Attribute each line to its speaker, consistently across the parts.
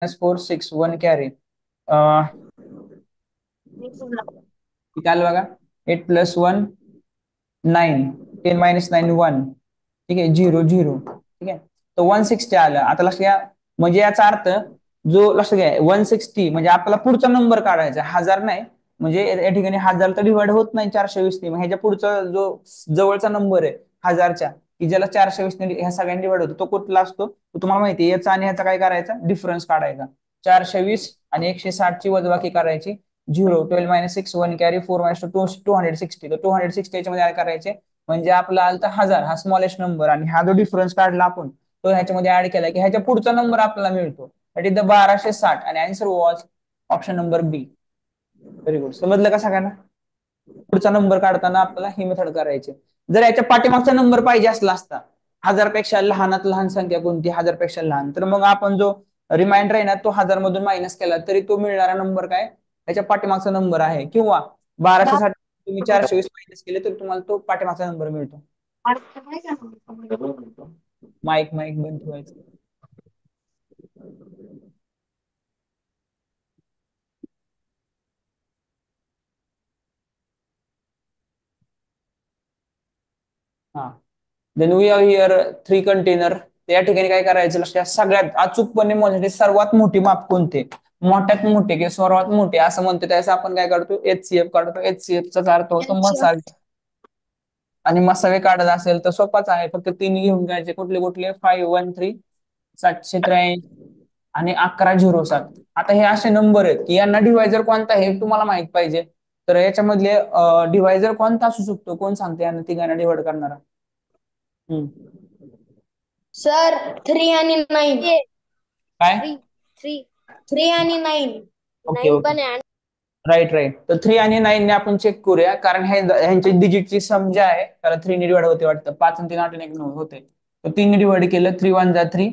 Speaker 1: 4 6 1 carry काय आलं बघा 8 + 1 9 10 - 9 1 ठीक आहे 0 0 ठीक आहे तर 160 आलं आता लक्ष घ्या म्हणजे याचा अर्थ जो लक्ष घ्या 160 म्हणजे आपल्याला पुढचा नंबर काढायचा 1000 नाही म्हणजे या ठिकाणी 1000 तर डिवाइड होत नाही 420 ने मग ह्याच्या पुढचा जो जवळचा नंबर आहे 1000च्या की ज्याला 420 ने ह्या सगळ्यांनी डिवाइड होतो तो कुठला असतो तो तुम्हाला माहिती आहे याचा आणि ह्याचा काय करायचा डिफरन्स काढायचा 420 आणि 160 ची वजबाकी करायची 0 12 - 6 1 कॅरी 4 - 2 260 तर 260 याच्यामध्ये काय करायचे म्हणजे आपला आलता 1000 हा स्मॉलेस्ट नंबर आणि हा जो डिफरन्स काढला आपण तो ह्याच्यामध्ये ऍड केला की ह्याच्या पुढचा नंबर आपल्याला मिळतो दॅट इज द 1260 आणि answer was option number B. Very good समजलं का सगळ्यांना पुढचा नंबर काढताना आपल्याला ही मेथड करायची जर याच्या पाठीमागचा नंबर पाहिजे असला असता 1000 पेक्षा लहानात लहान संख्या कोणती 1000 पेक्षा लहान तर मग आपण जो रिमाइंडर आहे ना तो 1000 मधून मायनस केला तरी तो मिळणारा नंबर काय त्याच्या पाठीमागचा नंबर आहे किंवा 1260 तुम्ही 420 मायनस केले तर तुम्हाला तो पाठीमागचा नंबर मिळतो. माईक माईक बंद ठेवायचं. हा then we are here 3 container या ठिकाणी काय करायचं लक्षात सगळ्यात अचूकपणे मोजण्याचे सर्वात मोठी माप कोणते मोठ्यात मोठे किंवा सर्वात मोठे असं म्हणतो त्यावेळेस आपण काय काढतो HCF काढतो HCF चा अर्थ होतो मसावे आणि मसावे काढत असेल तर सोपाच आहे फक्त 3 घेऊन जायचे कुठले कुठले 513 783 आणि 1107 आता हे असे नंबर आहेत की यांना डिवायझर कोणता हे तुम्हाला माहित पाहिजे तर याच्यामधले डिवायझर कोणता असू शकतो कोण सांगते यांना तिघांना डिवाइड करणारा
Speaker 2: सर 3 आणि 9
Speaker 1: काय
Speaker 2: 3 आणि 9
Speaker 1: ओके ओके राईट राईट तर 3 आणि 9 ने आपण चेक करूया कारण ह्यांच्या डिजिटची सम जी आहे त्याला 3 ने डिवाइड होते वाटतं 5 आणि 3 8 1 9 होते तर 3 ने डिवाइड केलं 3 1 जा 3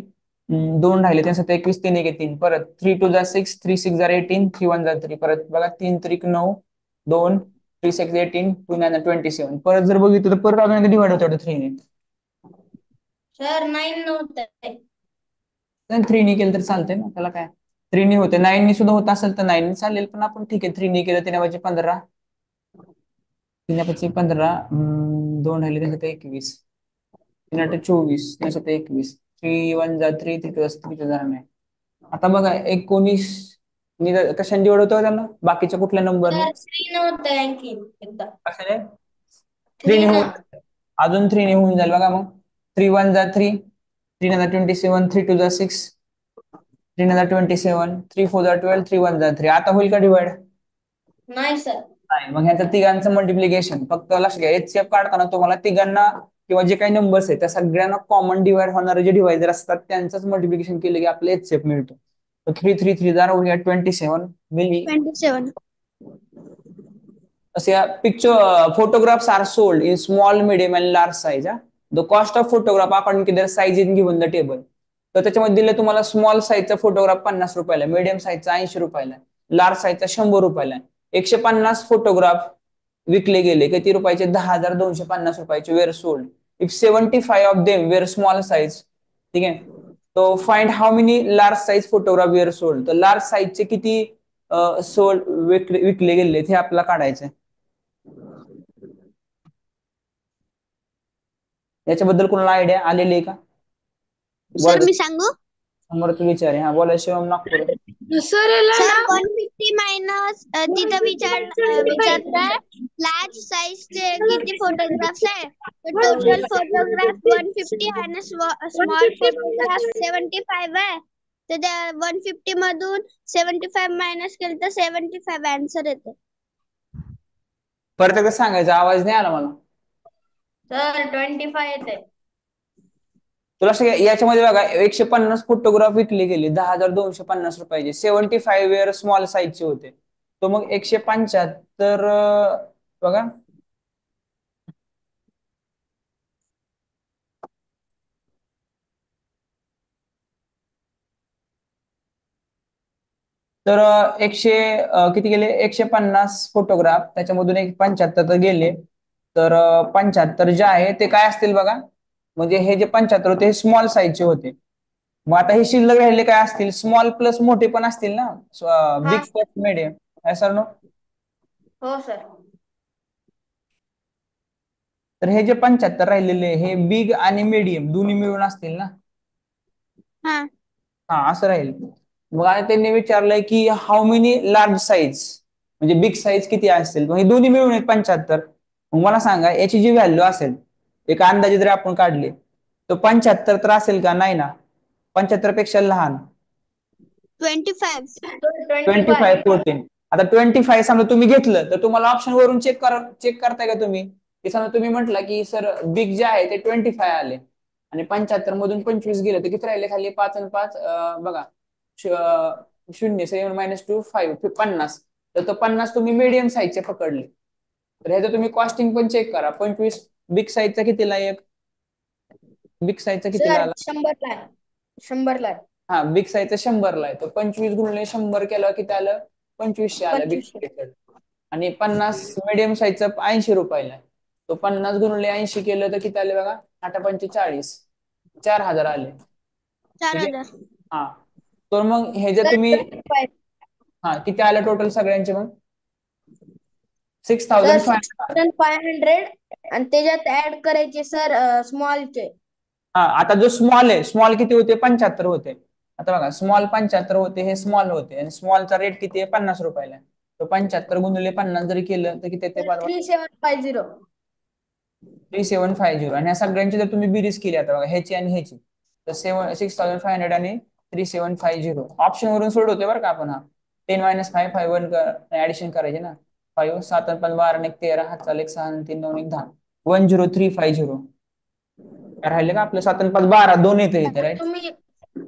Speaker 1: 2 राहिले त्यासाठी 21 3 1 3 परत 3 2 जा 6 3 6 जा 18 3 1 जा 3 परत बघा 3 3 9 2 3 6 18 2 9 27 परत जर बघितलं तर परत अजून डिवाइड होतं 3 ने
Speaker 2: सर 9 नव्हतं
Speaker 1: 3 ने केलं तर चालतंय ना त्याला काय 3 ने होते 9 ने सुद्धा होत असेल तर 9 ने चालेल पण आपण ठीक आहे 3 ने केलं 3 15 3 15 2 राहिले त्याच्यात 21 3 24 त्याच्यात 21 3 1 जा 3 3 2 3 जा नाही आता बघा 19 कशाने डिवाइड होतं त्यांना बाकीच्या कुठल्या नंबरने
Speaker 2: सर 3 नव्हतं आणखी एकदा
Speaker 1: कशाने 3 ने
Speaker 2: 3
Speaker 1: होऊन अजून 3 ने होऊन जाईल बघा मग 3 1 जा 3 3 27 3 2 जा 6 3 27 3 4 जा 12 3 1 जा 3 आता होईल का डिवाइड
Speaker 2: नाही सर
Speaker 1: नाही मग ह्याचं तिघांचं मल्टिप्लिकेशन फक्त लक्ष घ्या HCF काढताना तुम्हाला तिघांना किंवा जे काही नंबर्स आहेत त्या सगळ्यांना कॉमन डिवाइड होणारे जे डिवायझर असतात त्यांचंच मल्टिप्लिकेशन केलं की आपल्याला HCF मिळतो तर 3 3 3 जा 27 milli
Speaker 2: 27
Speaker 1: picture photographs are sold in small, medium and large size. The cost of photograph according to their size is given the table. तर त्याच्यामध्ये दिलं तुम्हाला स्मॉल साईजचा फोटोग्राफ 50 रुपयाला मीडियम साईजचा 80 रुपयाला लार्ज साईजचा 100 रुपयाला 150 फोटोग्राफ विकले गेले किती रुपयाचे 10,250 रुपयाचे were sold if 75 of them were small size ठीक आहे to find how many large size photograph were sold तर लार्ज साईजचे किती सोल्ड विकले गेले हे आपल्याला काढायचं याच्याबद्दल कोणाला आयडिया आलेली आहे का
Speaker 2: सर
Speaker 1: बोला
Speaker 2: मी सांगू
Speaker 1: समोर विचार आहे हा बोला शिवम नागपूर
Speaker 2: सर 150 मायनस तिथं विचारताय लार्ज साईजचे किती फोटोग्राफ्स आहे तर टोटल फोटोग्राफ 150 आणि स्मॉल फोटोग्राफ 75 आहे तर त्या 150 मधून 75 मायनस केलं तर 75 आन्सर येते
Speaker 1: परत एकदा सांगायचा आवाज नाही आला मला
Speaker 2: सर 25 येते
Speaker 1: तुला याच्यामध्ये बघा 150 फोटोग्राफ विकले गेले 10,250 रुपयाचे 75 वेअर स्मॉल साईजचे होते तो मग 175 बघा तर किती गेले 150 फोटोग्राफ त्याच्यामधून 75 तर गेले तर 75 जे आहे ते काय असतील बघा म्हणजे हे जे 75 होते हे स्मॉल साईजचे होते मग आता हे शिल्लक राहिले काय असतील, स्मॉल प्लस मोठे पण असतील ना, big plus medium, sir no.
Speaker 2: हो सर.
Speaker 1: तर हे जे 75 राहिलेले हे बिग आणि मीडियम दोन्ही मिळून असतील ना.
Speaker 2: हा.
Speaker 1: हा असं राहील. मग आता त्यांनी विचारलंय की हाऊ मेनी लार्ज साईज, म्हणजे बिग साईज किती असतील, मग हे दोन्ही मिळून आहेत 75. मग मला सांगा याची जी व्हॅल्यू असेल, एक अंदाजे जरी आपण काढली, तर 75 तर असेल का, नाही ना, 75 पेक्षा लहान.
Speaker 2: 25.
Speaker 1: 25 14. आता 25 समजा तुम्ही घेतलं तर तुम्हाला ऑप्शन वरून चेक करताय का तुम्ही, की समजा तुम्ही म्हटलं की सर बिग जे आहे ते 25 आले आणि 75 मधून 25 गेले तर किती राहिले खाली, 5 आणि 5 बघा, 0 - 7 - 2 5 50. तर 50 तुम्ही मीडियम साईजचे पकडले. तर ह्याचं तुम्ही कॉस्टिंग पण चेक करा. 25 बिग साईजचा कितीला, एक बिग साईजचा कितीला
Speaker 2: सर
Speaker 1: आला,
Speaker 2: 100ला आहे. 100ला आहे.
Speaker 1: हा बिग साईजचा 100ला आहे. तर 25 गुणिले 100 केलं किती आलं, 2500 आलं बिग
Speaker 2: 2500.
Speaker 1: साईजचं. आणि 50 मिडियम साईजचं 80 रुपयाला आहे. तो 50 गुणिले 80 केलं तर किती आले बघा, 8×5 = 40, 4000 आले. ठीक आहे.
Speaker 2: 4000.
Speaker 1: हा, तर मग हे जे
Speaker 2: सर
Speaker 1: तुम्ही,
Speaker 2: 25.
Speaker 1: हा किती आलं टोटल सगळ्यांचे मग,
Speaker 2: सर
Speaker 1: 6500.
Speaker 2: 6500 आणि त्याच्यात ऍड करायचे सर स्मॉलचे.
Speaker 1: हा, आता जो स्मॉल आहे, स्मॉल किती होते, 75 होते. आता बघा स्मॉल 75 होते, हे स्मॉल होते, आणि स्मॉलचा रेट किती आहे, 50 रुपयाला आहे. तो 75 गुणिले 50 जरी केलं तर किती येते,
Speaker 2: 3750.
Speaker 1: 3750. आणि ह्या सगळ्यांची जर तुम्ही बेरीज केली आता बघा, ह्याची आणि ह्याची, तर 6500 आणि 3750 ऑप्शन वरून सोडवतोय बरं का आपण. हा 10 - 5 5 1 ऍडिशन करायचे ना, 5 7 5 12 1 13 हात चाल 1 6 3 9 1 10 10350. राहिले का आपलं 7 5 12 2 येते इथे, राईट.
Speaker 2: तुम्ही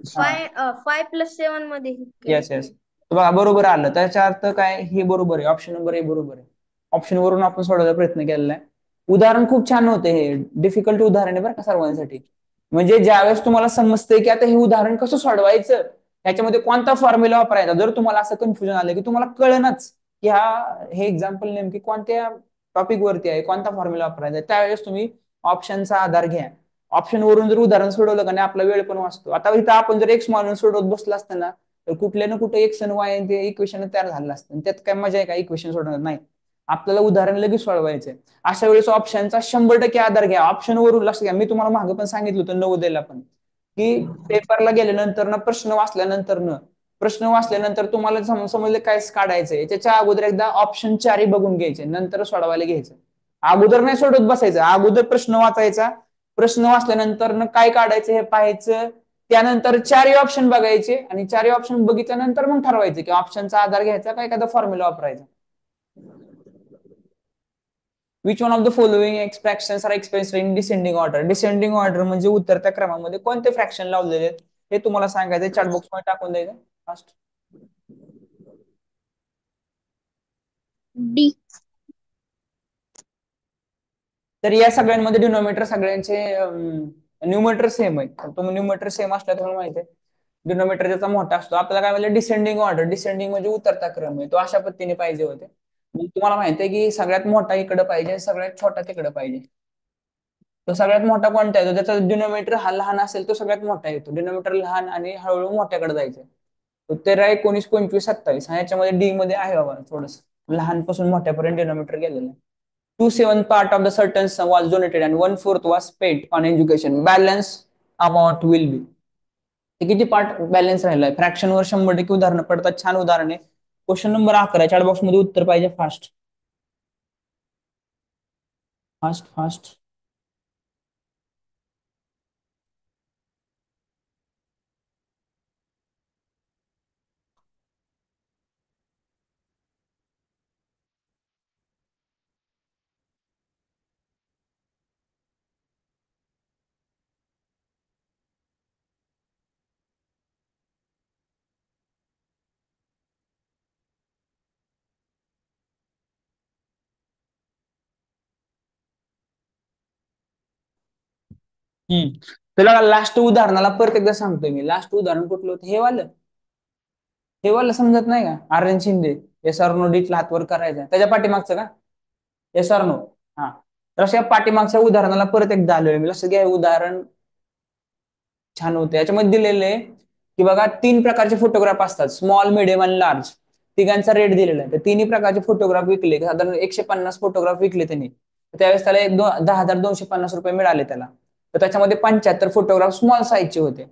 Speaker 1: हा
Speaker 2: 5 + 7 मध्ये केलं.
Speaker 1: येस येस, बघा बरोबर आलं. त्याच्या अर्थ काय, हे बरोबर आहे, ऑप्शन नंबर हे बरोबर आहे. ऑप्शन वरून आपण सोडवायचा प्रयत्न केलेला आहे. उदाहरण खूप छान होते, हे डिफिकल्ट उदाहरण आहे बरं का सर्वांसाठी. म्हणजे ज्यावेळेस तुम्हाला समजतंय की आता हे उदाहरण कसं सोडवायचं, त्याच्यामध्ये कोणता फॉर्म्युला वापरायचा, जर तुम्हाला असं कन्फ्युजन आलं की तुम्हाला कळणच की हे एक्झाम्पल नेमकी कोणत्या टॉपिक वरती आहे, कोणता फॉर्म्युला वापरायचा, त्यावेळेस तुम्ही ऑप्शनचा आधार घ्या. ऑप्शन वरून जर उदाहरण सोडवलं का नाही, आपला वेळ पण वाचतो. आता इथं आपण जर एक्स मानून सोडवत बसला असताना, तर कुठल्या ना कुठे एक्स आणि वाय ते इक्वेशन तयार झालं असतं. त्यात काय मजा आहे का इक्वेशन सोडवणार, नाही. आपल्याला उदाहरण लगेच सोडवायचंय. अशा वेळेस ऑप्शनचा 100% आधार घ्या. ऑप्शन वरून लक्ष घ्या. मी तुम्हाला मागे पण सांगितलं होतं नवोदयला पण, की पेपरला गेल्यानंतर ना, प्रश्न वाचल्यानंतर तुम्हाला समजले काय काढायचंय, त्याच्या अगोदर एकदा ऑप्शन 4 बघून घ्यायचे, नंतर सोडवायला घ्यायचं. अगोदर नाही सोडत बसायचं, अगोदर प्रश्न वाचायचा, प्रश्न वाचल्यानंतर काय काढायचं हे पाहायचं, त्यानंतर 4 ऑप्शन बघायचे, आणि 4 ऑप्शन बघितल्यानंतर मग ठरवायचे की ऑप्शनचा आधार घ्यायचा का एखादा फॉर्म्युला वापरायचा. Which one of the following expressions are expressed in descending order. Descending order म्हणजे उतरत्या क्रमामध्ये कोणते फ्रॅक्शन लावलेले आहेत हे तुम्हाला सांगायचं, चॅट बॉक्स मध्ये टाकून द्यायचं फास्ट.
Speaker 2: डी.
Speaker 1: तर या सगळ्यांमध्ये डिनोमिनेटर सगळ्यांचे न्यूमरेटर सेम आहे. तुम्ही न्यूमरेटर सेम असला तुम्हाला माहिती आहे डिनोमिनेटर त्याचा मोठा असतो. आपल्याला काय म्हणलं, डिसेंडिंग ऑर्डर, डिसेंडिंग म्हणजे उतरता क्रम आहे, तो अशा पद्धतीने पाहिजे होते. मग तुम्हाला माहिती आहे की सगळ्यात मोठा इकडे पाहिजे, सगळ्यात छोटा तिकडे पाहिजे. तो सगळ्यात मोठा कोणता येतो, त्याचा डिनोमिनेटर हा लहान असेल तो सगळ्यात मोठा येतो. डिनोमिनेटर लहान आणि हळूहळू मोठ्याकडे जायचं. तो 13 19 25 27 ह्याच्यामध्ये डी मध्ये आहे बाबा थोडस लहानपासून मोठ्यापर्यंत डिनोमिनेटर गेलेलं आहे. 2/7 part of the certain sum was donated and 1/4 was spent on education. Balance amount will be. ते किती पार्ट बॅलन्स राहिलाय, फ्रॅक्शन वर 100% उदाहरणं पडतात. छान उदाहरण आहे. क्वेश्चन नंबर 11 चॅट बॉक्स मध्ये उत्तर पाहिजे फास्ट फास्ट फास्ट. त्याला लास्ट उदाहरणाला परत एकदा सांगतोय मी. लास्ट उदाहरण कुठलं होतं, हे वालं समजत नाही का, Aryan Shinde. Yes or no डीटला हातवर करायचा, त्याच्या पाठीमागचं का, एस आर नो. हा, तर अशा पाठीमागच्या उदाहरणाला परत एकदा आलोय मी. लक्ष घ्या, उदाहरण छान होते. याच्यामध्ये दिलेले आहे की बघा 3 प्रकारचे फोटोग्राफ असतात, स्मॉल, मिडियम आणि लार्ज. तिघांचा रेट दिलेला आहे. तर तिन्ही प्रकारचे फोटोग्राफ विकले, साधारण 150 फोटोग्राफ विकले त्यांनी. त्यावेळेस त्याला 10,250 रुपये मिळाले त्याला. तर त्याच्यामध्ये 75 फोटोग्राफ स्मॉल साईजचे होते.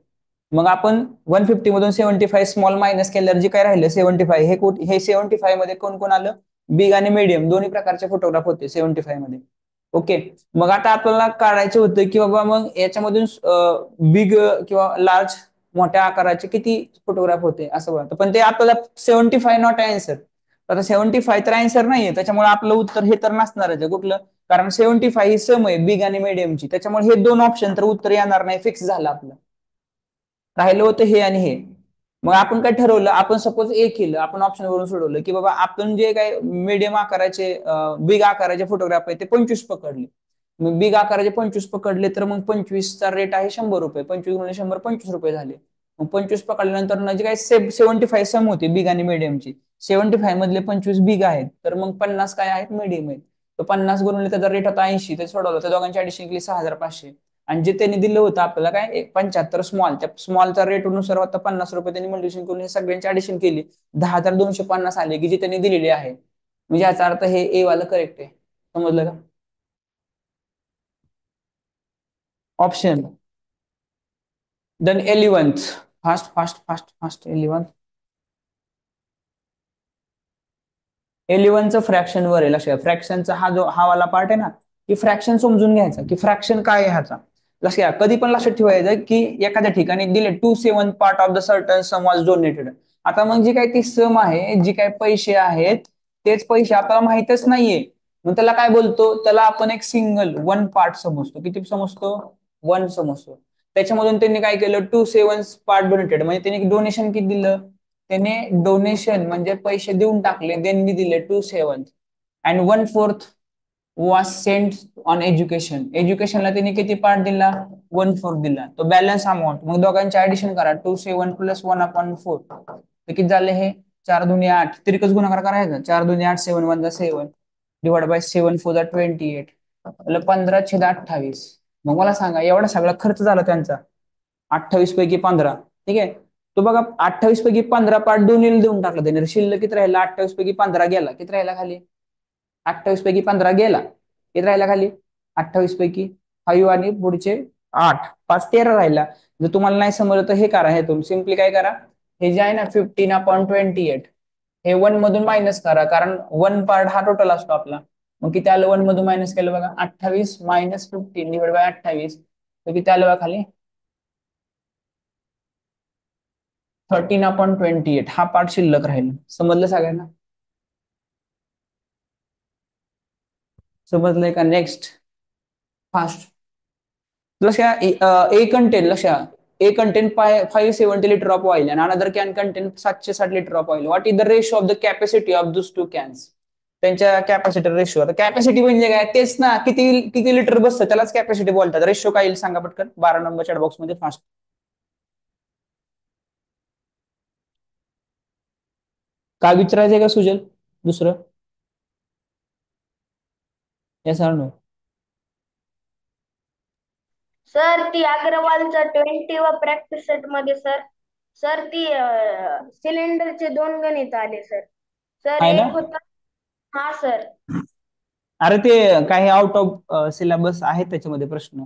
Speaker 1: मग आपण 150 मधून 75 स्मॉल मायनस केल्यावर जे काय राहिलं 75, हे 75 मध्ये कोण कोण आलं? बिग आणि मीडियम दोन्ही प्रकारचे फोटोग्राफ होते 75 मध्ये. ओके. मग आता आपल्याला काढायचं होतं की बाबा मग याच्यामधून बिग किंवा लार्ज, मोठ्या आकाराचे किती फोटोग्राफ होते असं बघा. पण ते आपल्याला 75 नॉट आन्सर. आता 75 तर आन्सर नाहीये, त्याच्यामुळे आपलं उत्तर हे तर नसणारच आहे कुठलं, कारण 75 ही सम आहे बिग आणि मिडियमची. त्याच्यामुळे हे 2 ऑप्शन तर उत्तर येणार नाही, फिक्स झालं आपलं. राहिलं होतं हे आणि हे. मग आपण काय ठरवलं, आपण सपोज ए केलं, आपण ऑप्शन वरून सोडवलं की बाबा आपण जे काय मीडियम आकाराचे बिग आकाराचे फोटोग्राफ आहे ते 25 पकडले. मग बिग आकाराचे 25 पकडले तर मग 25चा रेट आहे 100 रुपये. 25 गुणिले 100 25 रुपये झाले. मग 25 पकडल्यानंतर जे काय 75 सम होती बिग आणि मिडियमची, 75 मधले 25 बिग आहेत, तर मग 50 काय आहेत मिडियम आहेत. तर 50 गुणिले त्याचा रेट होता 80, ते सोडवलं तर दोघांची ऍडिशन केली 6,500. आणि जे त्यांनी दिलं होतं आपल्याला काय 75 स्मॉल, त्या स्मॉलचा रेट नुसार होता 50 रुपये. त्यांनी मल्टिप्लिकेशन करून हे सगळ्यांची ऍडिशन केली, 10,250 आले की जी त्यांनी दिलेली आहे. म्हणजे याचा अर्थ हे ए वाला करेक्ट आहे. समजलं का? Option then 11th. Fast fast fast fast 11th fraction वर आहे. लक्षात, फ्रॅक्शनचा हा वाला पार्ट आहे ना, की फ्रॅक्शन समजून घ्यायचा की फ्रॅक्शन काय आहे ह्याचा. लक्षात, कधी पण लक्षात ठेवायचं की एखाद्या ठिकाणी दिले 2/7 part of the certain some was donated. आता मग जी काही ती सम आहे, जी काही पैसे आहेत, तेच पैसे आपल्याला माहितच नाहीये. मग त्याला काय बोलतो, त्याला आपण एक सिंगल 1 पार्ट समजतो. किती समजतो? 1 समजतो. त्याच्यामधून त्यांनी काय केलं, 2/7 पार्ट डोनेटेड, म्हणजे त्यांनी डोनेशन किती दिलं, त्याने डोनेशन म्हणजे पैसे देऊन टाकले, देणगी दिले 2/7. And 1/4 was spent on education. एज्युकेशनला त्यांनी किती पार्ट दिला? 1/4 दिला. तो बॅलन्स अमाऊंट. मग दोघांचे ऍडिशन करा, 2/7 प्लस 1/4. तर किती झाले हे? 4 दुनी 8. तिरकस गुणाकार करायचा, 4 दुनी 8, 7 1 7 डिवाइड बाय 7 4 28, 15/28. मग मला सांगा, एवढा सगळा खर्च झाला त्यांचा 28 पैकी 15. ठीक आहे. तो बघा 28 पैकी 15 पार्ट दोन्हीला देऊन टाकला त्याने. शिल्लक किती राहिला? 28 पैकी 15 गेला. किती राहिला खाली? 28 पैकी 15 गेला. किती राहिला खाली? 28 पैकी 5 आणि पुढचे 8, 5 13 राहिला. जर तुम्हाला नाही समजलं तर हे करा, हे तुम्ही सिम्पली काय करा, हे जे आहे ना 15/28, हे 1 मधून मायनस करा, कारण 1 पार्ट हा टोटल असतो आपला. मग किती आलं 1 मधून मायनस केलं बघा, 28 मायनस 15 डिवाइड बाय 28. तर किती आलं बघा खाली? 13/28. हा पार्ट शिल्लक राहील. समजलं सगळ्यांना? समजलंय का? Next fast. लक्षा, ए कंटेन, लक्षा, a contain 570 litre of oil and another can contain 760 litre of oil. What is the ratio of the capacity of this two cans? त्यांच्या कॅपॅसिटी रेशो. आता कॅपॅसिटी म्हणजे काय? तेच ना, किती किती लिटर बसतं त्यालाच कॅपॅसिटी बोलतात. रेशो काय येईल सांगा पटकन, 12 नंबर चॅट बॉक्स मध्ये फास्ट. काय विचारायचंय का सुजल दुसरं? Yes or no?
Speaker 3: सर ती अग्रवालचं 20 व प्रॅक्टिस सेट मध्ये सर, सर ती सिलेंडरचे 2 गणित आले सर. सर
Speaker 1: आहे ना?
Speaker 3: एक होता, हा सर.
Speaker 1: अरे ते काही आउट ऑफ सिलेबस आहेत त्याच्यामध्ये प्रश्न.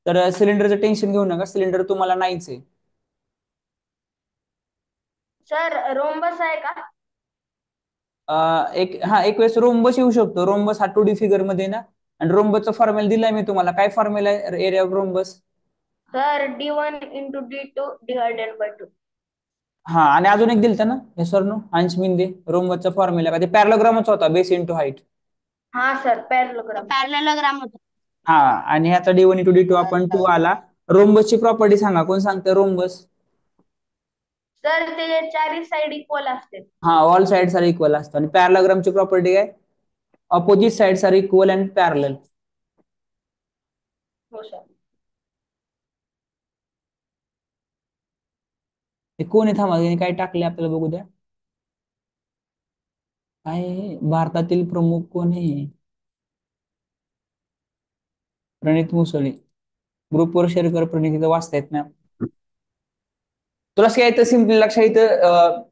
Speaker 1: तर सिलेंडरचं टेन्शन घेऊ नका, सिलेंडर तुम्हाला नाहीच आहे.
Speaker 3: सर रोम्बस आहे का?
Speaker 1: एक वेळेस रोम्बस येऊ शकतो. रोम्बस हा 2D फिगर मध्ये ना, आणि रोम्बसचा फॉर्म्युला दिलाय मी तुम्हाला. काय फॉर्म्युला आहे area of rhombus?
Speaker 3: Sir D1 × D2 divided by 2.
Speaker 1: हा, आणि अजून एक दिलता ना, हे सर नो अंश मिंदे, रोम्बसचा फॉर्म्युला का ते पॅरलोग्रामच होता, बेस इंटू हाईट.
Speaker 3: हा सर, पॅरलोग्राम.
Speaker 2: पॅरलेलोग्राम होता.
Speaker 1: हा, आणि ह्याचा D1 × D2 आपण 2 आला. रोम्बसची प्रॉपर्टी सांगा, कोण सांगतं रोम्बस?
Speaker 3: सर ते चारही साइड इक्वल असते.
Speaker 1: हा, ऑल साइड्स आर इक्वल असतात. आणि पॅरलोग्रामची प्रॉपर्टी काय? Opposite sides are equal and parallel.
Speaker 3: हो सर.
Speaker 1: हे कोणी थांबा, काय टाकले आपल्याला बघू द्या. काय भारतातील प्रमुख कोण आहे? प्रणित मुसळे. ग्रुपवर शेअर कर प्रणित, वाचता येत नाही. तुला काय येतं सिम्पली लक्षात इथं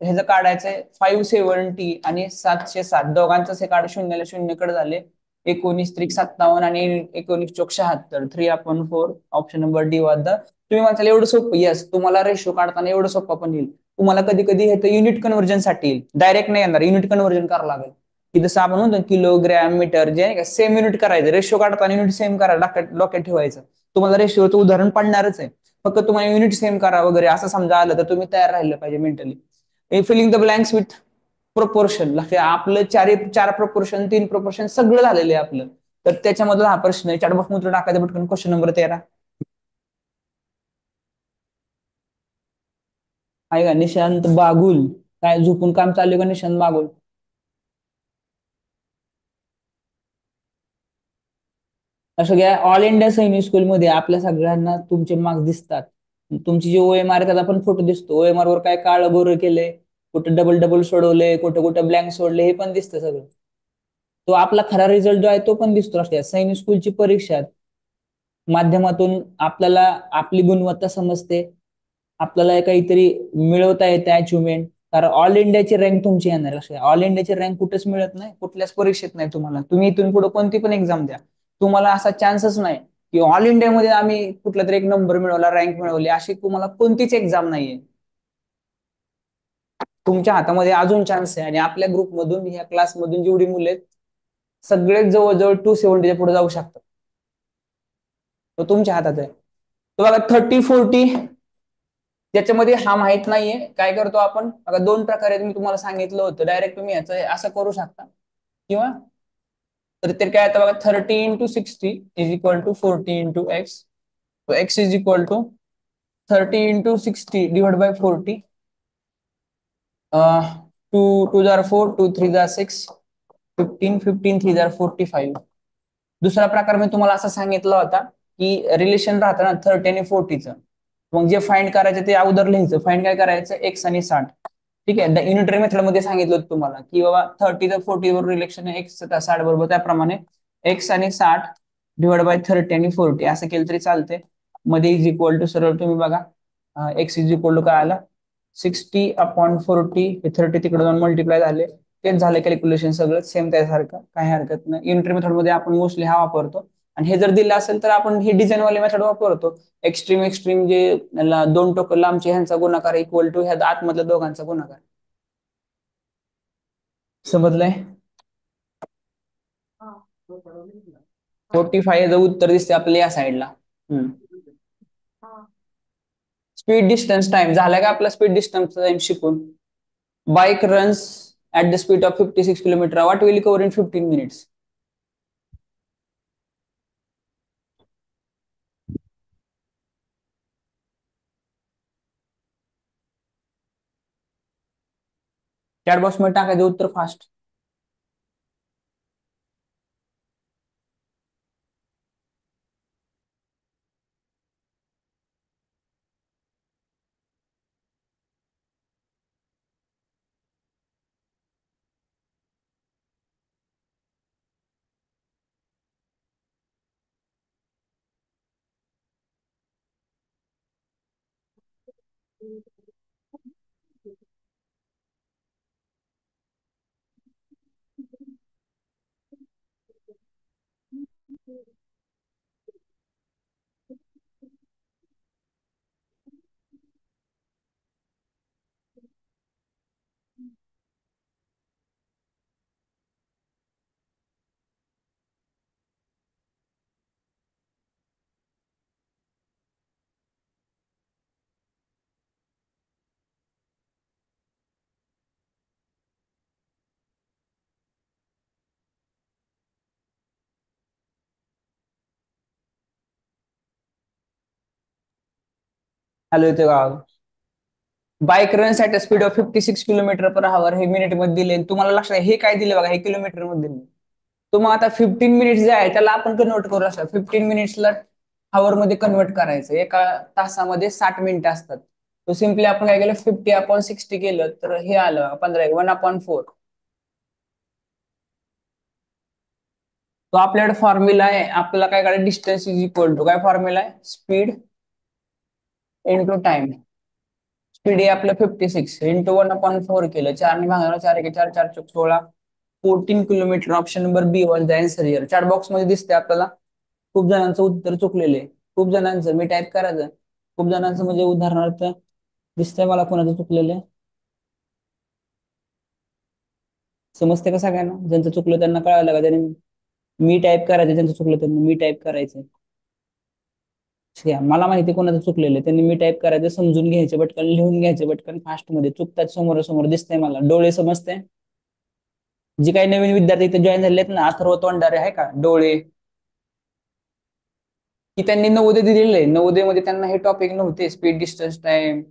Speaker 1: ह्याचं काढायचंय 570 आणि 707 दोघांचं काढ शून्याला शून्यकडे झाले 19 त्रिक 57 आणि 19 चोक 76 3/4 option number D was the तुम्ही म्हणाल एवढं सोपं यस तुम्हाला रेशो काढताना एवढं सोपं पण येईल तुम्हाला कधी कधी हे युनिट कन्व्हर्जन साठी येईल डायरेक्ट नाही येणार युनिट कन्व्हर्जन करावं लागेल की जसं आपण म्हणतो किलोग्रॅम मीटर जे सेम युनिट करायचं रेशो काढताना युनिट सेम करायला डोक्यात ठेवायचं तुम्हाला रेशोचं उदाहरण पडणारच आहे फक्त तुम्हाला युनिट सेम करा वगैरे असं समजा आलं तर तुम्ही तयार राहिलं पाहिजे mentally filling the blanks with proportion आपलं चार प्रोपोर्शन 3 प्रोपोर्शन सगळं झालेलं आहे आपलं तर त्याच्यामधला हा प्रश्न आहे चॅटबॉक्स मध्ये टाकायचा पटकन क्वेश्चन नंबर 13 आहे का निशांत बागुल काय झोपून काम चालू आहे का निशांत बागुल असं घ्या ऑल इंडिया सैनिक स्कूलमध्ये आपल्या सगळ्यांना तुमचे मार्क्स दिसतात तुमची जी OMR त्याचा पण फोटो दिसतो OMR वर काय काळं गोरं केलंय कुठं डबल डबल सोडवलंय कुठं कुठं ब्लँक सोडले हे पण दिसतं सगळं तो आपला खरा रिझल्ट जो आहे तो पण दिसतो सैनिक स्कूलची परीक्षा माध्यमातून आपल्याला आपली गुणवत्ता समजते आपल्याला काहीतरी मिळवता येते अचिव्हमेंट कारण ऑल इंडियाची रँक तुमची येणार ऑल इंडियाची रँक कुठेच मिळत नाही कुठल्याच परीक्षेत नाही तुम्हाला तुम्ही इथून पुढे कोणती पण एक्झाम द्या तुम्हाला असा चान्सच नाही की ऑल इंडियामध्ये आम्ही कुठला तरी एक नंबर मिळवला रँक मिळवली अशी तुम्हाला कोणतीच एक्झाम नाहीये तुमच्या हातामध्ये अजून चान्स आहे आणि आपल्या ग्रुपमधून ह्या क्लासमधून जेवढी मुले आहेत सगळेच जवळजवळ 270 पुढे जाऊ शकतात तो तुमच्या हातात आहे तो बघा 30-40 त्याच्यामध्ये हा माहित नाहीये काय करतो आपण बघा दोन प्रकारे मी तुम्हाला सांगितलं होतं डायरेक्ट तुम्ही याचं असं करू शकता किंवा तर ते काय आता बघा 30 × 60 is equal to 40 × x x is equal to 30 × 60 divide by 40 2 2 jar 4 2 3 jar 6 15 15 3 jar 45 दुसरा प्रकार मी तुम्हाला असं सांगितलं होता की रिलेशन राहतं ना 30 आणि 40चं मग जे फाइंड करायचं ते अगोदर लिहायचं फाइंड काय करायचं x आणि 60 ठीक आहे युनिटरी मेथड मध्ये सांगितलं होतं तुम्हाला की बाबा 30 तर 40 बरोबर रिलेशन x 60 बरोबर त्याप्रमाणे x आणि 60 डिवाइड बाय 30 आणि 40 असं केलं तरी चालते मध्ये इज इक्वल टू सरळ तुम्ही बघा x इज इक्वल टू काय आला 60/40 हे 30 तिकडे जाऊन मल्टिप्लाय झाले तेच झालं कॅल्क्युलेशन सगळं सेम त्यासारखं काही हरकत नाही युनिटरी मेथड मध्ये आपण मोस्टली हा वापरतो आणि हे जर दिलं असेल तर आपण हे डिझाईन वाले मेथड वापरतो एक्स्ट्रीम एक्स्ट्रीम जे दोन टोक लांबचे ह्यांचा गुणाकार इक्वल टू ह्या आतमधल्या दोघांचा गुणाकार समजलंय 45 उत्तर दिसते आपल्या या साईडला स्पीड डिस्टन्स टाइम झाला का आपला स्पीड डिस्टन्स टाइम शिकून bike runs at the speed of 56 kilometer what will cover in 15 minutes chat box मध्ये टाकायचं उत्तर फास्ट हॅलो येते का bike runs at speed of 56 kilometre per hour हे मिनिट मध्ये दिले तुम्हाला लक्षात हे काय दिले बघा हे किलोमीटर मध्ये दिले तो मग आता 15 मिनिट्स जे आहे त्याला आपण कन्वर्ट करू असं 15 मिनिट्सला आवर मध्ये कन्वर्ट करायचं एका तासामध्ये 60 मिनिटं असतात तो सिम्पली आपण काय केलं 50/60 केलं तर हे आलं 15 1/4 तो आपल्याकडे फॉर्म्युला आहे आपल्याला काय करायचं डिस्टन्स इज इक्वल टू काय फॉर्म्युला आहे स्पीड इंटू टाइम स्पीड आहे आपलं 56 इंटू 1/4 केलं 4 ने भागणार 4 1 4 4 चौक 16 14 kilometre. Option number B was the answer here. Chat box मध्ये दिसते आपल्याला खूप जणांचं उत्तर चुकलेलं आहे. खूप जणांचं मी टाईप करायचं खूप जणांचं म्हणजे उदाहरणार्थ दिसतंय मला कोणाचं चुकलेलं आहे. समजते का सगळ्यांना? ज्यांचं चुकलं त्यांना कळालं का? त्याने मी टाईप करायचं, ज्यांचं चुकलं त्यांनी मी टाईप करायचं. मला माहिती कोणाचं चुकलेलं आहे त्यांनी मी टाईप करायचं, समजून घ्यायचे पटकन, लिहून घ्यायचे पटकन फास्ट मध्ये. चुकतात समोर दिसतंय मला, डोळे समजते. जे काही नवीन विद्यार्थी इथे जॉईन झाले आहेत ना, अथर्व तोंडारे आहे का डोळे, की त्यांनी नवोदय दिलेले आहे. नवोदय मध्ये त्यांना हे टॉपिक नव्हते, स्पीड डिस्टन्स टाइम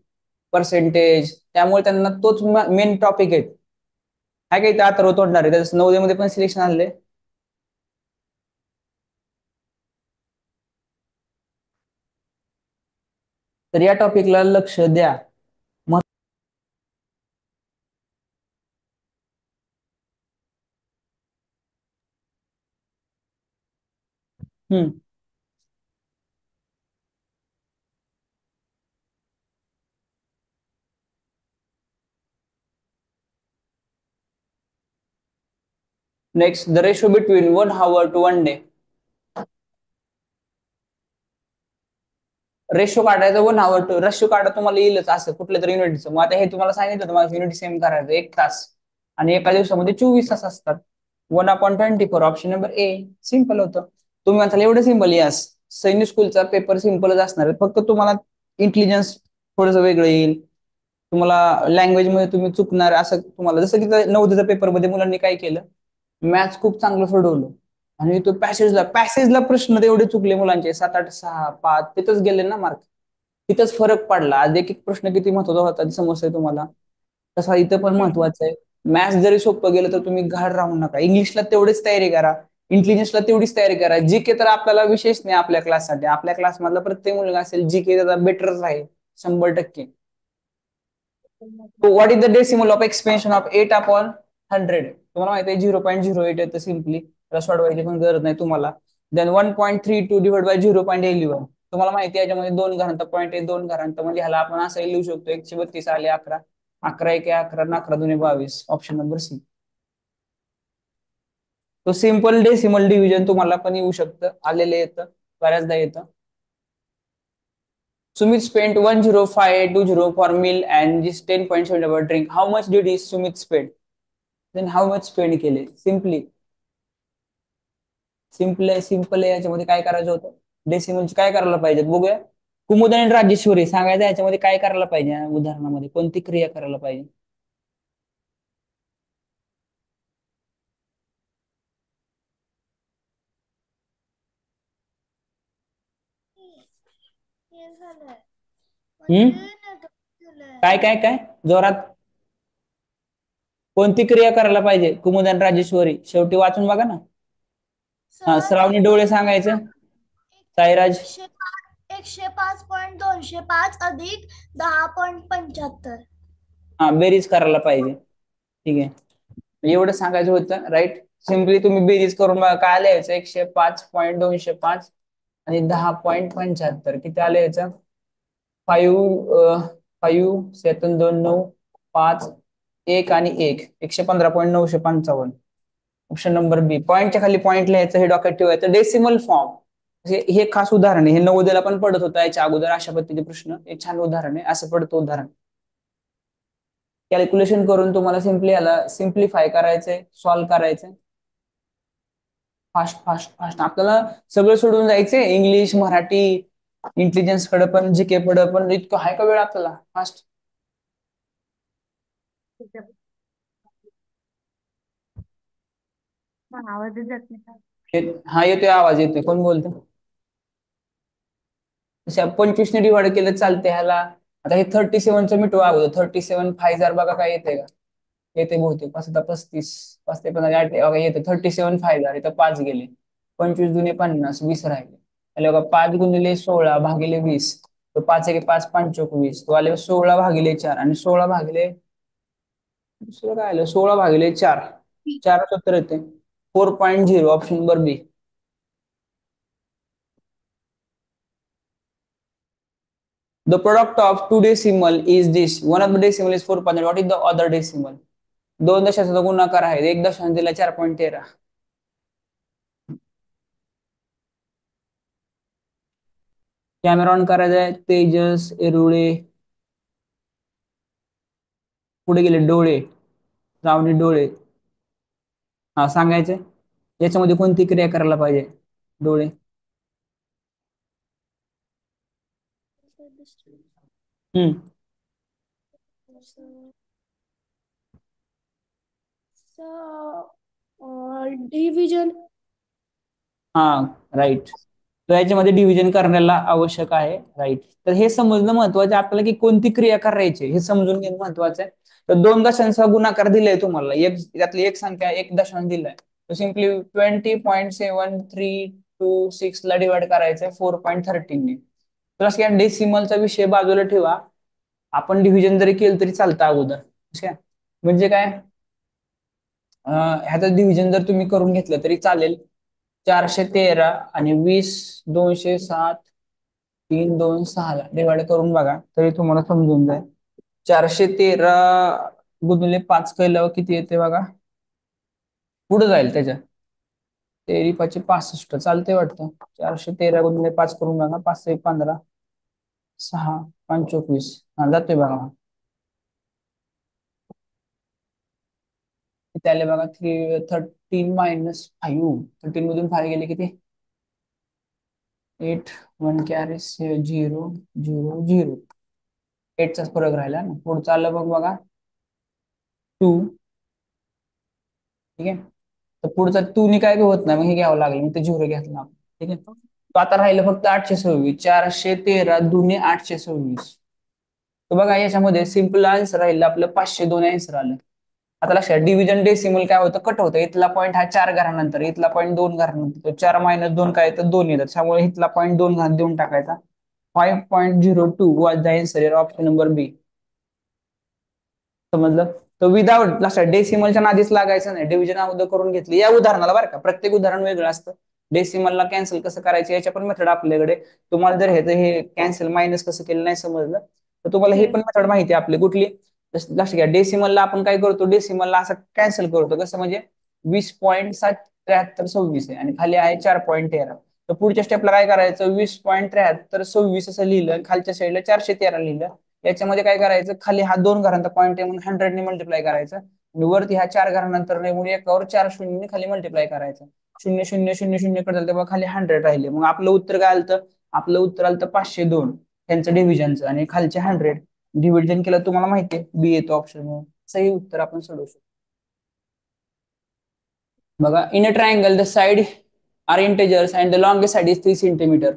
Speaker 1: पर्सेंटेज, त्यामुळे त्यांना तोच मेन टॉपिक आहे. काय काही अथर्व तोंडारे त्याचं नवोदय मध्ये पण सिलेक्शन आले. तर या टॉपिकला लक्ष द्या. हम्म. Next, the ratio between 1 hour to 1 day. Ratio काढायचा 1 hour to रेशो काढा तुम्हाला येईलच असं कुठल्या तरी युनिटचं. मग आता हे तुम्हाला सांगितलं तुम्हाला युनिट सेम करायचं 1 तास आणि एका दिवसामध्ये 24 तास असतात. 1/24 ऑप्शन नंबर ए. सिंपल होतं. तुम्ही म्हणताल एवढं सिंपल? यस, सैनिक स्कूलचा पेपर सिंपलच असणार आहे, फक्त तुम्हाला इंटेलिजन्स थोडंसं वेगळं येईल. तुम्हाला लँग्वेज मध्ये तुम्ही चुकणार असं तुम्हाला, जसं की नवोदयच्या पेपर मध्ये मुलांनी काय केलं, मॅथ्स खूप चांगलं सोडवलं आणि तो पॅसेजला प्रश्न तेवढे चुकले मुलांचे 7 8 6 5, तिथंच गेले ना मार्क. तिथंच फरक पडला. आज एक एक प्रश्न किती महत्वाचा होता समजतंय तुम्हाला? तसा इथं पण महत्वाचं आहे. मॅथ्स जरी सोपं गेलं तर तुम्ही घाण राहू नका. इंग्लिशला तेवढीच तयारी करा, इंटेलिजन्सला तेवढीच तयारी करा. जीके तर आपल्याला विशेष नाही आपल्या क्लाससाठी. आपल्या क्लासमधला प्रत्येक मुलगा असेल जीके त्याचा बेटरच आहे 100%. What is the decimal of expansion of 8/100? तुम्हाला माहिती आहे 0.08 येतं सिम्पली, सोडवायची पण गरज नाही तुम्हाला. Then 1.32 divide by 0.11. तुम्हाला माहिती आहे याच्यामध्ये 2 घरांचा पॉईंट आहे, 2 घरांचा म्हणजे ह्याला आपण असं लिहू शकतो 132 आले 11, 11 1 11, 11 2 22. Option number C. तो सिंपल डेसिमल डिव्हिजन तुम्हाला पण येऊ शकतं, आलेलं येतं, बऱ्याचदा येतं. Sumit spent 10520 for meal and this 10.7 about drink. How much did he Sumit spend? Then how much spend केले? सिंपल आहे. याच्यामध्ये काय करायचं होतं? डेसिमलची काय करायला पाहिजे बघूया. कुमुद आणि राजेश्वरी सांगायचं याच्यामध्ये काय करायला पाहिजे, उदाहरणामध्ये कोणती क्रिया करायला पाहिजे? काय काय काय जोरात, कोणती क्रिया करायला पाहिजे कुमुद आणि राजेश्वरी? शेवटी वाचून बघा ना. हा, श्रावणी डोळे सांगायचं. साईराज
Speaker 2: 105.205 अधिक 10.75.
Speaker 1: हा, बेरीज करायला पाहिजे. ठीक आहे, एवढं सांगायचं होतं. राईट, सिम्पली तुम्ही बेरीज करून बघा काय लिहायचं. 105.205 आणि 10.75 किती आलं याचं? 5 7 2 9 5 1 आणि 1 115.955. ऑप्शन नंबर बी. पॉईंटच्या खाली पॉईंट लिहायचं, हे डॉक्यात ठेवायचं. डेसिमल फॉर्म हे खास उदाहरण आहे. हे नवोदयाला पण पडत होतं याच्या अगोदर अशा पद्धतीचे प्रश्न. एक छान उदाहरण आहे, असं पडतं उदाहरण. कॅल्क्युलेशन करून तुम्हाला सिम्पली याला सिम्प्लिफाय करायचंय, सॉल्व्ह करायचंय. फास्ट फास्ट फास्ट आपल्याला सगळं सोडून जायचंय, इंग्लिश मराठी इंटेलिजन्स कडे पण जीके कडे पण. इतकं हाय का वेळ आपल्याला? फास्ट. हा, येतोय आवाज येतोय. कोण बोलतो? 25 ने डिवाइड केलं चालते ह्याला. आता हे 37चं मिटू अगोदर. 37 5 बघा काय येते का? येते बहुतेक. 5 35 5 ते 15 येते. 37 5 इथं 5 गेले. 25 दुने 50 20 राहिले. आले बघा 5 गुणिले 16 भागिले 20. तो 5 1 5 5 चोक 20. तो आले 16 भागिले 4 आणि 16 भागिले दुसरं काय आलं? 16 भागिले 4. 4 उत्तर येते 4.0. Option number B. The product of two decimal is this. One of the decimal is 4.0. What is the other decimal? दोन दशांचा गुणाकार आहे, एक दशांश दिला 4.13. कॅमेरा ऑन करायचा आहे. तेजस एरुळे पुढे गेले. डोळे रावणी डोळे. हा सांगायचे याच्यामध्ये कोणती क्रिया करायला पाहिजे. डोळे
Speaker 2: डिव्हिजन.
Speaker 1: हा राईट. तर याच्यामध्ये डिव्हिजन करण्याला आवश्यक आहे. राईट. तर हे समजणं महत्वाचं आहे आपल्याला की कोणती क्रिया करायची हे समजून घेणं महत्वाचं आहे. तर दोन दशांचा गुणाकार दिलाय तुम्हाला, एक त्यातली एक संख्या एक दशांश दिलाय, तर सिम्पली 20.7326 ला डिवाइड करायचंय 4.13 ने. प्लस या डेसिमलचा विषय बाजूला ठेवा, आपण डिव्हिजन जरी केलं तरी चालतं अगोदर. म्हणजे काय, ह्याचं डिव्हिजन जर तुम्ही करून घेतलं तरी चालेल. 413 आणि 20 207 3 2 6 ला डिवाइड करून बघा तरी तुम्हाला समजून जाईल. 413 गुणिले 5 केल्यावर किती येते बघा, पुढे जाईल त्याच्या 3×5 = 65 वाटतं. 413 गुणिले 5 करून बघा, 5 × 15 6 5 × 24 हा जातोय बघा. त्याला बघा 13 - 5 13 मधून 5 गेले किती 8 1 कॅरी 0 0 0 8 चा फरक राहिला ना. पुढचं आलं बघा 2. ठीक आहे. तर पुढचा 2 ने काय होत नाही, मग हे घ्यावं लागेल, मग ते 0 घेतला. ठीक आहे. तो आता राहिलं फक्त 826. 413 दुने 826. तर बघा याच्यामध्ये सिंपल आन्सर राहिलं आपलं 502 आन्सर आलं. आता लक्षात डिव्हिजन डेसिमल काय होतं, कट होतं. इथला पॉईंट हा 4 घरानंतर, इथला पॉईंट 2 घरानंतर, 4 - 2 काय तर 2 येतात, त्यामुळे इथला पॉईंट 2 घात देऊन टाकायचा. 5.02 was the answer option number B. समजलं. तर विदाउट लक्षात डेसिमलच्या नादीच लागायचं नाही, डिव्हिजन अगोदर करून घेतली. या उदाहरणाला बरं का, प्रत्येक उदाहरण वेगळं असतं. डेसिमलला कॅन्सल कसं करायचं याच्या पण मेथड आपल्याकडे. तुम्हाला जर हे कॅन्सल मायनस कसं केलं नाही समजलं तर तुम्हाला ही पण मेथड माहिती आहे आपली. कुठली, लक्ष घ्या. डेसिमलला आपण काय करतो, डेसिमलला असं कॅन्सल करतो कसं, म्हणजे 20.7326 आहे आणि खाली आहे 4.13. तर पुढच्या स्टेपला काय करायचं, 20.7326 असं लिहिलं, खालच्या साईडला 413 लिहिलं. याच्यामध्ये काय करायचं, खाली हा 2 घरांचा पॉईंट आहे म्हणून 100 ने मल्टिप्लाय करायचं आणि वरती ह्या 4 घरानंतर म्हणून एकावर 4 शून्य खाली मल्टिप्लाय करायचं. 0 0 0 0 कडे तेव्हा खाली 100 राहिले. मग आपलं उत्तर काय आलं, आपलं उत्तर आलं 502 त्यांचं डिव्हिजनचं, आणि खालचे 100 डिव्हिजन केलं तुम्हाला माहितीये बी येतो ऑप्शन. सही उत्तर आपण सोडवू शकतो. बघा, in a triangle the side are integers and the longest side is 3 centimetre.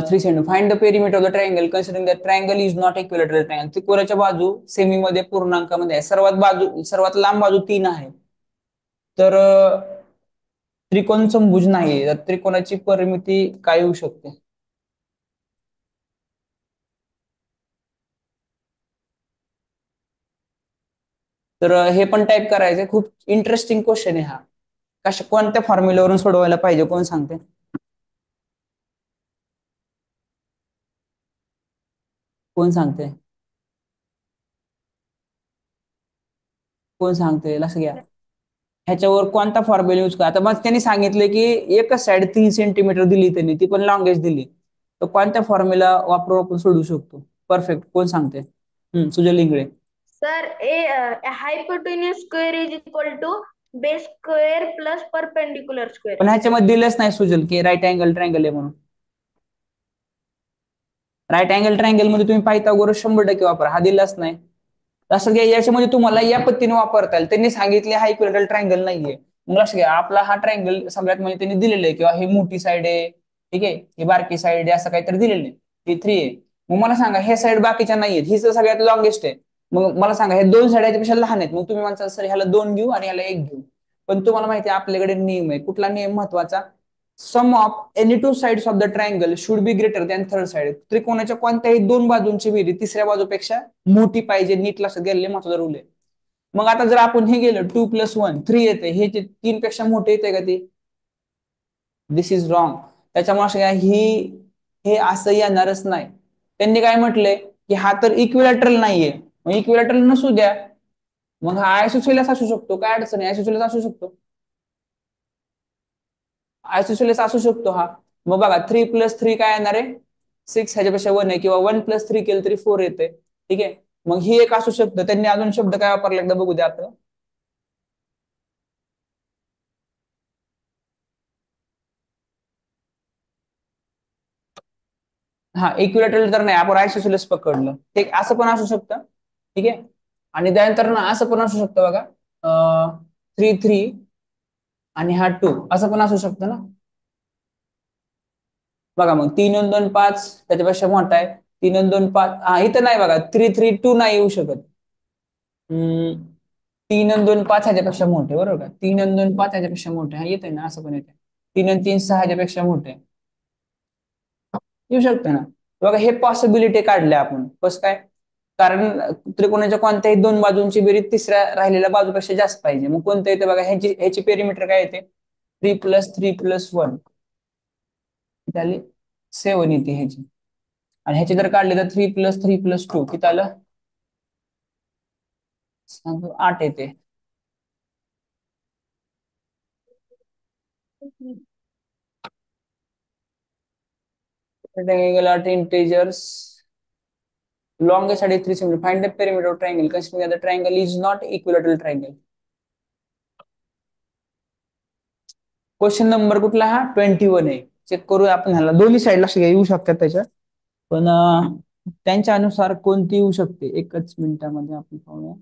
Speaker 1: 3 cm. Find the perimeter of the triangle considering that triangle is not equilateral triangle. त्रिकोणाच्या बाजू सेमी मध्ये पूर्णांकामध्ये आहे. सर्वात लांब बाजू 3 आहे. तर त्रिकोण समभुज नाही, तर त्रिकोणाची परिमिती काय होऊ शकते. तर हे पण टाइप करायचं. खूप इंटरेस्टिंग क्वेश्चन आहे हा. कोणत्या फॉर्म्युल्यावरून सोडवायला पाहिजे कोण सांगते, कोण सांगते, कोण सांगते. लक्ष घ्या, ह्याच्यावर कोणता फॉर्म्युला यूज करा. आता मग त्यांनी सांगितलं की एकच साइड 3 सेंटीमीटर दिली, त्यांनी ती पण लॉंगेस्ट दिली, तर कोणत्या फॉर्म्युला वापरून आपण सोडू शकतो. परफेक्ट, कोण सांगते. Sujal Ingle.
Speaker 3: Sir, hypotenuse square is equal to base square plus perpendicular square.
Speaker 1: पण ह्याच्यामध्ये दिलंच नाही सुजल की राईट अँगल ट्रायंगल आहे म्हणून. राईट अँगल ट्रायंगल मध्ये तुम्ही पायथागोरस 100% वापरा, हा दिलाच नाही. असं घ्या, याच्यामध्ये तुम्हाला या पद्धतीने वापरता येईल. त्यांनी सांगितले हा इक्विलॅटरल ट्रायंगल नाहीये. मग लक्ष घ्या, आपला हा ट्रायंगल सगळ्यात म्हणजे त्यांनी दिलेलं आहे, किंवा हे मोठी साईड आहे, ठीक आहे, ही बारकी साईड आहे, असं काहीतरी दिलेलं आहे. ही 3 आहे. मग मला सांगा हे साईड बाकीच्या नाहीयेत, ही सगळ्यात लॉंगेस्ट आहे. मग मला सांगा हे 2 साईड याच्यापेक्षा लहान आहेत, मग तुम्ही म्हणता सर ह्याला 2 घेऊ आणि ह्याला 1 घेऊ. पण तुम्हाला माहिती आहे आपल्याकडे नियम आहे. कुठला नियम महत्वाचा, sum of any 2 sides of the triangle should be greater than third side. त्रिकोणाच्या कोणत्याही 2 बाजूंची बेरीज तिसऱ्या बाजूपेक्षा मोठी पाहिजे. नीट लक्षात घ्यायला महत्वाचा रूल आहे. मग आता जर आपण हे गेलं 2 + 1 3 येते, हे 3 पेक्षा मोठे येते का ते, दिस इज रॉंग. त्याच्यामुळे हे असं येणारच नाही. त्यांनी काय म्हटलंय की हा तर इक्विलॅटरल नाहीये, मग इक्विलॅटरल नसू द्या, मग हा आयसोसेलेस असू शकतो, काय अडचण आहे, आयसोसेलेस असू शकतो, आयसोसेलेस असू शकतो हा. मग बघा 3+3 काय येणार आहे, 6 ह्याच्यापेक्षा 1 आहे, किंवा 1+3 केलं तरी 4 येते. ठीक आहे, मग ही एक असू शकतं. त्यांनी अजून शब्द काय वापरला एकदा बघू द्या आपलं. हा इक्विलॅटरल तर नाही, आपण आयसोसेलेस पकडलं, ठीक असं पण असू शकतं. ठीक आहे, आणि त्यानंतर ना असं पण असू शकतं बघा, 3 3 आणि हा 2 असं पण असू शकतं ना. बघा मग 3 आणि 2 5 त्याच्यापेक्षा मोठा आहे, 3 आणि 2 5, हा इथं नाही बघा, 3 3 2 नाही येऊ शकत. 3 आणि 2 5 ह्याच्यापेक्षा मोठे, बरोबर का, 3 आणि 2 5 ह्याच्यापेक्षा मोठे, हा येते ना, असं पण येते. 3 आणि 3 6 ह्याच्यापेक्षा मोठे येऊ शकतं ना. बघा हे पॉसिबिलिटी काढले आपण, कसं काय, कारण त्रिकोणाच्या कोणत्याही दोन बाजूंची बेरीज तिसऱ्या राहिलेल्या बाजूपेक्षा जास्त पाहिजे. मग कोणतं येते बघा, ह्याची पेरिमीटर काय येते, 3+3+1 झाली 7 येते ह्याची. आणि ह्याची जर काढले तर 3+3+2 किती आलं, 8 येते. Rectangle at integers, longest side is 3 cm. Find the perimeter of triangle considering that the triangle is not equilateral triangle. Question number कुठला हा, 21 आहे. चेक करूया आपण ह्याला, दोन्ही साईडला येऊ शकतात त्याच्या, पण त्यांच्या अनुसार कोणती येऊ शकते, एकच मिनिटामध्ये आपण पाहूया.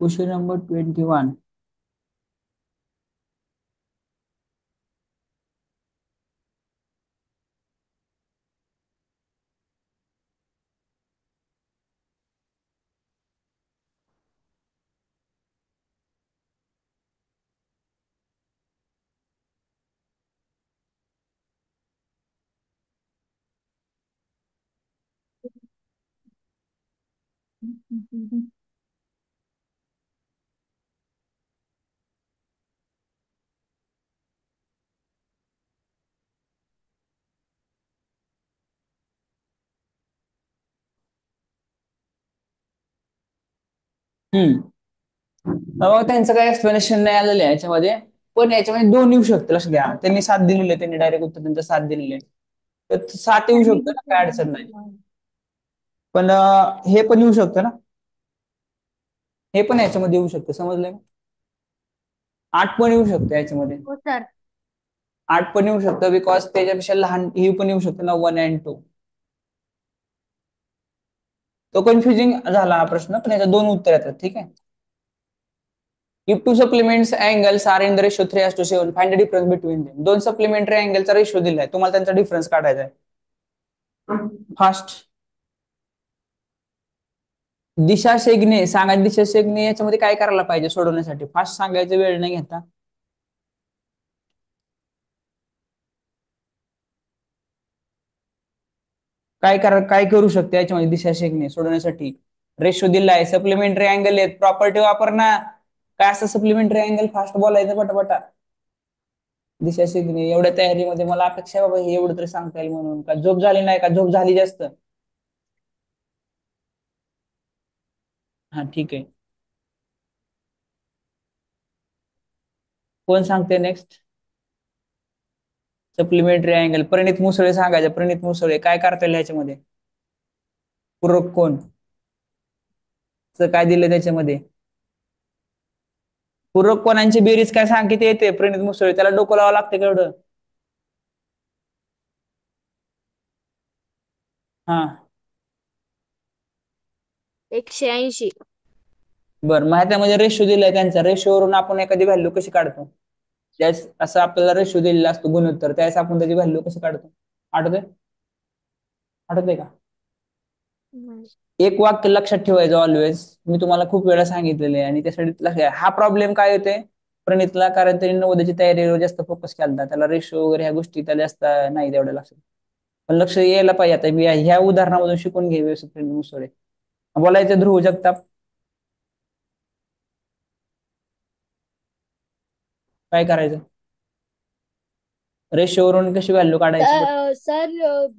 Speaker 1: Question number 21. त्यांचं काही एक्सप्लेनेशन नाही आलेलं आहे याच्यामध्ये, पण याच्यामध्ये दोन येऊ शकते, लक्ष द्या. त्यांनी 7 दिलेले आहे, त्यांनी डायरेक्ट उत्तर त्यांचं 7 दिलेले आहे, तर 7 येऊ शकतं ना, काय अडचण नाही. पण हे पण येऊ शकतं ना, हे पण याच्यामध्ये येऊ शकतं, समजलं का. 8 पण येऊ शकतं याच्यामध्ये,
Speaker 3: हो सर.
Speaker 1: 8 पण येऊ शकतं, बिकॉज त्याच्यापेक्षा लहान ही पण येऊ शकतं ना, 1 and 2. तो कन्फ्युजिंग झाला हा प्रश्न, पण याच्या दोन उत्तर येतात. ठीक आहे. If two supplements angles are in the ratio 3:7, find the difference between them. दोन सप्लिमेंटरी अँगलचा रेशो दिलाय, तुम्हाला त्यांचा डिफरन्स काढायचा आहे. फास्ट दिशा शेगणे सांगा, दिशा शेगणे याच्यामध्ये काय करायला पाहिजे सोडवण्यासाठी, फास्ट सांगायचा वेळ नाही घेता. काय करू शकते याच्यामध्ये दिशा शेगणे सोडवण्यासाठी, रेशो दिलाय, सप्लिमेंटरी अँगल आहेत, प्रॉपर्टी वापर ना. काय असं सप्लिमेंटरी अँगल, फास्ट बोलायचं पटापटा. दिशा शेगणे एवढ्या तयारीमध्ये मला अपेक्षा आहे बाबा हे एवढं तरी सांगता येईल म्हणून. का झोप झाली नाही, का झोप झाली जास्त. हा ठीक आहे, कोण सांगते नेक्स्ट. सप्लिमेंटरी अँगल प्रणित मुसळे सांगायचे. प्रणित मुसळे काय करता येईल ह्याच्यामध्ये, पूरक कोण काय दिलं त्याच्यामध्ये, पूरक कोणांची बेरीज काय सांग किती येते, प्रणित मुसळे त्याला डोकं लावावं लागतं केवढं. हा
Speaker 3: 180.
Speaker 1: बरं, मग त्यामध्ये रेशो दिलाय त्यांचा, रेशोवरून आपण एखादी व्हॅल्यू कशी काढतो, त्यास असं आपल्याला रेशो दिलेला असतो गुणोत्तर, त्यास आपण त्याची व्हॅल्यू कशी काढतो, आठवतंय, आठवतंय का. एक वाक्य लक्षात ठेवायचं ऑलवेज, मी तुम्हाला खूप वेळा सांगितलेलं आहे, आणि त्यासाठी हा प्रॉब्लेम काय होते प्रणितला, कारण त्यांनी नवोदयाची तयारीवर जास्त फोकस केला, त्याला रेशो वगैरे ह्या गोष्टी त्याला जास्त नाही तेवढ्या लक्षात, पण लक्ष यायला पाहिजे. आता मी ह्या उदाहरणामधून शिकून घे व्यवस्थित. प्रणित मुसळे बोलायचं, ध्रुव जगताप काय करायचं. रेशोवरून कशी व्हॅल्यू काढायची?
Speaker 2: सर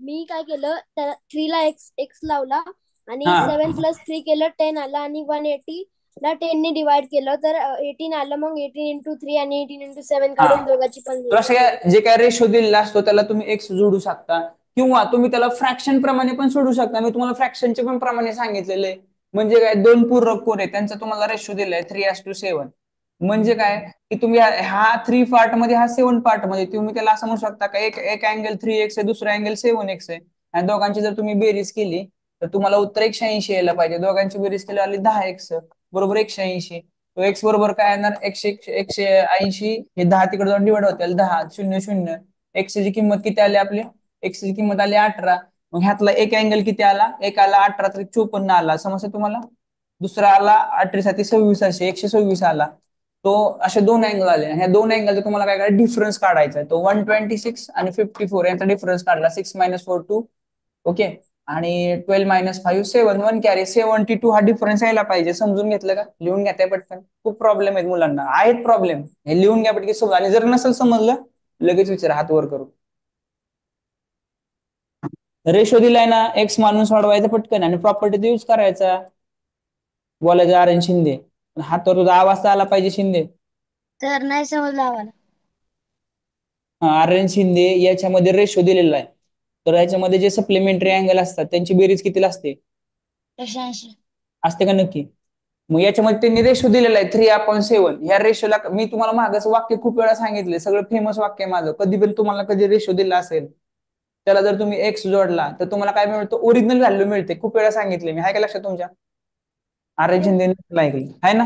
Speaker 2: मी काय केलं, 3 ला एक्स लावला आणि
Speaker 1: हा.
Speaker 2: 7+3 केलं, 10 आला आणि 180 ला 10 ने डिवाइड केलं तर 18 आलं. मग 18 × 3 आणि 18 × 7 काढून दोघांची पण
Speaker 1: जे काय रेशो दिलेला असतो त्याला तुम्ही एक्स जोडू शकता, किंवा तुम्ही त्याला फ्रॅक्शन प्रमाणे पण सोडू शकता. मी तुम्हाला फ्रॅक्शनचे पण प्रमाणे सांगितलेले. म्हणजे काय, दोन पूरक कोण आहे त्यांचा तुम्हाला रेशो दिलाय 3:7. म्हणजे काय की तुम्ही हा 3 पार्ट मध्ये, हा 7 पार्ट मध्ये, तुम्ही त्याला असं म्हणू शकता का एक अँगल 3x आहे, दुसरा अँगल 7x आहे, आणि दोघांची जर तुम्ही बेरीज केली तर तुम्हाला उत्तर 180 यायला पाहिजे. दोघांची बेरीज केली आली 10x बरोबर 180. तो एक्स बरोबर काय येणार, 180. हे 10 तिकडे जाऊन डिवाइड होतील, 10 0 0. एक्स ची किंमत किती आली आपली, एक्स ची किंमत आली 18. मग ह्यातला एक अँगल किती आला, एक आला 18 तर 54 आला, समजतं तुम्हाला. दुसरा आला 18 7 26, 126 आला. तो असे दोन अँगल आले, ह्या दोन अँगलचा तुम्हाला काय करायचं, डिफरन्स काढायचा आहे. तो 126 आणि 54 यांचा डिफरन्स काढला, 6 - 4 2. ओके. आणि 12 - 5 7, 1 कॅरी 72 हा डिफरन्स यायला पाहिजे. समजून घेतलं का? लिहून घेताय पटकन. खूप प्रॉब्लेम आहेत मुलांना, आहेत प्रॉब्लेम, हे लिहून घ्या पटकन समजा. आणि जर नसेल समजलं लगेच विचारा, हात वर करू. रेशो दिलाय ना, एक्स मानून सोडवायचा पटकन आणि प्रॉपर्टी यूज करायचा. बोलायचं आर्यन शिंदे, हातावर तुझा आवाज तर आला पाहिजे शिंदे.
Speaker 2: सर नाही समजलं आम्हाला.
Speaker 1: आर्यन शिंदे, याच्यामध्ये रेशो दिलेला आहे, तर याच्यामध्ये जे सप्लिमेंटरी अँगल असतात त्यांची बेरीज कितीला असते,
Speaker 2: 180
Speaker 1: असते का नक्की? मग याच्यामध्ये त्यांनी रेशो दिलेला आहे 3/7. ह्या रेशोला मी तुम्हाला मागचं वाक्य खूप वेळा सांगितले, सगळं फेमस वाक्य आहे माझं. कधी पण तुम्हाला कधी रेशो दिला असेल त्याला जर तुम्ही एक्स जोडला तर तुम्हाला काय मिळतं, ओरिजिनल व्हॅल्यू मिळते. खूप वेळा सांगितले मी, आहे का लक्षात तुमच्या? आर्यन शिंदे ऐकलं आहे ना?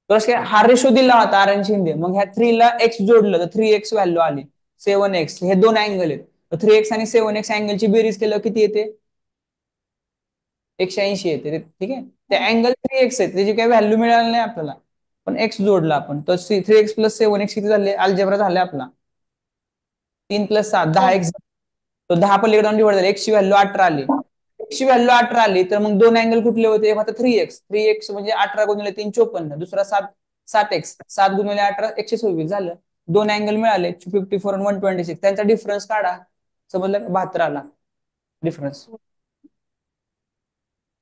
Speaker 1: तर हा रेशो दिला होता आर्यन शिंदे, मग ह्या 3 ला एक्स जोडलं तर 3x व्हॅल्यू आली, 7x. हे दोन अँगल आहेत, 3x आणि 7x अँगलची बेरीज केलं किती येते, 180 येते. ठीक आहे, ते अँगल 3x आहे, त्याची काही व्हॅल्यू मिळाली नाही आपल्याला, पण एक्स जोडला आपण, तर 3x + 7x किती झाले, अल्जेब्रा झाले आपला. 3 + 7 10x. तो 10 पलीकडे जाऊन डिवाइड झाले, एक्सची व्हॅल्यू 18 आली. एक्सची व्हॅल्यू 18 आली तर मग दोन अँगल कुठले होते, एक होता 3x म्हणजे 18 × 3 54, दुसरा 7x 7 × 18 126 झालं. दोन अँगल मिळाले 54 आणि 126, त्यांचा डिफरन्स काढा. समजलं, 72 आला डिफरन्स.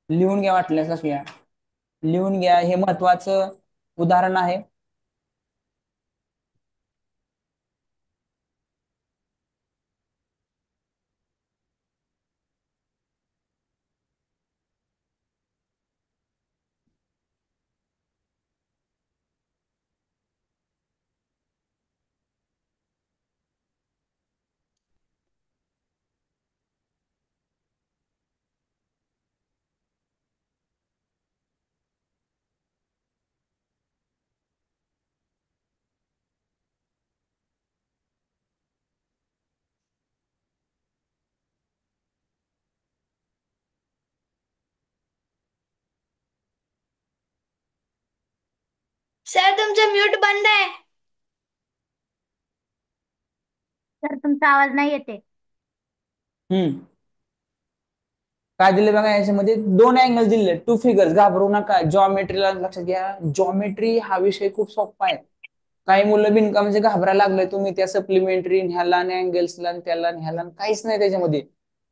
Speaker 1: लिहून घ्या वाटल्यास, घ्या लिहून घ्या, हे महत्वाचं उदाहरण आहे.
Speaker 2: सर तुमचा म्यूट बंद आहे.
Speaker 3: सर तुमचा आवाज नाही येते.
Speaker 1: काय दिले बघा, याच्यामध्ये दोन अँगल दिले, 2 फिगर्स. घाबरू नका, जॉमेट्रीला लक्षात घ्या. जॉमेट्री हा विषय खूप सोपा आहे. काही मुलं बिनका म्हणजे घाबरायला लागले, तुम्ही त्या सप्लिमेंटरी ह्याला आणि अँगल्सला त्याला ह्याला, काहीच नाही त्याच्यामध्ये.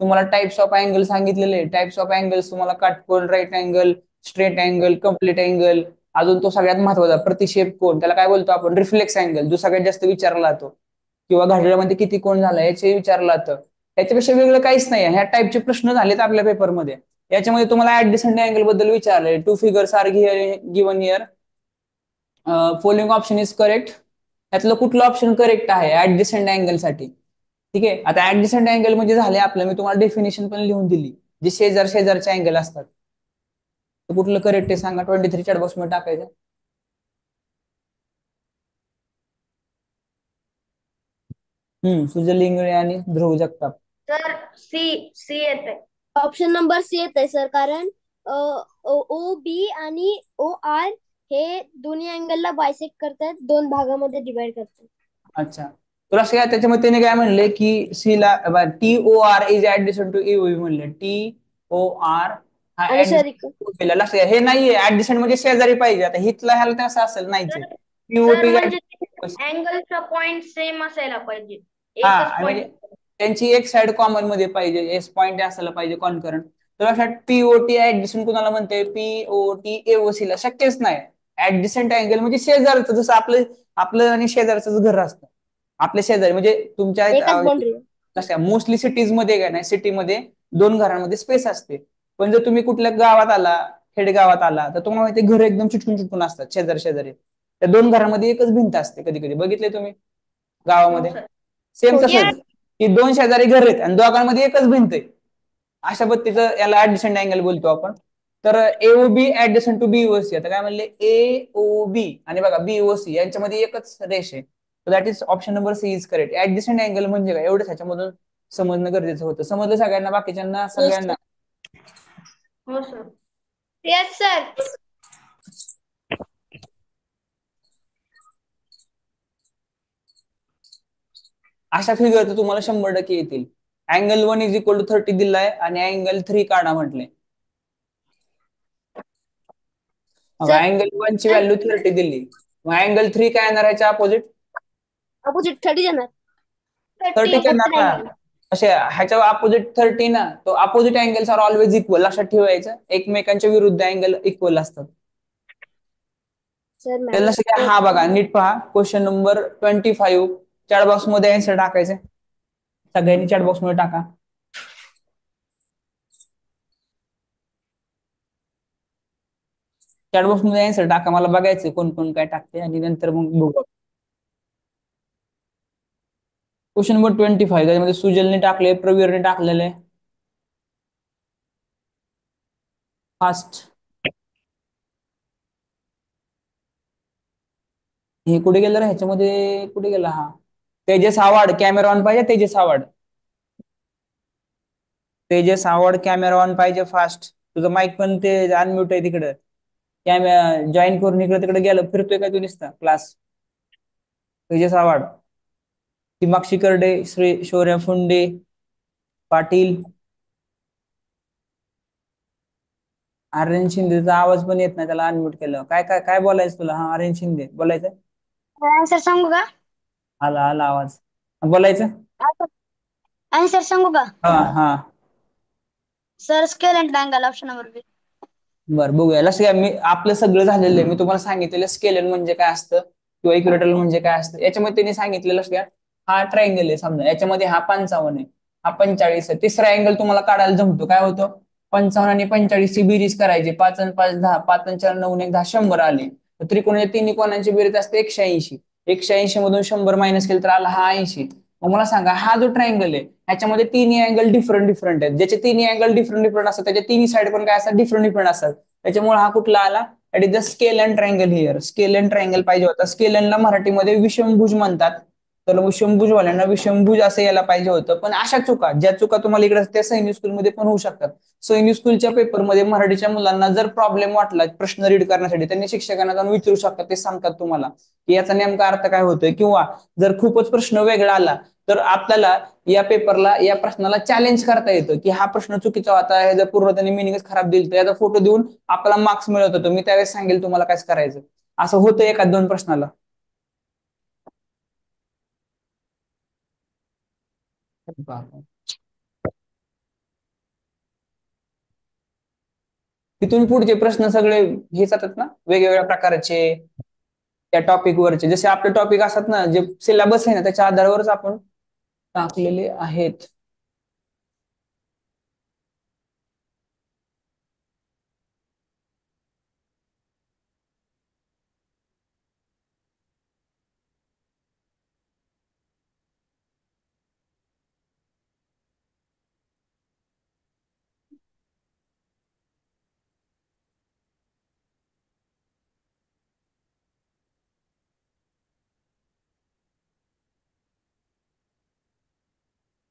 Speaker 1: तुम्हाला टाइप्स ऑफ अँगल सांगितलेले, टाइप्स ऑफ अँगल्स तुम्हाला काटकोन, right angle, straight angle, complete angle. अजून तो सगळ्यात महत्वाचा प्रतिक्षेप कोण, त्याला काय बोलतो आपण, रिफ्लेक्स अँगल, जो सगळ्यात जास्त विचारला जातो. किंवा घड्याळामध्ये किती कोण झाला याचे विचारलं जातं. याच्यापेक्षा वेगळं काहीच नाही. ह्या टाईपचे प्रश्न झालेत आपल्या पेपरमध्ये. याच्यामध्ये तुम्हाला ऍडजस्टंट अँगल बद्दल विचारले, 2 figures are given here, following option is correct. यातलं कुठलं ऑप्शन करेक्ट आहे ऍडजस्टंट अँगल साठी? ठीक आहे, आता ऍडजस्टंट अँगल म्हणजे झाले आपलं, मी तुम्हाला डेफिनेशन पण लिहून दिली, जे शेजार शेजारचे अँगल असतात. तर कुठलं करेक्ट आहे सांगा, 23 चॅट बॉक्स मध्ये टाकायचं. सुजल इंगळे आणि ध्रुव जगताप.
Speaker 3: सर सी येत आहे.
Speaker 2: ऑप्शन नंबर सी येत आहे सर, कारण ओ बी आणि ओ आर हे दोन्ही अँगलला बायसेक्ट करतात, दोन भागामध्ये डिवाइड करतात.
Speaker 1: अच्छा, तुला काय त्याच्यामध्ये त्याने काय म्हणले की सी ला TOR is adjacent to EOB म्हणले. TOR हा ऍडजस्टंट, हे नाहीये ऍडजस्टंट म्हणजे शेजारी पाहिजे. आता हितला ह्याला तसं असेल नाहीच.
Speaker 3: सर म्हणजे अँगलचा पॉइंट सेम असायला पाहिजे.
Speaker 1: हा
Speaker 3: एकच
Speaker 1: म्हणजे
Speaker 3: पॉइंट.
Speaker 1: त्यांची एक साइड कॉमन मध्ये पाहिजे, एस पॉइंट असायला पाहिजे कॉन्करंट. तर लक्षात पीओटी ऍडजस्टंट कुणाला म्हणते, पीओटी एओसी ला शक्यच नाही. ऍडजस्टंट अँगल म्हणजे शेजारचं, जसं आपलं आपलं आणि शेजारचं घर असतं. आपल्या शेजारी म्हणजे तुमच्या मोस्टली सिटीज मध्ये काय नाही, सिटीमध्ये 2 घरांमध्ये स्पेस असते. पण जर तुम्ही कुठल्या गावात आला, खेडेगावात आला, तर तुम्हाला माहिती घर एकदम चिटकून चिटकून असतात शेजारी शेजारी. त्या 2 घरांमध्ये एकच भिंत असते, कधी कधी बघितले तुम्ही
Speaker 3: हो
Speaker 1: गावामध्ये.
Speaker 3: सर.
Speaker 1: सेम तसंच की 2 शेजारी घर आहेत आणि दोघांमध्ये एकच भिंत आहे. अशा पद्धतीचं याला ऍडजस्टंट अँगल बोलतो आपण. तर एओबी ऍडजस्टंट टू बीओसी, आता काय म्हणले, एओबी आणि बघा बीओसी यांच्यामध्ये एकच रेष आहे. That is option number C is correct. Adjacent angle म्हणजे काय, एवढंच ह्याच्यामधून समजणं गरजेचं होतं. समजलं सगळ्यांना, बाकीच्यांना सगळ्यांना?
Speaker 3: हो सर.
Speaker 2: Yes sir.
Speaker 1: अशा फिगर तर तुम्हाला 100% येतील. अँगल 1 इज इक्वल टू 30 दिलाय आणि अँगल 3 काढा म्हटले. अँगल 1 ची व्हॅल्यू 30 दिली, मग अँगल 3 काय येणार ह्याच्या अपोजिट?
Speaker 2: अपोजिट 30 येणार.
Speaker 1: 30 येणार ना. असे ह्याच्या अपोजिट 30 ना, तो opposite angles are always equal. लक्षात ठेवायचं, एकमेकांच्या विरुद्ध अँगल इक्वल असतात. त्याला हा बघा नीट पहा, क्वेश्चन नंबर 25 चॅट बॉक्स मध्ये आन्सर टाकायचे. सगळ्यांनी चॅट बॉक्स मध्ये टाका. चॅट बॉक्स मध्ये आन्सर टाका, मला बघायचं कोण कोण काय टाकते आणि नंतर मग बघू. क्वेश्चन नंबर 25 त्याच्यामध्ये सुजलने टाकले, प्रवीरने टाकलेले. फास्ट. हे कुठे गेलं रे, ह्याच्यामध्ये कुठे गेला हा? तेजस आव्हाड, कॅमेरा ऑन पाहिजे. तेजस आव्हाड, तेजस आव्हाड कॅमेरा ऑन पाहिजे फास्ट. तुझं माईक पण ते अनम्यूट आहे तिकडं. कॅमेरा जॉईन करून इकडे तिकडे गेलं, फिरतोय काय तू नुसता क्लास? तेजस आव्हाड, दिमाक्षी करडे, श्री शौर्य फुंडे, पाटील. आर्यन शिंदेचा आवाज पण येत नाही, त्याला अनम्यूट केलं. काय काय काय बोलायचं तुला? हा आर्यन शिंदे बोलायचं.
Speaker 2: आन्सर सांगू का?
Speaker 1: आला आला आवाज, बोलायचं.
Speaker 2: आन्सर सांगू का?
Speaker 1: हा हा
Speaker 2: sir scale and angle, option number B.
Speaker 1: बरं बघूया. लक्षात मी आपलं सगळं झालेलं आहे. मी तुम्हाला सांगितलेलं स्केलर म्हणजे काय असतं किंवा इक्विलॅटरल म्हणजे काय असतं. याच्यामध्ये त्यांनी सांगितलं, लक्षात हा ट्रायंगल आहे समजा, याच्यामध्ये हा 55 आहे, हा 45 आहे. तिसरा अँगल तुम्हाला काढायला जमतो, काय होतं? 55 आणि 45 ची बेरीज करायची. 5 आणि 5 10, 5 आणि 4 9 आणि 10 100 आले. तर त्रिकोणाच्या तिन्ही कोणांची बेरीज असते 180. 180 मधून 100 मायनस केलं तर आला हा 80. मग मला सांगा, हा जो ट्रायंगल आहे ह्याच्यामध्ये तिन्ही अँगल डिफरंट डिफरंट आहेत. ज्याचे तिन्ही अँगल डिफरंट डिफरंट असतात, त्याच्या तिन्ही साइड पण काय असतात? डिफरंट डिफरंट असतात. त्याच्यामुळे हा कुठला आला? It is the scale and triangle here. Scale and triangle पाहिजे होता. स्केल अँडला मराठीमध्ये विषमभुज म्हणतात. तर विषमभुज वाल्यांना विषमभुज असं यायला पाहिजे होतं. पण अशा चुका, ज्या चुका तुम्हाला इकडे त्या सैनिक स्कूलमध्ये पण होऊ शकतात. सैनिक स्कूलच्या पेपरमध्ये मराठीच्या मुलांना जर प्रॉब्लेम वाटला प्रश्न रीड करण्यासाठी, त्यांनी शिक्षकांना जाऊन विचारू शकतात. ते सांगतात तुम्हाला की याचा नेमका अर्थ काय होतोय, किंवा जर खूपच प्रश्न वेगळा आला तर आपल्याला या पेपरला या प्रश्नाला चॅलेंज करता येतं की हा प्रश्न चुकीचा होता, ह्याचा पूर्ण त्यांनी मिनिंगच खराब दिली, तर याचा फोटो देऊन आपल्याला मार्क्स मिळत होतो. मी त्यावेळेस सांगेल तुम्हाला काय करायचं. असं होतं एखाद 2 प्रश्नाला. तिथून पुढचे प्रश्न सगळे हे जातात ना, वेगवेगळ्या प्रकारचे त्या टॉपिक वरचे. जसे आपले टॉपिक असतात ना, जे सिलेबस आहे ना, त्याच्या आधारावरच आपण टाकलेले आहेत.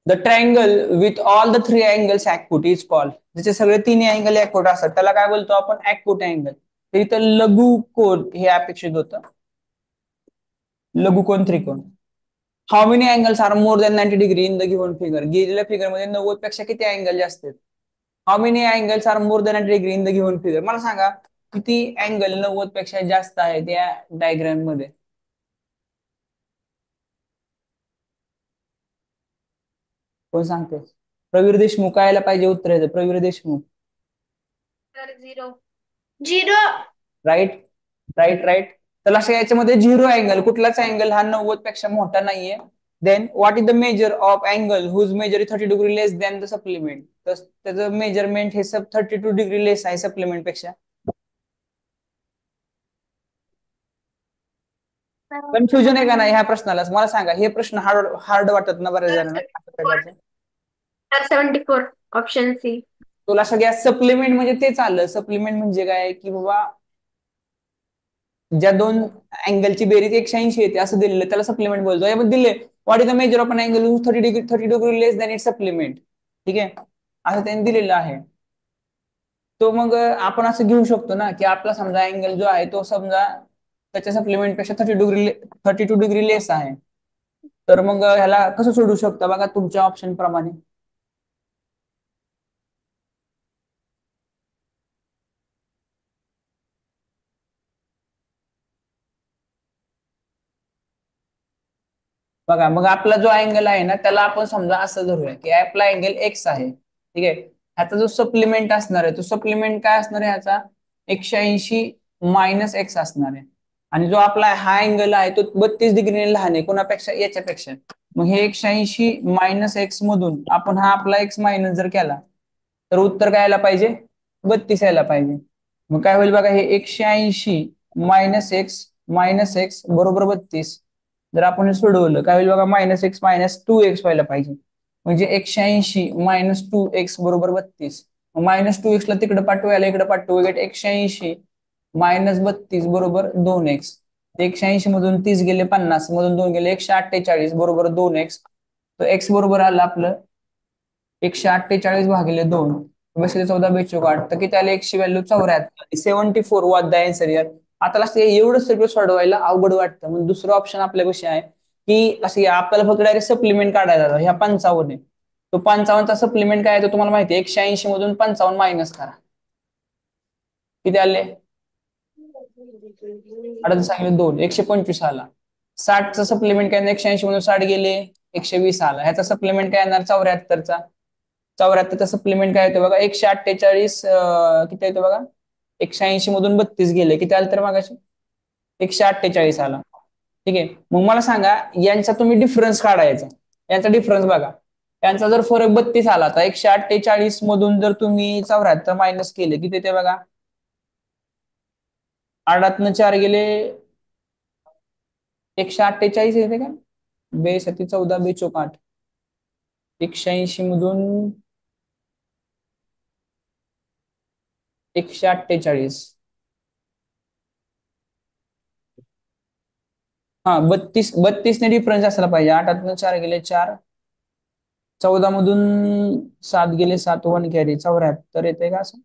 Speaker 1: The triangle with all the 3 angles acute is called. ज्याचे सगळे 3 अँगल ऍक्यूट असतात त्याला काय बोलतो आपण? ऍक्यूट अँगल. तर इथं लघुकोन हे अपेक्षित होतं. लघुकोन त्रिकोण. How many angles are more than 90 degree in the given figure. दिलेल्या फिगर मध्ये 90 पेक्षा किती अँगल जास्त आहेत? How many angles are more than 90 degree in the given figure. मला सांगा किती अँगल 90 पेक्षा जास्त आहेत या डायग्राम मध्ये? कोण सांगते? प्रवीर देशमुख काय यायला पाहिजे उत्तर यायचं? Pravir Deshmukh.
Speaker 3: Sir 0.
Speaker 1: Right right right. तर लक्षात याच्यामध्ये 0 अँगल, कुठलाच अँगल हा 90 पेक्षा मोठा नाहीये. Then what is the measure of angle whose measure is 30° less than the supplement? तर त्याचं मेजरमेंट हे 32° लेस आहे सप्लिमेंट पेक्षा. कन्फ्युजन आहे का नाही ह्या प्रश्नाला? मला सांगा, हे प्रश्न हार्ड हार्ड वाटत ना बऱ्याच जणांना अशा प्रकारचे?
Speaker 3: Sir 74 option C.
Speaker 1: तुला सगळ्या सप्लिमेंट म्हणजे तेच आलं. सप्लिमेंट म्हणजे काय की बाबा ज्या दोन अँगलची बेरीज 180 येते असं दिलेलं त्याला सप्लिमेंट बोलतो. यामध्ये दिले what is the measure of an angle 30° less than it supplement. ठीक आहे, असं त्यांनी दिलेलं आहे. तो मग आपण असं घेऊ शकतो ना की आपला समजा अँगल जो आहे तो समजा त्याच्या सप्लिमेंट पेक्षा 32° लेस आहे. तर मग ह्याला कसं सोडू शकतो बघा तुमच्या ऑप्शन प्रमाणे. बघा मग आपला जो अँगल आहे ना त्याला आपण समजा असं धरूया की आपला अँगल एक्स आहे. ठीक आहे, ह्याचा जो सप्लिमेंट असणार आहे तो सप्लिमेंट काय असणार आहे ह्याचा? 180 मायनस एक्स असणार आहे. आणि जो आपला हा अँगल आहे तो 32° लहान आहे कोणापेक्षा? याच्यापेक्षा. मग हे 180 मायनस एक्स मधून आपण हा आपला एक्स मायनस जर केला तर उत्तर काय यायला पाहिजे? 32 यायला पाहिजे. मग काय होईल बघा, हे 180 मायनस एक्स बरोबर 32. जर आपण हे सोडवलं काय होईल बघा, -x मायनस 2x व्हायला पाहिजे. म्हणजे 180 मायनस 2x बरोबर 32. -2x ला तिकडे पाठवायला इकडे पाठवू, 180 मायनस 32 बरोबर 2x. 180 मधून 30 गेले 50, मधून 2 गेले 148 बरोबर 2x. तर x बरोबर आलं आपलं 148 भागिले 2. 14 बेचोक 8 तर किती आले? x ची व्हॅल्यू 74. 74 वॉट द आन्सर यार. आता लक्षात एवढं सगळं सोडवायला अवघड वाटतं म्हणून दुसरं ऑप्शन आपल्यापाशी आहे की असे आपल्याला फक्त डायरेक्ट सप्लिमेंट काढायचा ह्या 55 आहे. तो 55चा सप्लिमेंट काय आहे तुम्हाला माहिती आहे? 180 मधून 55 मायनस करा, किती आले? आता सांगितलं 2, 125 आला. 60चा सप्लिमेंट काय? 180 मधून 60 गेले 120 आला. ह्याचा सप्लिमेंट काय येणार? 74चा. 74चा सप्लिमेंट काय येतो बघा? 148 किती येतो बघा? 180 मधून 32 गेले, किती आलं तर मागाशी? 148 आला. ठीक आहे, मग मला सांगा यांचा तुम्ही डिफरन्स काढायचा. यांचा डिफरन्स बघा, यांचा जर फरक 32 आला तर 148 मधून जर तुम्ही 74 मायनस केले किती ते बघा? 8 4 गेले 148 येते का? 2 7 14 बेचोक 8. 180 मधून 148. हा 32 ने डिफरन्स असला पाहिजे. 8 4 गेले 4, 14 मधून 7 गेले 7, 1 कॅरी 74 येते का असं?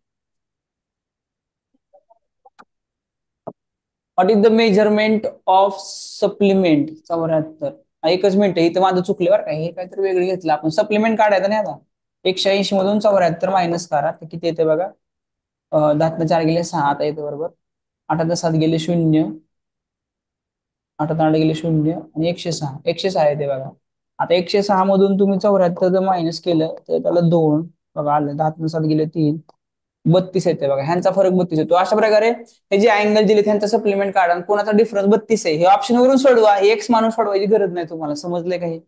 Speaker 1: What is the measurement of supplement? 74. एकच मिनिट, इथं माझं चुकलं बरं का, हे काहीतरी वेगळं घेतलं आपण. सप्लिमेंट काढायचं नाही आता. 180 मधून 74 मायनस करा तर किती येते बघा? 10 4 गेले 6 आता येते बरोबर. 8 7 गेले 0, 8 8 गेले 0 आणि 106 येते बघा. आता 106 मधून तुम्ही 74 जर मायनस केलं तर त्याला 2 बघा आलं. 10 7 गेले 3, 32 येते बघा. ह्यांचा फरक 32 येतो. अशा प्रकारे हे जे अँगल दिले त्यांचा सप्लिमेंट काढा, कोणाचा डिफरन्स 32 आहे हे ऑप्शन वरून सोडवा. हे एक्स मानून सोडवायची गरज नाही तुम्हाला. समजले का? हे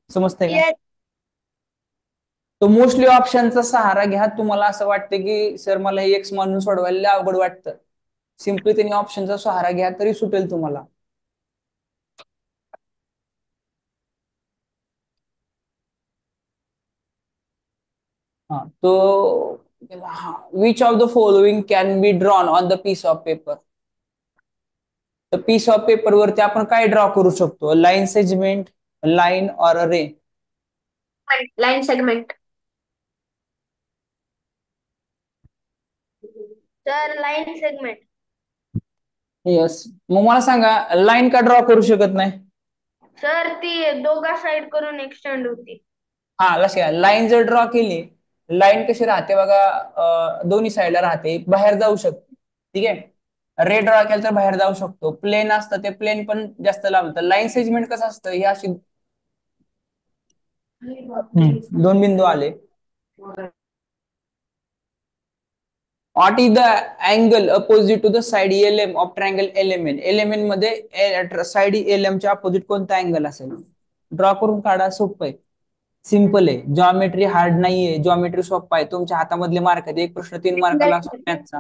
Speaker 1: समजतंय का? तो मोस्टली ऑप्शनचा सहारा घ्या. तुम्हाला असं वाटतं की सर मला हे एक्स मानून सोडवायला अवघड वाटतं, सिम्पली त्यांनी ऑप्शनचा सहारा घ्या तरी सुटेल तुम्हाला. हा तो which of the following can be drawn on the piece of paper? तर पीस ऑफ पेपर वरती आपण काय ड्रॉ करू शकतो? Line segment, line or ray?
Speaker 3: Line segment. Sir line segment.
Speaker 1: Yes. मग मला सांगा लाईन का ड्रॉ करू शकत नाही?
Speaker 3: सर ती दोघा साइड करून एक्सटेंड होती.
Speaker 1: हा लक्षात, लाईन जर ड्रॉ केली, लाईन कशी राहते बघा? दोन्ही साईडला राहते, बाहेर जाऊ शकते. ठीक आहे, रे ड्रॉ केलं तर बाहेर जाऊ शकतो. प्लेन असतं ते प्लेन पण जास्त लांब. लाईन सेगमेंट कसं असतं? ही अशी दोन बिंदू आले. What is the angle opposite to the side LM of triangle LMN? LMN मध्ये साइड LM च्या अपोजिट कोणता अँगल असेल? ड्रॉ करून काढा, सोपं आहे, सिंपल आहे. जॉमेट्री हार्ड नाहीये, जॉमेट्री सोपा आहे. तुमच्या हातामधले मार्क आहेत. एक प्रश्न 3 मार्काला असतो मॅथचा.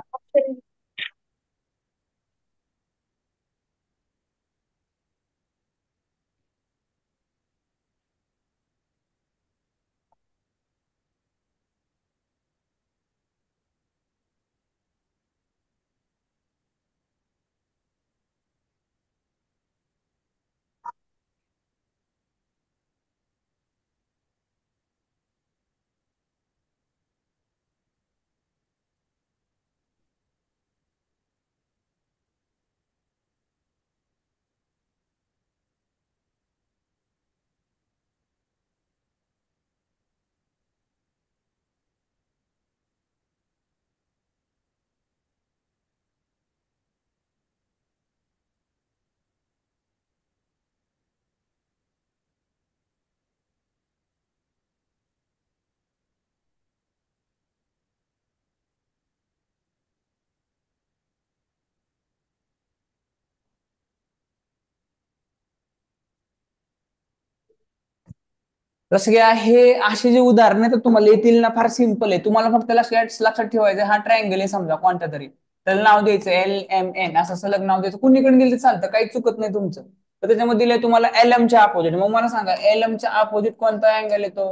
Speaker 1: कसं घ्या, हे असे जे उदाहरण तर तुम्हाला येतील ना, फार सिंपल आहे. तुम्हाला फक्त लक्षात ठेवायचं, हा ट्रायंगल आहे समजा कोणता तरी, त्याला नाव द्यायचं LMN, असं सलग नाव द्यायचं. कुणीकडे दिलं चालतं, काही चुकत नाही तुमचं. तर त्याच्यामध्ये दिलंय तुम्हाला LM च्या अपोजिट. मग मला सांगा LM च्या अपोजिट कोणता अँगल येतो?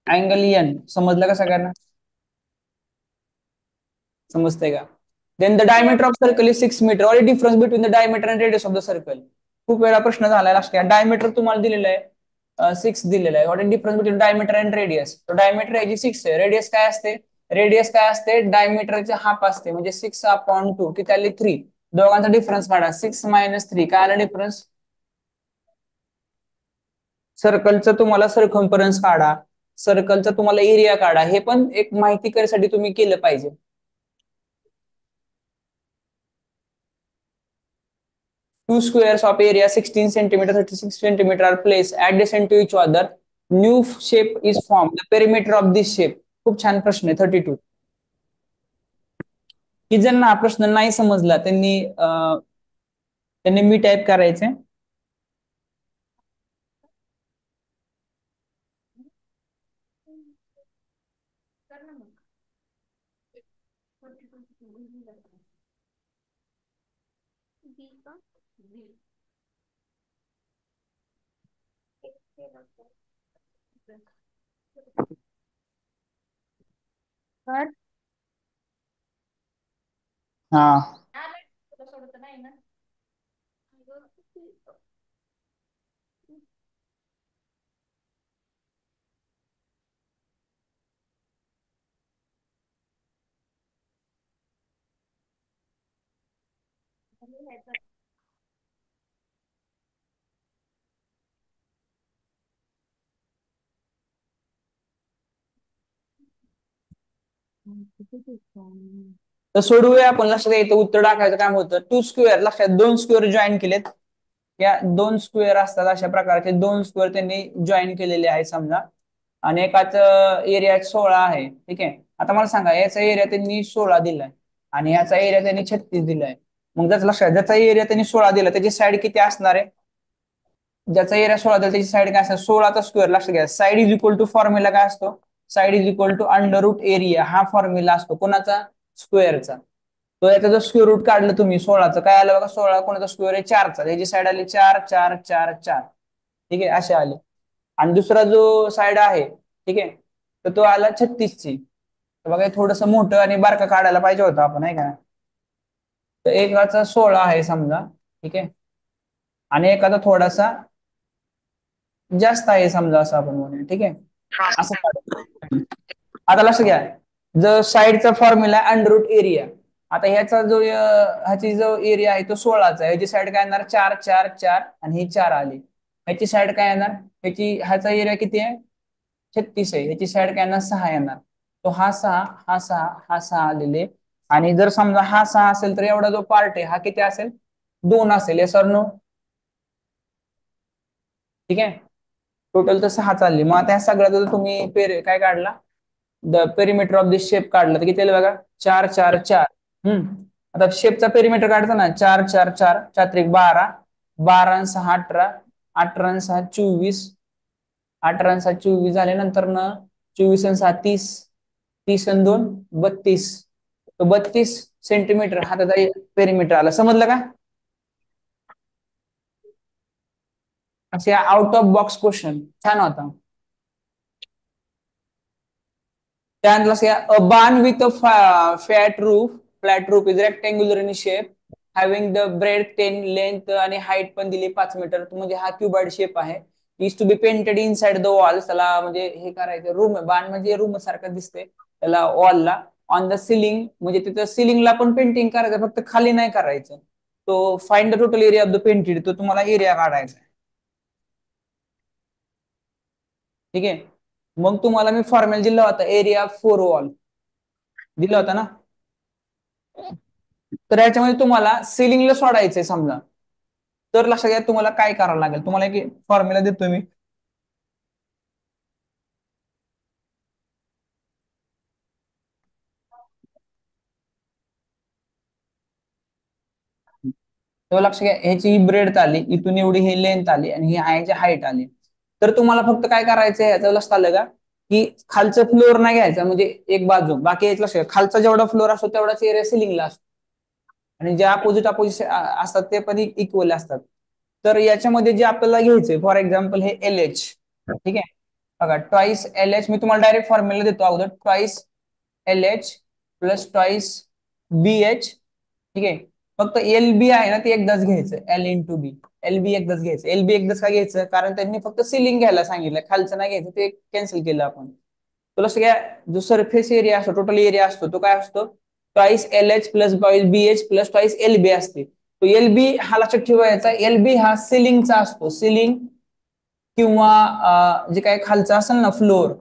Speaker 1: Angle N. समजलं का सगळ्यांना? समजतंय का? Then the diameter of circle is 6 metre. Or difference between the diameter and radius of the circle. खूप वेळा प्रश्न झालाय लक्षात. डायमीटर तुम्हाला दिलेलं आहे 6 दिलेलं आहे. What is difference between diameter and radius? तर डायमीटर याची 6 आहे. रेडियस काय असते? रेडियस काय असते? डायमीटरचे हाफ असते, म्हणजे 6/2 की त्याला 3. दोघांचा डिफरन्स काढा. 6 - 3 काय आला डिफरन्स? सर्कलचं तुम्हाला सरकम्फरन्स काढा, सर्कलचा तुम्हाला एरिया काढा. हे पण एक माहिती करण्यासाठी तुम्ही केलं पाहिजे. Two squares of area 16 centimeter 36 centimeter are placed adjacent to each other. New shape is formed. The perimeter of this shape. खूप छान प्रश्न आहे. 32. की ज्यांना हा प्रश्न नाही समजला त्यांनी मी टाईप करायचे. हा, तर सोडूया आपण. लक्षात येतं उत्तर टाकायचं काम होतं. 2 स्क्वेअर, लक्षात 2 स्क्वेअर जॉईन केलेत. या 2 स्क्वेअर असतात, अशा प्रकारचे 2 स्क्वेअर त्यांनी जॉईन केलेले आहे समजा. आणि एकाच एरिया 16 आहे. ठीक आहे. आता मला सांगा, याचा एरिया त्यांनी 16 दिलाय आणि याचा एरिया त्यांनी 36 दिलाय. मग त्याच लक्षात, ज्याचा एरिया त्यांनी 16 दिला त्याची साईड किती असणार आहे? ज्याचा एरिया 16 दिला त्याची साईड काय असणार? 16चा स्क्वेअर. लक्षात घ्या, side is equal to formula काय असतो? Side is equal to under root area. हा फॉर्म्युला असतो कोणाचा? स्क्वेअरचा. तो याचा जर स्क्वेअर रूट काढलं तुम्ही 16चं, काय आलं बघा? 16 कोणाचा स्क्वेअर आहे? 4चा. त्याची साईड आली 4 4 4 4. ठीक आहे, असे आले. आणि दुसरा जो साईड आहे, ठीक आहे, तर तो आला 36ची. तर बघा थोडस मोठं आणि बारका काढायला पाहिजे होतं आपण, आहे का? तर एकाचा 16 आहे समजा, ठीक आहे, आणि एकाचा थोडासा जास्त आहे समजा, असं आपण म्हणूया. ठीक आहे, असं काढू. आता लक्ष घ्या, जर साईडचा फॉर्म्युला अंडर रूट एरिया. आता ह्याचा ह्याची जो एरिया आहे तो 16चा आहे. ह्याची साईड काय येणार? 4 4 4 आणि ही 4 आली. ह्याची साईड काय येणार? ह्याचा एरिया किती आहे? 36 आहे. ह्याची साईड काय येणार? 6 येणार. तो हा 6 हा 6 हा 6 आलेले. आणि जर समजा हा 6 असेल तर एवढा जो पार्ट आहे हा किती असेल? 2 असेल. Yes or no? ठीक आहे. टोटल तर 6 चालली. मग आता ह्या सगळ्याचा जर तुम्ही काय काढला, the perimeter of this shape काढला तर किती आलं बघा, 4 4 4. आता शेपचा पेरिमीटर काढता ना, 4 4 4 4 त्रिक 12, 12 आणि 6 18, 18 आणि 6 24, 18 आणि 6 24 झाल्यानंतर ना 24 आणि 6 30, 30 आणि 2 32. तो 32 सेंटीमीटर हा त्याचा पेरिमीटर आला. समजलं का? असे आउट ऑफ बॉक्स क्वेश्चन छान होता. त्यानंतर अ barn with a flat roof is rectangular in shape having the breadth 10, length आणि हाईट पण दिली 5 मीटर. म्हणजे हा क्युबाइड शेप आहे. Is to be painted inside the wall. त्याला म्हणजे हे करायचं, रूम आहे, बाण म्हणजे रूम सारखं दिसते त्याला वॉलला. ऑन द सिलिंग म्हणजे तिथं सिलिंगला पण पेंटिंग करायचं, फक्त खाली नाही करायचं. तो find the total area of the painted, तो तुम्हाला एरिया काढायचा. ठीक आहे. मग तुम्हाला मी फॉर्म्युला दिला होता एरिया फोर वॉल दिला होता ना. तर याच्यामध्ये तुम्हाला सिलिंगला सोडायचंय समजा, तर लक्षात घ्या तुम्हाला काय करावं लागेल. तुम्हाला एक फॉर्म्युला देतो मी. तेव्हा लक्ष घ्या, ह्याची ही ब्रेडथ आली, इथून एवढी ही लेंथ आली आणि ही ह्याची हाईट आली. तर तुम्हाला फक्त काय करायचं याचं लक्षात आलं का, की खालचं फ्लोअर नाही घ्यायचा, म्हणजे एक बाजू, बाकी याचं लक्ष घ्या, खालचा जेवढा फ्लोअर असतो तेवढाच एरिया सिलिंगला असतो आणि जे अपोजिट असतात ते पण इक्वल असतात. तर याच्यामध्ये जे आपल्याला घ्यायचंय, फॉर एक्झाम्पल हे एल एच. ठीक आहे बघा, ट्वाइस एल एच, मी तुम्हाला डायरेक्ट फॉर्म्युला देतो अगोदर. Twice L H plus twice B H. ठीक आहे. फक्त एल बी आहे ना ते एकदाच घ्यायचं, एल इंटू बी. एल बी एकदाच घ्यायचं. एल बी एकदाच का घ्यायचं, कारण त्यांनी फक्त सिलिंग घ्यायला सांगितलं, खालचं नाही घ्यायचं, ते कॅन्सल केलं आपण. तुला सगळ्या जो सरफेस एरिया असतो, टोटल एरिया असतो, तो काय असतो, twice L H plus B H plus twice L बी असते. तो एल बी हा लक्षात ठेवायचा, एल बी हा सिलिंगचा असतो. सिलिंग किंवा जे काय खालचं असेल ना फ्लोअर,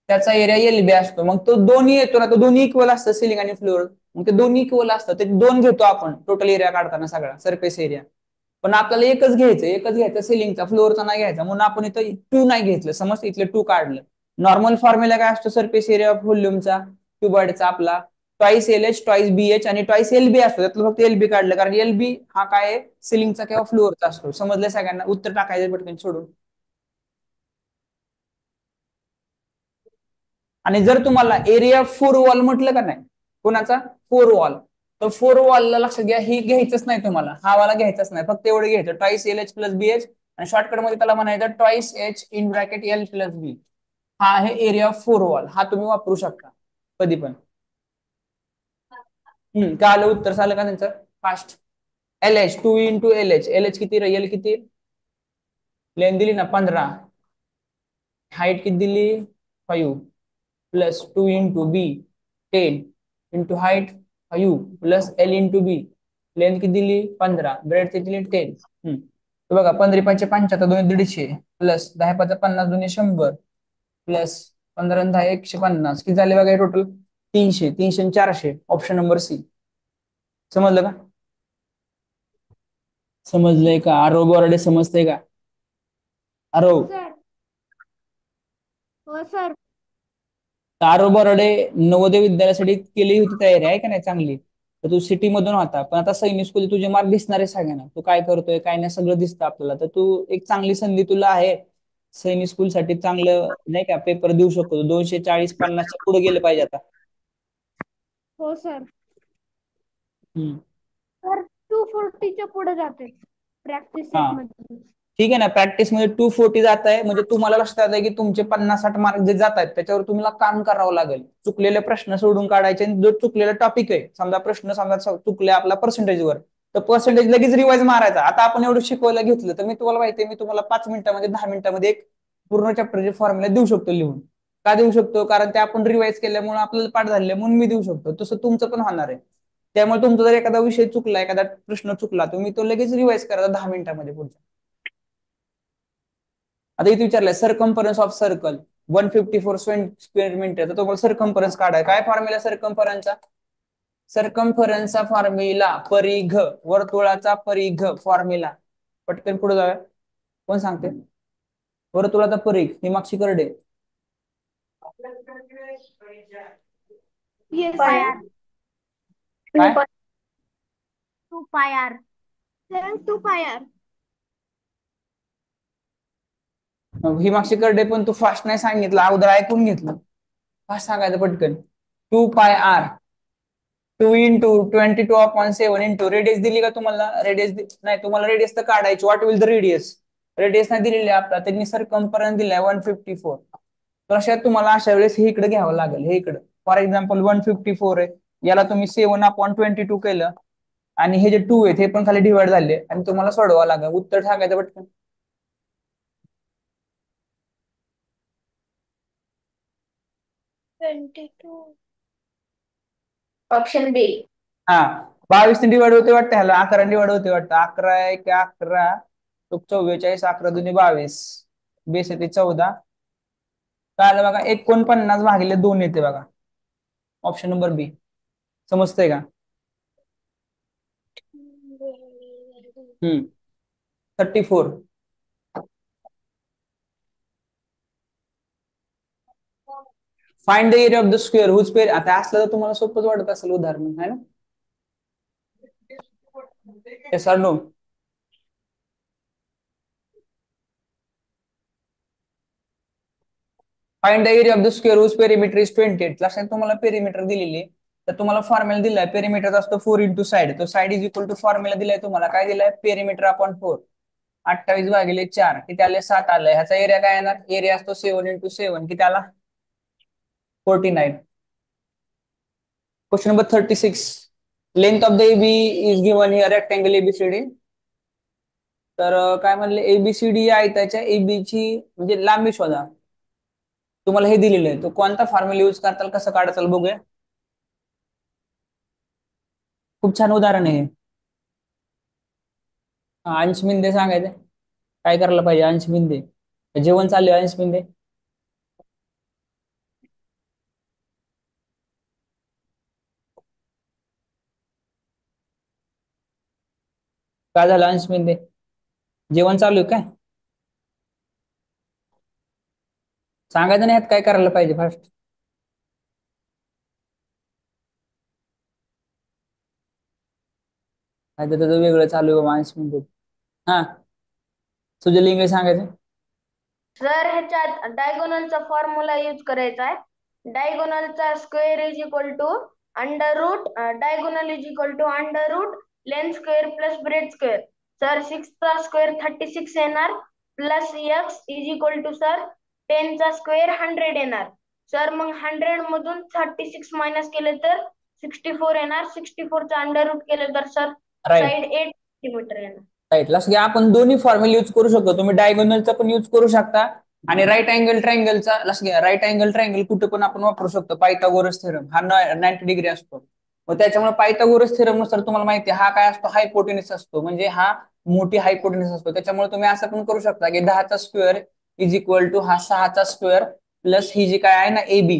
Speaker 1: त्याचा एरिया एल बी असतो. मग तो दोन्ही येतो ना, तो दोन्ही इक्वल असतं, सिलिंग आणि फ्लोअर. मग ते दोन्ही इक्वल असतं, ते दोन घेतो आपण टोटल एरिया काढताना सगळा सरफेस एरिया. पण आपल्याला एकच घ्यायचं सिलिंगचा, फ्लोअरचा नाही घ्यायचा, म्हणून आपण इथं 2 नाही घेतलं. समज इथलं 2 काढलं. नॉर्मल फॉर्म्युला काय असतो सरफेस एरिया ऑफ व्हॉल्यूमचा, क्युबॉइडचा आपला, twice L H twice B H आणि ट्वाइस एल बी असतो. त्यातलं फक्त एल बी काढलं, कारण एल बी हा काय सिलिंगचा किंवा फ्लोअरचा असतो. समजलं सगळ्यांना? उत्तर टाकायचं पटकन सोडून. आणि जर तुम्हाला एरिया फोर वॉल म्हटलं का नाही, कोणाचा फोर वॉल, तर फोर वॉलला लक्षात घ्या, ही घ्यायचंच नाही तुम्हाला, हा वाला घ्यायचाच नाही, फक्त एवढं घ्यायचं, twice L H plus B H. आणि शॉर्टकट मध्ये त्याला म्हणायचं twice H in bracket L plus B. हा आहे एरिया फोर वॉल, हा तुम्ही वापरू शकता कधी पण. काय आलं उत्तर, झालं का त्यांचं fast. L H 2 into L H. L H किती, एल किती, लेंथ दिली ना 15, हाईट किती दिली 5, plus 2 into B 10 into height 5 plus L into B, length किती दिली 15, ब्रेड किती दिली 10. तर बघा 15 5 75, दोन्ही 150, प्लस 10 5 50, दोन्ही 100, प्लस 15 10 150, किती झाले बघा टोटल 300. 300 आणि 400, ऑप्शन नंबर सी. समजलं का? समजलंय का? आरो बोराडे समजतंय का? आरो
Speaker 2: हो सर.
Speaker 1: आरो बोराडे नवोदय विद्यालयासाठी केली होती तयारी, आहे का नाही चांगली? तर तू सिटी मधून होता, पण आता सैनिक स्कूल तुझे मार्क दिसणार आहे सगळ्यांना, तू काय करतोय काय नाही सगळं दिसतं आपल्याला. तर तू एक चांगली संधी तुला आहे, सैनिक स्कूल साठी चांगलं नाही का पेपर देऊ शकतो. 240-50 पुढे गेलं पाहिजे आता.
Speaker 2: हो सर.
Speaker 1: हम्म.
Speaker 2: सर 240च्या पुढे जाते प्रॅक्टिस
Speaker 1: हा
Speaker 2: सेट मध्ये.
Speaker 1: ठीक आहे ना, प्रॅक्टिस मध्ये 240 जात आहे, म्हणजे तुम्हाला लक्षात आलंय की तुमचे 50-60 मार्क जे जात आहेत त्याच्यावर तुम्हाला काम करावं लागेल. चुकलेले प्रश्न सोडून काढायचे, जो चुकलेला टॉपिक आहे, समजा प्रश्न समजा चुकले आपला पर्सेंटेजवर, तर पर्सेंटेज लगेच रिवाइज मारायचा. आता आपण एवढं शिकवायला घेतलं, तर मी तुम्हाला माहितीये, मी तुम्हाला 5 मिनिटामध्ये 10 मिनिटामध्ये एक पूर्ण चॅप्टरचे फॉर्म्युला देऊ शकतो लिहून. का देऊ शकतो, कारण ते आपण रिवाइज केल्यामुळे आपल्याला पाठ झाले म्हणून मी देऊ शकतो. तसं तुमचं पण होणार आहे. त्यामुळे तुमचा जर एखादा विषय चुकला, एखादा प्रश्न चुकला, तुम्ही तो लगेच रिवाइज करा 10 मिनिटामध्ये पुढचा. आता इथे विचारलंय circumference of circle 154 square metre, तर तुम्हाला सरकम्फरन्स काढाय, काय फॉर्म्युला सरकम्फरन्सचा? सरकम्फरन्सचा फॉर्म्युला परिघ, वर्तुळाचा परिघ फॉर्म्युला. पटकन पुढे जाऊया, कोण सांगते? बरं तुला आता परीख ही मागची करडे
Speaker 2: Yes,
Speaker 3: पाय
Speaker 2: sir.
Speaker 1: काय
Speaker 3: 2 pi r.
Speaker 2: Sir, 2 pi r.
Speaker 1: ही मागची करडे पण तू फास्ट नाही सांगितलं अगोदर ऐकून घेतलं फास्ट सांगायचं पटकन 2 pi r 2 × 22/7 इंटू रेडियस दिली का तुम्हाला रेडियस नाही तुम्हाला रेडियस तर काढायची what will the radius radius नाही दिलेली आपला त्यांनी सर्कम्फरन्स दिलाय 154 तर अशा तुम्हाला अशा वेळेस हे इकडे घ्यावं लागेल हे इकडे फॉर एक्झाम्पल 154 आहे याला तुम्ही 7/22 केलं आणि हे जे 2 आहेत हे पण खाली डिवाइड झाले आणि तुम्हाला सोडवावं लागेल उत्तर टाकायचं पटकन
Speaker 2: 22.
Speaker 3: ऑप्शन बी.
Speaker 1: हा 22 डिवाइड होते वाटतं ह्याला 11 डिवाइड होते वाटतं 11 1 11 चौक 44 11 दुनी 22 बेस येते 14 काय आलं बघा 49/2 येते बघा ऑप्शन नंबर बी समजतंय का 34 find the area of the square whose पेर आता असलं तर तुम्हाला सोपंच वाटत असेल उदाहरण है ना yes or no find the area of the square whose perimeter is 28 लक्षात तुम्हाला पेरिमीटर दिलेली तर तुम्हाला फॉर्म्युला दिलाय पेरिमीटर असतो 4 × साइड तो side is equal to formula दिलाय तुम्हाला काय दिलाय पेरिमीटर अपॉन 4 28/4 किती आले 7 आले ह्याचा एरिया काय येणार एरिया असतो 7 × 7 किती आला 49 question number 36 length of the AB is given here rectangle ABCD तर काय म्हणले एबीसीडी या आयताच्या एबी ची म्हणजे लांबी शोधा तुम्हाला हे दिलेलं आहे तो कोणता फॉर्म्युला यूज करताल कसं काढताल बघूया खूप छान उदाहरण आहे अंश मिंदे सांगायचं काय करायला पाहिजे अंश मिंदे जेवण चालू आहे अंश मिंदे काय झालं अंश मिंदे जेवण चालू आहे काय सांगायचं नाही काय करायला पाहिजे फास्ट काय तर त्याचं वेगळं चालू आहे बाबा अंश मिंदे हा तुझं लिंग सांगायचं
Speaker 3: सर ह्याच्यात डायगोनलचा फॉर्म्युला यूज करायचा आहे डायगोनलचा square is equal to under root diagonal is equal to under root length square plus breadth square sir 6चा स्क्वेअर 36 येणार plus X is equal to sir 10चा स्क्वेअर 100 येणार सर मग 100 मधून 36 मायनस केले तर 64 येणार 64चा अंडर रूट केलं तर सर
Speaker 1: राईट
Speaker 3: साइड 8 सेंटीमीटर येणार
Speaker 1: राईट लक्ष घ्या आपण दोन्ही फॉर्म्युला यूज करू शकतो तुम्ही डायगोनलचा पण यूज करू शकता आणि राईट अँगल ट्रायंगलचा लक्ष घ्या राईट अँगल ट्रायंगल कुठे पण आपण वापरू शकतो पायथागोरस थेरम हा 90 डिग्री असतो मग त्याच्यामुळे पायथागोरस थेरम नुसार तुम्हाला माहिती आहे हा काय असतो हायपोटेनस असतो म्हणजे हा मोठी हायपोटेनस असतो त्याच्यामुळे तुम्ही असं पण करू शकता की 10चा स्क्वेअर इज इक्वल टू हा 6चा स्क्वेअर प्लस ही जी काय आहे ना एबी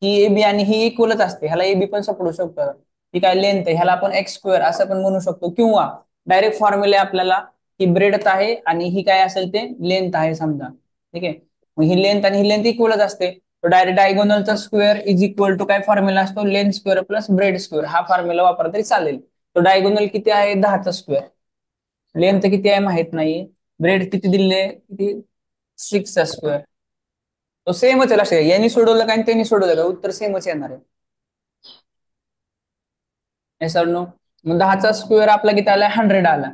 Speaker 1: ही एबी आणि ही इक्वलच असते ह्याला एबी पण सापडू शकतो ही काय लेंथ आहे ह्याला आपण एक्स स्क्वेअर असं पण म्हणू शकतो किंवा डायरेक्ट फॉर्म्युला आपल्याला ही ब्रेडथ आहे आणि ही काय असेल ते लेंथ आहे समजा ठीक आहे मग ही लेंथ आणि ही लेंथ इक्वलच असते तो डायरेक्ट डायगोनलचा स्क्वेअर इज इक्वल टू काय फॉर्म्युला असतो length square plus breadth square हा फॉर्म्युला वापरला तरी चालेल तो डायगोनल किती आहे 10चा स्क्वेअर लेंथ किती आहे माहित नाही ब्रेड किती दिले किती 6चा स्क्वेअर तो सेमच आहे लक्षात घ्या यांनी सोडवलं का आणि त्यांनी सोडवलं का उत्तर सेमच येणार आहे सर नो मग 10चा स्क्वेअर आपला किती आला 100 आला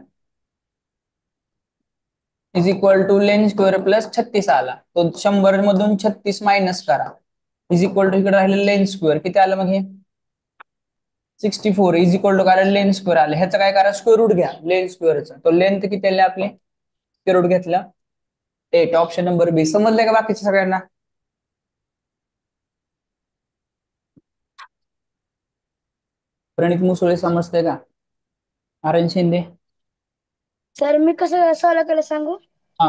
Speaker 1: is equal to length square plus 36 आला तो 100 मधून 36 मायनस करा इज इक्वल टू इकडे राहिले लेंथ स्क्वेअर किती आलं मग हे 64 इज इक्वल टू काय लेंथ स्क्वेअर आलं ह्याचं काय करा स्क्वेअर रूट घ्या लेंथ स्क्वेअरचा तो लेंथ किती आले आपले स्क्वेअर रूट घेतला 8 ऑप्शन नंबर बी समजलंय का बाकीच्या सगळ्यांना प्रणित मुसळे समजते का आर्यन शिंदे
Speaker 2: सर मी कसं सॉल्व केलं सांगू
Speaker 1: हा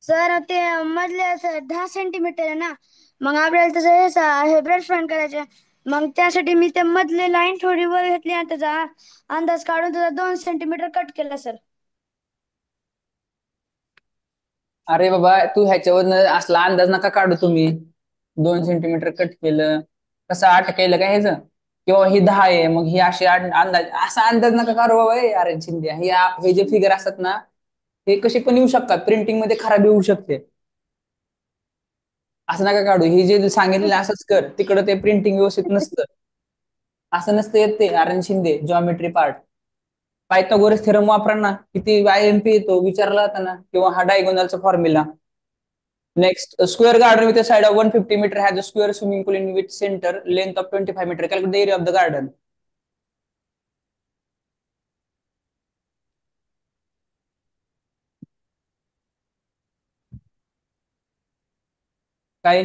Speaker 2: सर ते मधले 10 सेंटीमीटर आहे ना मग आपल्याला त्याचं हे ब्रेड फ्रंट करायचे मग त्यासाठी मी ते मधली लाईन थोडी वर घेतली आणि त्याचा अंदाज काढून त्याचा 2 सेंटीमीटर कट केला सर
Speaker 1: अरे बाबा तू ह्याच्यावरनं असला अंदाज नका काढू तुम्ही. 2 सेंटीमीटर कट केलं कसं 8 केलं काय ह्याचं, किंवा ही 10 आहे मग ही अशी अंदाज, असा अंदाज नका काढू बाबा. अरे शिंदे हे जे फिगर असतात ना, हे कसे पण येऊ शकतात, प्रिंटिंग मध्ये खराबी होऊ शकते. असं नका काढू. हे जे सांगितलेलं असंच कर, तिकडं ते प्रिंटिंग व्यवस्थित नसतं. असं नसतं येत ते. Aryan Shinde geometry part, Pythagoras theorem वापरा ना, किती IMP येतो विचारला होता ना, किंवा हा डायगोनलचा formula. Next, a square garden with a side of 150 meter has a square swimming pool in which center length of 25 meter. Calculate the area of the garden. काय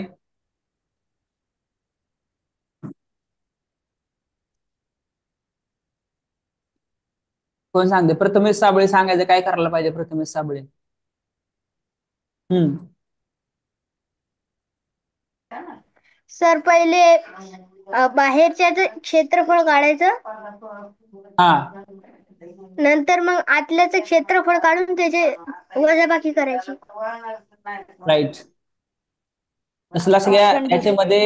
Speaker 1: कोण सांगते? प्रथमेश साबळे सांगायचं काय करायला पाहिजे. प्रथमेश साबळे. हम्म.
Speaker 2: सर पहिले बाहेरच्याच क्षेत्रफळ काढायचं,
Speaker 1: हा
Speaker 2: नंतर मग आतल्याच क्षेत्रफळ काढून त्याचे वजाबाकी करायची.
Speaker 1: राईट. असला सगळ्या याच्यामध्ये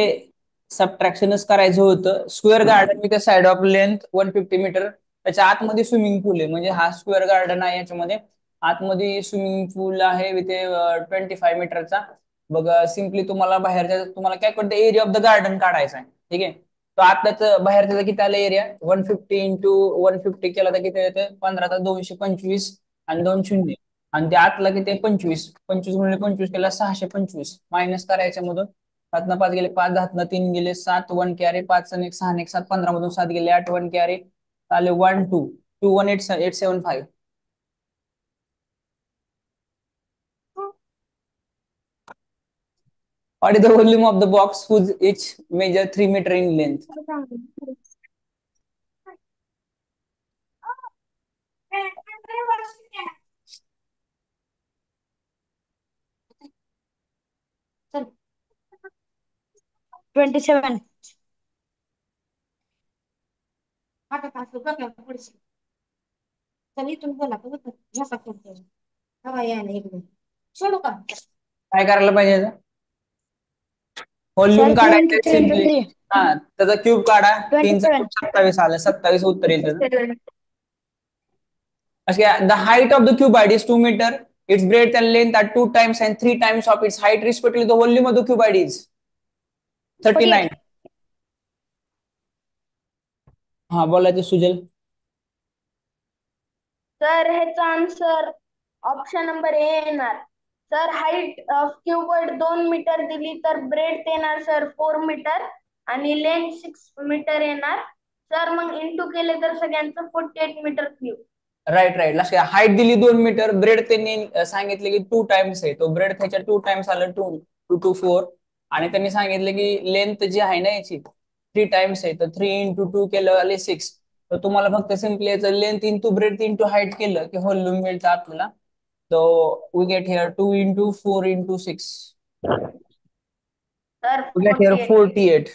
Speaker 1: सबट्रॅक्शनच करायचं होतं. Square garden with side of length 150 metre, त्याच्या आतमध्ये स्विमिंग पूल आहे. म्हणजे हा स्क्वेअर गार्डन आहे, याच्यामध्ये आतमध्ये स्विमिंग पूल आहे विथ 25 मीटरचा. बघ सिम्पली तुम्हाला बाहेरच्या, तुम्हाला काय करतं, एरिया ऑफ द गार्डन काढायचा आहे. ठीक आहे. तो आतल्याच बाहेरचा किती आला एरिया, 150 इंटू 150 केला तर किती येतं, 15 तर 225 आणि 2 शून्य. आणि ते आतला किती, 25. 25 गुणिले 25 केला 625. मायनस करायच्या मधून 7 5 गेले 5, 10 3 गेले 7, 1 कॅरी 5 आणि 6 आणि 7, 15 मधून 7 गेले 8, 1 कॅरी आले 1 2 2 1 8 875. What is the volume of the box whose each measure 3 meter in length?
Speaker 2: चल 27. आता पास बघा पुढचे. चल इथून बोला बघ झापा करते. हवा यायला इकडे. सोडू का?
Speaker 1: काय करायला पाहिजे? व्हॉल्यूम काढायचं सिम्पली. हा, त्याचा क्यूब काढा. 3 चा क्यूब 27 आला, 27 उत्तर येईल त्याचं. The height of the cuboid is 2 meter. Its breadth and length are 2 times and 3 times of its height respectively. The volume of the cuboid is 39. हा बोलायचं सुजल.
Speaker 3: सर ह्याचा आन्सर ऑप्शन नंबर ए येणार. Sir height of cuboid 2 metre दिली तर breadth येणार sir 4 metre आणि length 6 metre येणार. Sir मग इंटू केले तर सगळ्यांचं 48 मीटर क्यूब.
Speaker 1: Right right. लक्षात, हाईट दिली 2 मीटर, ब्रेड त्यांनी सांगितले की 2 टाइम्स आहे. तो ब्रेड त्याच्या 2 टाइम्स आलं, 2 2 2 4. आणि त्यांनी सांगितलं की लेंथ जी आहे ना याची 3 टाइम्स आहे, तर 3 इंटू 2 केलं आले 6. तर तुम्हाला फक्त सिम्पली याचं length into breadth into height केलं की व्हॉल्यूम मिळतं आपल्याला. So we get here 2 into 4 into 6.
Speaker 3: Sir
Speaker 1: We get here 48.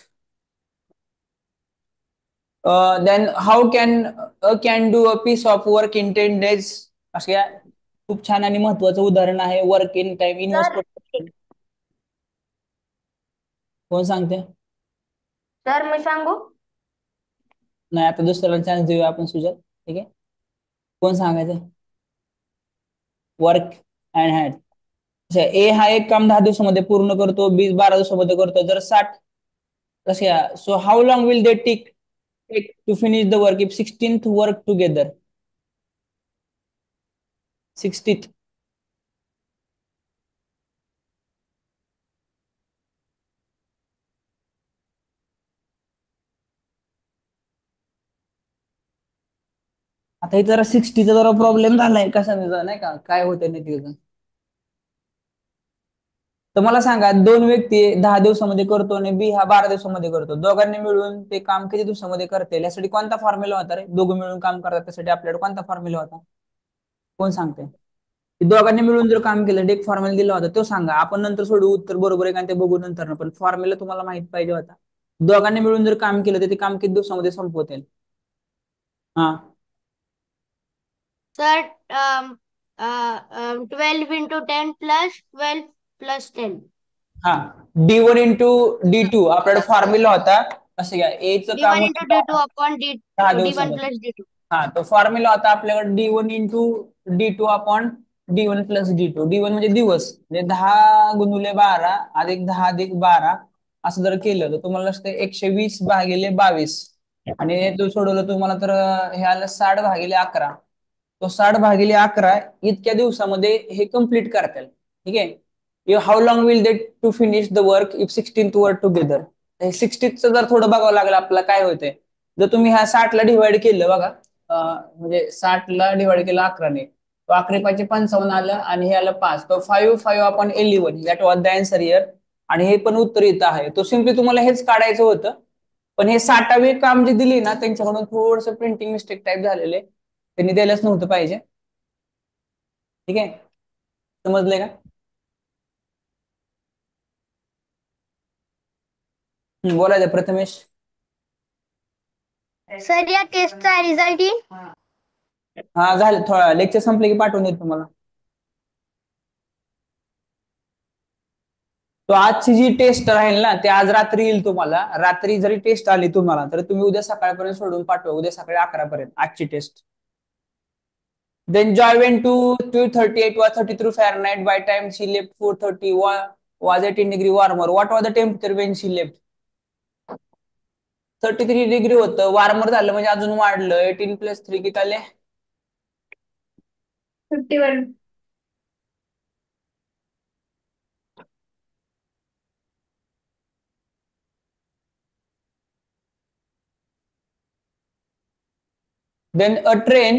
Speaker 1: Then how can do a piece of work in 10 days? अशा खूप छान आणि महत्वाचं उदाहरण आहे. Work in time invest. कोण सांगते?
Speaker 3: सर मी सांगू?
Speaker 1: नाही, आता दुसऱ्याला चान्स देऊया आपण सुजल. ठीक आहे, कोण सांगायचं? Work and hand. ए हा एक काम 10 दिवसामध्ये पूर्ण करतो, बी 12 दिवसामध्ये करतो. जर 60 कशा, so how long will they take to finish the work if 16th work together? 60th. आता इथे जरा 60चा जरा प्रॉब्लेम झालाय कसा नाही का, काय होतंय नाही तिथं. तर मला सांगा, 2 व्यक्ती 10 दिवसामध्ये करतो आणि बी हा 12 दिवसामध्ये करतो. दोघांनी मिळून ते काम किती दिवसामध्ये करते? यासाठी कोणता फॉर्म्युला होता रे? दोघं मिळून काम करतात त्यासाठी आपल्याकडे कोणता फॉर्म्युला होता? कोण सांगते? दोघांनी मिळून जर काम केलं, एक फॉर्म्युला दिला होता, तो सांगा. आपण नंतर सोडू उत्तर बरोबर आहे का ते बघू नंतर, पण फॉर्म्युला तुम्हाला माहित पाहिजे होता. दोघांनी मिळून जर काम केलं तर ते काम किती दिवसामध्ये संपवतील? हा
Speaker 2: सर 12 into 10 plus 12 plus 10.
Speaker 1: हा, D1 into D2 आपल्याकडे फॉर्म्युला होता. असं घ्या, ए चं काम
Speaker 2: D1 into D2 upon
Speaker 1: 10
Speaker 2: D1
Speaker 1: दिवसामध्ये.
Speaker 2: plus D2.
Speaker 1: हा, तो फॉर्म्युला होता आपल्याकडे D1 into D2 upon D1 plus D2. D1 म्हणजे दिवस, म्हणजे 10 गुणुले 12 अधिक 10 अधिक 12 असं जर केलं तर तुम्हाला असतं 120 भागिले 22. आणि हे तू सोडवलं तुम्हाला तर हे आलं 60 भागिले 11. तो 60 भागिले 11 इतक्या दिवसामध्ये हे कम्प्लीट करता. ठीक आहे. How long will they to finish the work if 16th work together. 60th जर थोडं बघावं लागलं आपल्याला काय होतंय. जर तुम्ही ह्या 60ला डिवाइड केलं बघा, म्हणजे 60ला डिवाइड केलं 11ने, तो 11×5 = 55 आलं आणि हे आलं 5. तो 5 that was the answer here. आणि हे पण उत्तर येत आहे. तो सिम्पली तुम्हाला हेच काढायचं होतं, पण हे 60वे काम जे दिले ना त्यांच्याकडून थोडस प्रिंटिंग मिस्टेक टाईप झालेले, त्यांनी द्यायलाच नव्हतं पाहिजे. ठीक आहे, समजलंय का? बोलायचं प्रथमेश.
Speaker 2: सर या टेस्टचा रिझल्ट येईल?
Speaker 1: हा, झालं. थोडा लेक्चर संपले की पाठवून देतो तुम्हाला. तो आजची जी टेस्ट राहील ना ते आज रात्री येईल तुम्हाला. रात्री जरी टेस्ट आली तुम्हाला तर तुम्ही उद्या सकाळपर्यंत सोडून पाठवा. उद्या सकाळी 11 पर्यंत आजची taste. Then Joy went to 238 was 33 Fahrenheit. By time she left 4:30 was 18 degree warmer. What was the temperature when she left? 33 degree होतं, वार्मर झालं म्हणजे अजून वाढलं. 18 + 3 किती आले?
Speaker 3: 51.
Speaker 1: Then a train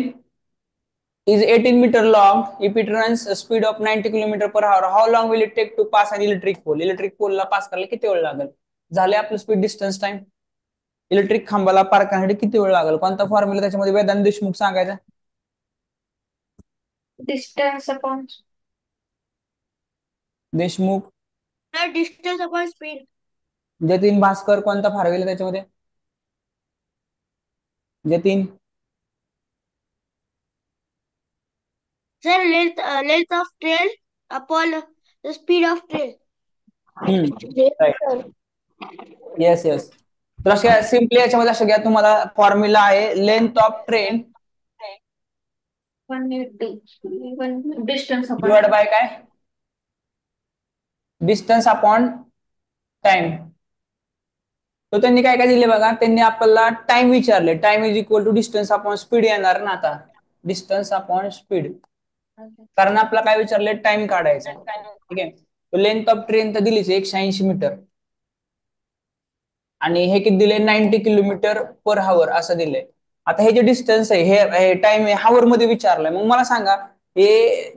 Speaker 1: is 18 meter long. If it runs a speed of 90 km/h, how long will it take to pass an electric pole? Electric पोलला pass करायला किती वेळ लागेल? झाले आपलं स्पीड डिस्टन्स टाइम. इलेक्ट्रिक खांबाला पार करण्यासाठी किती वेळ लागेल? कोणता फॉर्म्युला त्याच्यामध्ये वेदांत देशमुख सांगायचा?
Speaker 3: Distance upon
Speaker 1: Deshmukh.
Speaker 2: Distance upon speed.
Speaker 1: Jatin Bhaskar कोणता फॉर्म्युला त्याच्यामध्ये? Jatin.
Speaker 2: Sir length of train upon the speed of train.
Speaker 1: Right. Yes yes. तर अशा सिम्पली याच्यामध्ये असं घ्या, तुम्हाला फॉर्म्युला आहे length of train
Speaker 3: 180 distance
Speaker 1: divide by काय? Distance upon time. तो त्यांनी काय काय दिले बघा, त्यांनी आपल्याला टाइम विचारले. Time is equal to distance upon speed येणार ना आता. डिस्टन्स अपॉन स्पीड, कारण आपल्याला काय विचारले, टाइम काढायचा. ठीक आहे. तो लेंथ ऑफ ट्रेन तर दिलीच 180 मीटर आणि हे किती दिले 90 km/h असं दिलंय. आता हे जे डिस्टन्स आहे हे टाइम आहे हावर मध्ये विचारलंय. मग मला सांगा हे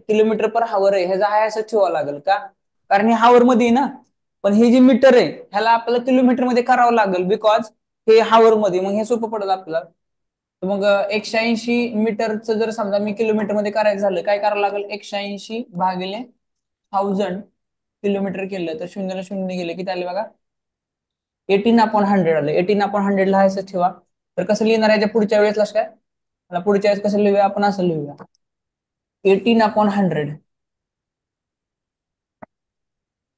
Speaker 1: km/h आहे, ह्याचा आहे असं ठेवावं लागेल का? कारण हे हावर मध्ये ना, पण हे जे मीटर आहे ह्याला आपल्याला किलोमीटर मध्ये करावं लागेल बिकॉज हे हावर मध्ये. मग हे सोपं पडेल आपल्याला. तर मग 180 मीटरचं जर समजा मी किलोमीटर मध्ये करायचं झालं काय करावं लागेल, 180 भागिले 1000 किलोमीटर केलं तर 0 ला 0 गेले किती आले बघा, 18/100 आलं. 18/100 लिहायचं ठेवा. तर कसं लिहिणार आहे पुढच्या वेळेस लक्ष काय, मला पुढच्या वेळेस कसं लिहूया आपण, असं लिहूया 18/100.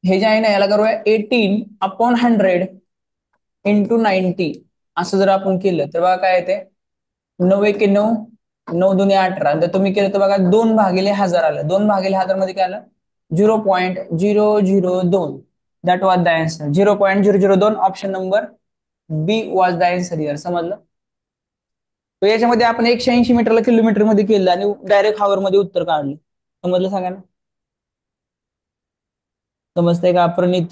Speaker 1: हे जे आहे ना याला करूया 18/100 इंटू 90 असं जर आपण केलं तर बघा काय येते, 9×9 9×2 = 18. जर तुम्ही केलं तर बघा 2/1000 आलं. 2/1000 मध्ये काय आलं, 0.002. That was the answer. 0.002. Option number B was the answer here. समजलं? तर याच्यामध्ये आपण 180 मीटरला किलोमीटर मध्ये केलं आणि डायरेक्ट हावर मध्ये उत्तर काढलं. समजलं सगळ्यांना? समजतंय का? प्रणित,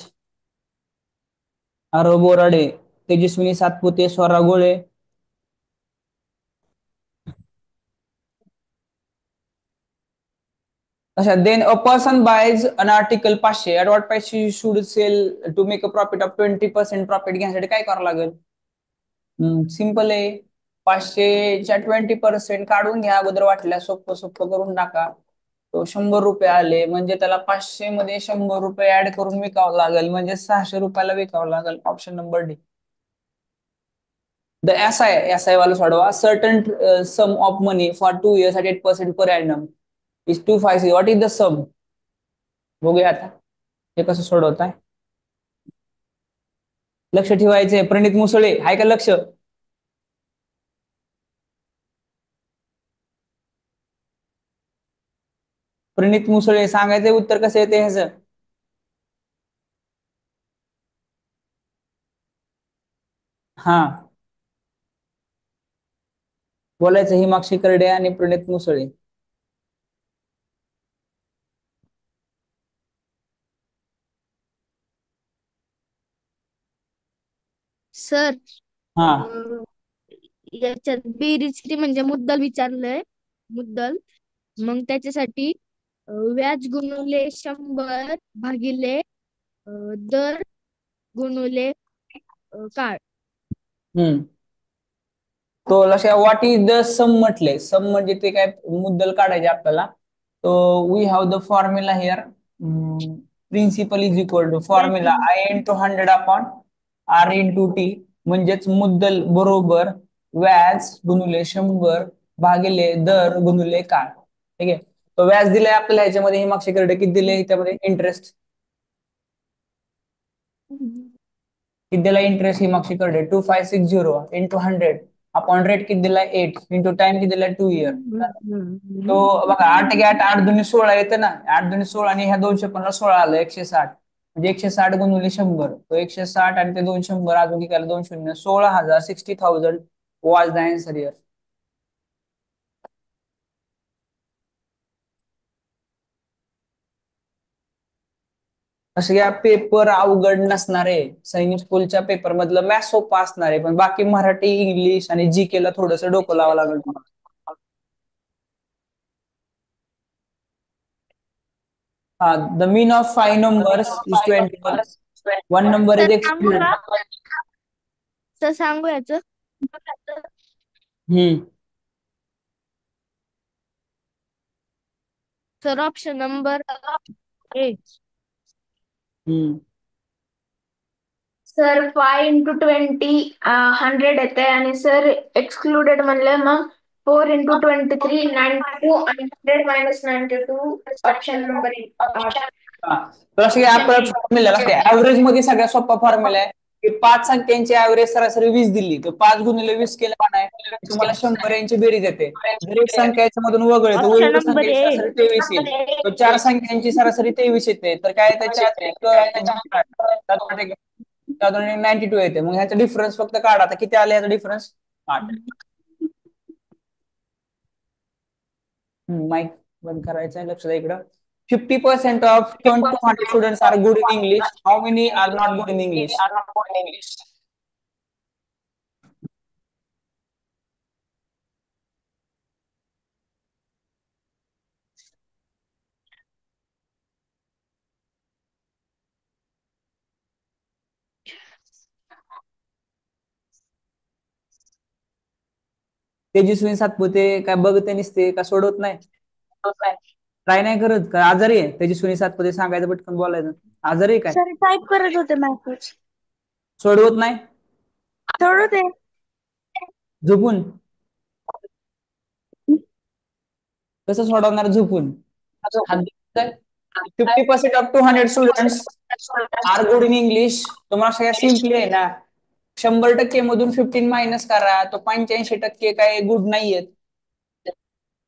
Speaker 1: आरव बोराडे, तेजस्विनी सातपुते, स्वरा गोळे. अच्छा. Then a person buys an article 500 at what price she should sell to make a profit of 20% profit घेण्यासाठी काय करावं लागेल? सिंपल आहे. 500च्या 20% काढून घ्या अगोदर, वाटल्या सोपं सोपं करून टाका. तो 100 रुपये आले म्हणजे त्याला 500 मध्ये 100 रुपये ऍड करून विकावं लागेल म्हणजे 600 रुपयाला विकावं लागेल. Option number D. The SI वाला सोडवा. Certain sum of money for 2 years at 8% per annum. इज 256. What is the sum? बघूया आता हे कसं सोडवताय. लक्ष ठेवायचंय. प्रणित मुसळे आहे का लक्ष? प्रणित मुसळे सांगायचंय उत्तर कसं येते ह्याचं. हा बोलायचं हिमाक्षी करडे आणि प्रणित मुसळे.
Speaker 2: सर
Speaker 1: हा
Speaker 2: याच्यात बेरीज किती म्हणजे मुद्दल विचारलंय. मुद्दल मग त्याच्यासाठी व्याज गुणुले 100 भागिले दर गुणुले काळ.
Speaker 1: हम्म तो लक्ष. व्हॉट इज द सम म्हटले. सम म्हणजे ते काय मुद्दल काढायचे आपल्याला. तो we have the formula here. Principal is equal to formula I into 100 upon R into T. म्हणजेच मुद्दल बरोबर व्याज गुणुले 100 भागिले दर गुणुले काळ. ठीक आहे. तो व्याज दिलाय आपल्याला ह्याच्यामध्ये हिमाक्षी करडे किती दिले ह्याच्यामध्ये इंटरेस्ट. किती दिला इंटरेस्ट हिमाक्षी करडे 2560 इंटू 100 अपॉन रेट किती दिलाय 8 इंटू टाइम किती दिलाय 2 इयर. तो बघा 8 × 8 8 दुनी 16 येतं ना. 8 दुनी 16 आणि ह्या 215 16 आलं 160. म्हणजे 160 गुणुले 100. तो 160 आणि ते 200 अजून किती आलं 2 शून्य 16,000 60,000 वॉज द आन्सर हिअर. असं या पेपर अवघड नसणार आहे. सैनिक स्कूलच्या पेपर मधलं मॅथ्स सोपं असणार आहे. पण बाकी मराठी इंग्लिश आणि जीके ला थोडस डोकं लावावं लागेल तुम्हाला. हा the mean of 5 numbers is 21. One number is excluded.
Speaker 2: तर सांगू याचं. Sir option number 8.
Speaker 3: Sir 5 into 20 100 येते आणि सर एक्सक्लुडेड म्हणले मग 4 इंटू 23 92 आणि 100 मायनस 92 ऑप्शन नंबर 8.
Speaker 1: आपल्याला फॉर्म्युला ऍव्हरेज मध्ये सगळ्यात सोपा फॉर्म्युला आहे की 5 संख्यांची ऍव्हरेज सरासरी 20 दिली तर 5 गुणिले 20 केलं का नाही तुम्हाला 100 यांची बेरीज येते. जर एक संख्या याच्यामधून वगळते तर
Speaker 2: ऑप्शन
Speaker 1: उर्वरित
Speaker 2: नंबर
Speaker 1: संख्येची सरासरी 23 येईल. तर 4 संख्यांची सरासरी 23 येते तर काय येते 92 येते. मग ह्याचा डिफरन्स फक्त काढा. आता किती आले ह्याचा डिफरन्स 8. माईक बंद करायचं आहे. लक्ष द्या इकडं. 50% of 200 students are good in English. How many are not good in English? Tejaswini Satpute काय बघते नसते का सोडवत नाही. ट्राय नाही करत का आजारी आहे. तेजस्विनी सातपुते सांगायचं पटकन बोलायचं. आजारी आहे काय?
Speaker 2: सर टाईप करत होते मॅसेज.
Speaker 1: सोडवत नाही.
Speaker 2: सोडवते.
Speaker 1: झोपून कसं सोडवणार झोपून. 50% of 200 students are good in English. तुम्हाला सगळ्या सिम्पली आहे ना. 100% मधून 15 मायनस करा तो 85% काय गुड नाहीयेत.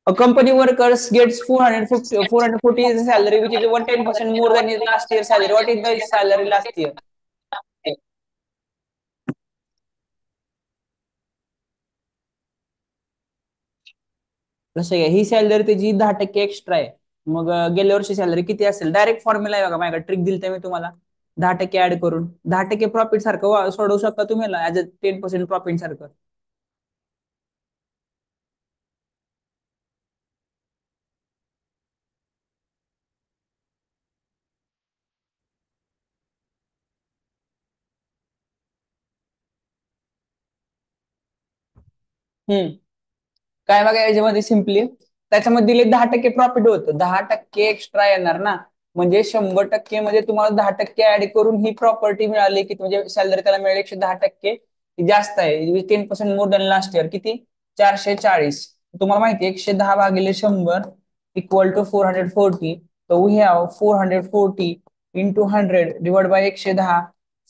Speaker 1: A company workers gets 440 is the salary which is 110% more than his last year salary. What is the salary last year? कसं आहे ही सॅलरी त्याची 10% एक्स्ट्रा आहे. मग गेल्या वर्षी सॅलरी किती असेल. डायरेक्ट फॉर्म्युला आहे बघा माझ्याकडे ट्रिक दिली तर मी तुम्हाला 10% ऍड करून 10% प्रॉफिट सारखं सोडवू शकता तुम्ही ऍज अ 10% प्रॉफिट सारखं. काय बघा याच्यामध्ये सिम्पली त्याच्यामध्ये दिले 10% प्रॉफिट होतं. 10% एक्स्ट्रा येणार ना. म्हणजे 100% मध्ये तुम्हाला 10% ऍड करून ही प्रॉपर्टी मिळाली की म्हणजे सॅलरी त्याला मिळेल 110% जास्त आहे. 10% मोर दॅन लास्ट इयर किती 440. तुम्हाला माहिती 110 भागिले 100 इक्वल टू 440. तो we have 440 into 100 divide by 110.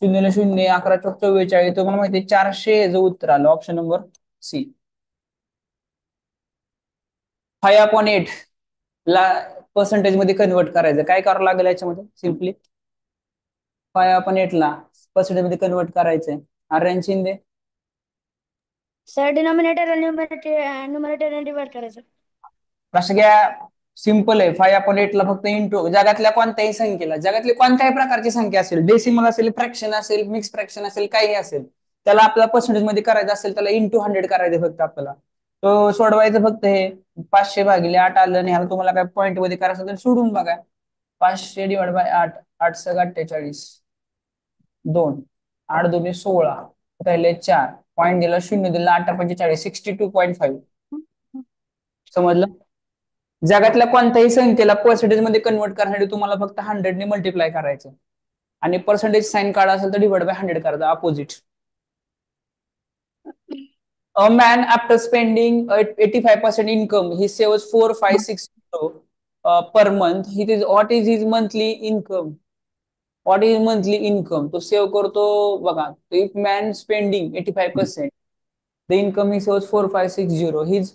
Speaker 1: शून्य शून्य 11 चौक 44. तुम्हाला माहिती 400 जो उत्तर आलं ऑप्शन नंबर सी. 5/8 ला पर्सेंटेज मध्ये कन्वर्ट करायचं काय करावं लागेल याच्यामध्ये सिम्पली 5/8 ला पर्सेंटेज मध्ये कन्वर्ट करायचंय. आर्यन शिंदे.
Speaker 4: सर डिनॉमिनेटर आणि न्यूमरेटर डिवाइड करायचं.
Speaker 1: कसं घ्या सिंपल आहे. 5/8 ला फक्त इंटू जगातल्या कोणत्याही संख्येला जगातली कोणत्याही प्रकारची संख्या असेल डेसिमल असेल फ्रॅक्शन असेल मिक्स फ्रॅक्शन असेल काही असेल त्याला आपल्याला पर्सेंटेज मध्ये करायचं असेल त्याला इंटू 100 करायचं फक्त आपल्याला. तो सोडवायचं फक्त हे 500/8 आलं आणि ह्याला तुम्हाला काय पॉईंट मध्ये करायचं तर सोडून बघा. 500 डिवाइड बाय 8 8 × 48 2 8 × 2 = 16 राहिले 4 पॉईंट दिला 0 दिला 8×45 62.5. समजलं. जगातल्या कोणत्याही संख्येला पर्सेंटेज मध्ये कन्वर्ट करण्यासाठी तुम्हाला फक्त 100 ने मल्टिप्लाय करायचं आणि पर्सेंटेज साइन काढा असेल तर डिवाइड बाय 100 करायचं opposite. A man after spending 85% income he saves 4560 per month. What is his monthly income? What is monthly income? तो सेव्ह करतो बघा. If man spending 85% the income he saves 4560 his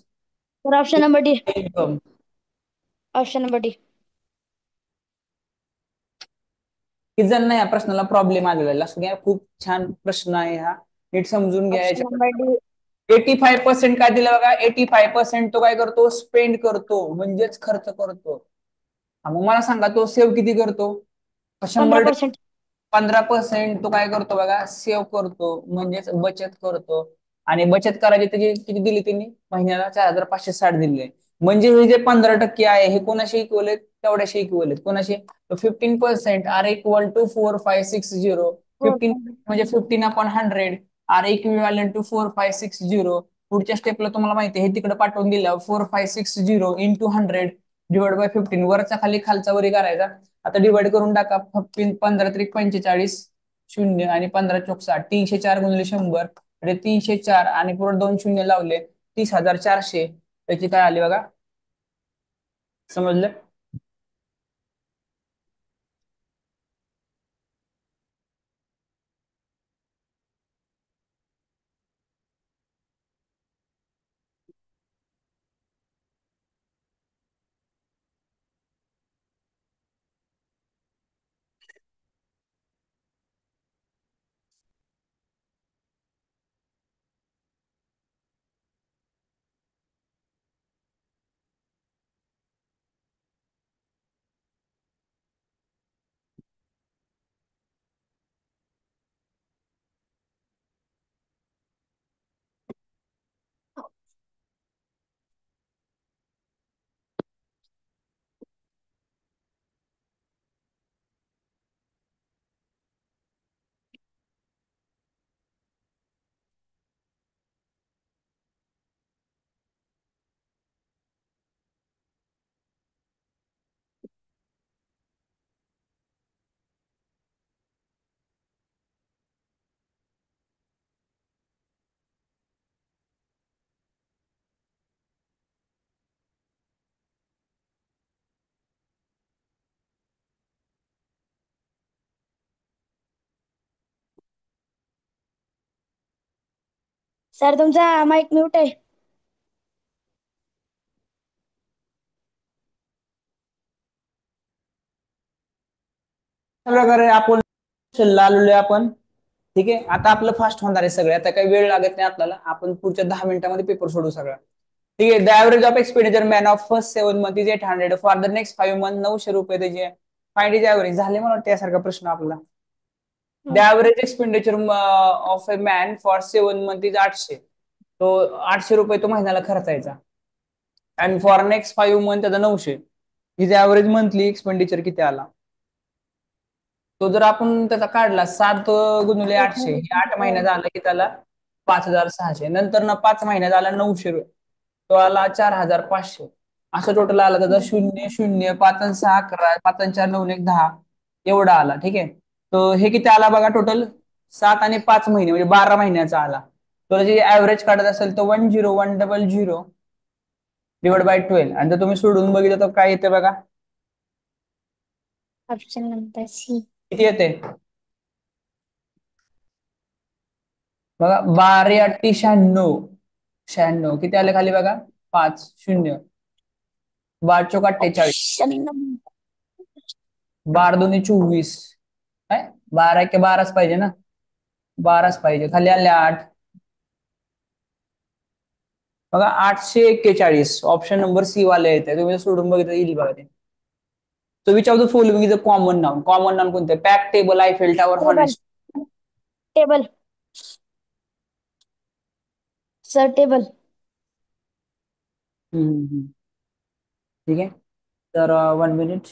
Speaker 4: sir option number D.
Speaker 1: income.
Speaker 4: Option number D.
Speaker 1: किती जणांना या प्रश्नाला problem आलेला आहे लक्षात घ्या. खूप छान प्रश्न आहे हा नीट समजून घ्या.
Speaker 4: Option number D.
Speaker 1: 85% काय दिलं बघा. 85% तो काय करतो स्पेंड करतो म्हणजेच खर्च करतो. मग मला सांगा तो सेव्ह किती करतो 100.
Speaker 4: 15%.
Speaker 1: 15% तो काय करतो बघा सेव्ह करतो म्हणजेच बचत करतो. आणि बचत करायची त्याची किती दिली त्यांनी महिन्याला 4560 दिले. म्हणजे हे जे 15% आहे हे कोणाशी इक्वल आहेत तेवढ्याशी इक्वल आहेत. कोणाशी 15% आर इक्वल टू 4560. 15 म्हणजे 15/100 आर इक्विव्हॅलंट टू 4560. पुढच्या स्टेपला तुम्हाला माहिती आहे हे तिकडे पाठवून दिलं 4560 इंटू 100 डिवाइड बाय 15. वरचा खाली खालचा वरी करायचा. आता डिवाइड करून टाका. 15×3 = 45 0 आणि 15×4 = 60 304 × 100 म्हणजे 304 आणि पुढे 2 शून्य लावले 30,400. त्याची काय आली बघा. समजलं.
Speaker 4: सर तुमचा माईक म्यूट आहे.
Speaker 1: प्रकारे आपण आलेलो आपण. ठीक आहे. आता आपलं फास्ट होणार आहे सगळं. आता काही वेळ लागत नाही आपल्याला. आपण पुढच्या 10 मिनिटांमध्ये पेपर सोडू सगळं. ठीक आहे. The average of expenditure man of first 7 month is 800 for the next 5 month 900 रुपये त्याचे फाइंड इज ऍव्हरेज झाले मला वाटतं यासारखा प्रश्न आपला. The average expenditure of a man for 7 month is 800. तो 800 रुपये तो महिन्याला खर्चायचा. अँड फॉर नेक्स्ट 5 मंथ त्याचा 900. हिज ऍव्हरेज मंथली एक्सपेंडिचर किती आला. तो जर आपण त्याचा काढला 7 × 800 हे 8 महिन्यात आलं की त्याला 5600. नंतर ना 5 महिन्यात आला 900 रुपये. तो आला 4500. असं टोटल आला त्याचा 0 0 5 आणि 6 11 5 आणि 4 9 1 10 एवढा आला. ठीक आहे. तो हे किती आला बघा टोटल 7 आणि 5 महिने म्हणजे 12 महिन्याचा आला. तो जे ऍव्हरेज काढत असेल तो 101000 डिवाइड बाय 12 आणि जर तुम्ही सोडून बघितलं तर काय येते बघा,
Speaker 4: ऑप्शन नंबर सी.
Speaker 1: किती येते बघा, 12×8 = 96 किती आले खाली बघा, 5 0, 12×4 = 48,
Speaker 4: ऑप्शन नंबर
Speaker 1: 12×2 = 24, काय 12×1 = 12च पाहिजे ना, 12च पाहिजे, खाली आले 8 बघा, 841. ऑप्शन नंबर सी वाले येते, तुम्ही सोडून बघितलं येईल बघा ते. So which of the following is a common noun? Common noun कोणते? Pack, table, Eiffel tower, honest.
Speaker 4: Table. Sir table.
Speaker 1: ठीक आहे, तर 1 मिनिट.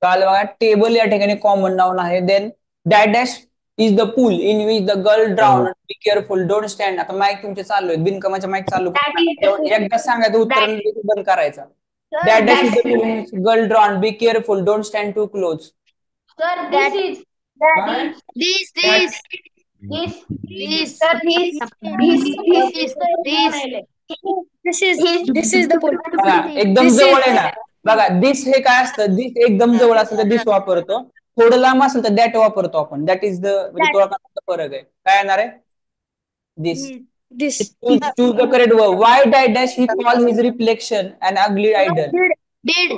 Speaker 1: काल बघा, टेबल या ठिकाणी कॉमन नाउन आहे. Then that dash is the pool in which the girl drown, be careful, don't stand. आता माईक तुमचे चालू आहेत, बिनकामाचे माईक चालू एकदा सांगायचं, उत्तर बंद करायचं. That dash is the pool in which girl drown, be careful, don't stand too close.
Speaker 3: Sir this is
Speaker 2: This
Speaker 4: is the pool.
Speaker 1: बघा, एकदम जवळ आहे ना, बघा दिस हे काय असतं, दिस एकदम जवळ असेल तर दिस वापरतो, थोडं लांब असेल तर दॅट वापरतो आपण. दॅट इज द, म्हणजे थोडा फरक आहे. काय येणार आहे, दिस.
Speaker 4: This.
Speaker 1: Choose the correct word. Why did dash he call his reflection an ugly idol?
Speaker 2: did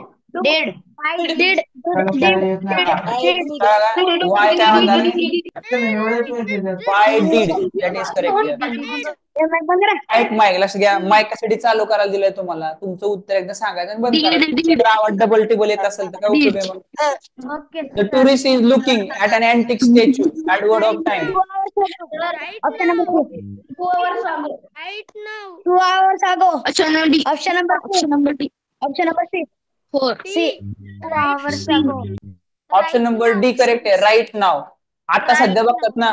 Speaker 1: Why काय होणार? Why did, that is correct here. Mike लक्ष घ्या, माईक कशासाठी चालू करायला दिलंय तुम्हाला, तुमचं उत्तर एकदा सांगायचं आणि बंद करायचं. आवाज डबल टेबल येत असेल तर काय उपयोग आहे मग.
Speaker 3: Okay.
Speaker 1: The tourist is looking at an antique statue at word of time.
Speaker 4: Option number 2.
Speaker 3: 2 hours ago.
Speaker 2: right now.
Speaker 4: 2 hours ago.
Speaker 2: Option number D.
Speaker 4: Option number 2. Option number C.
Speaker 2: 4.
Speaker 4: C.
Speaker 2: 2 hours ago.
Speaker 1: Option number D correct आहे, right नाव. आता सध्या बघतात ना,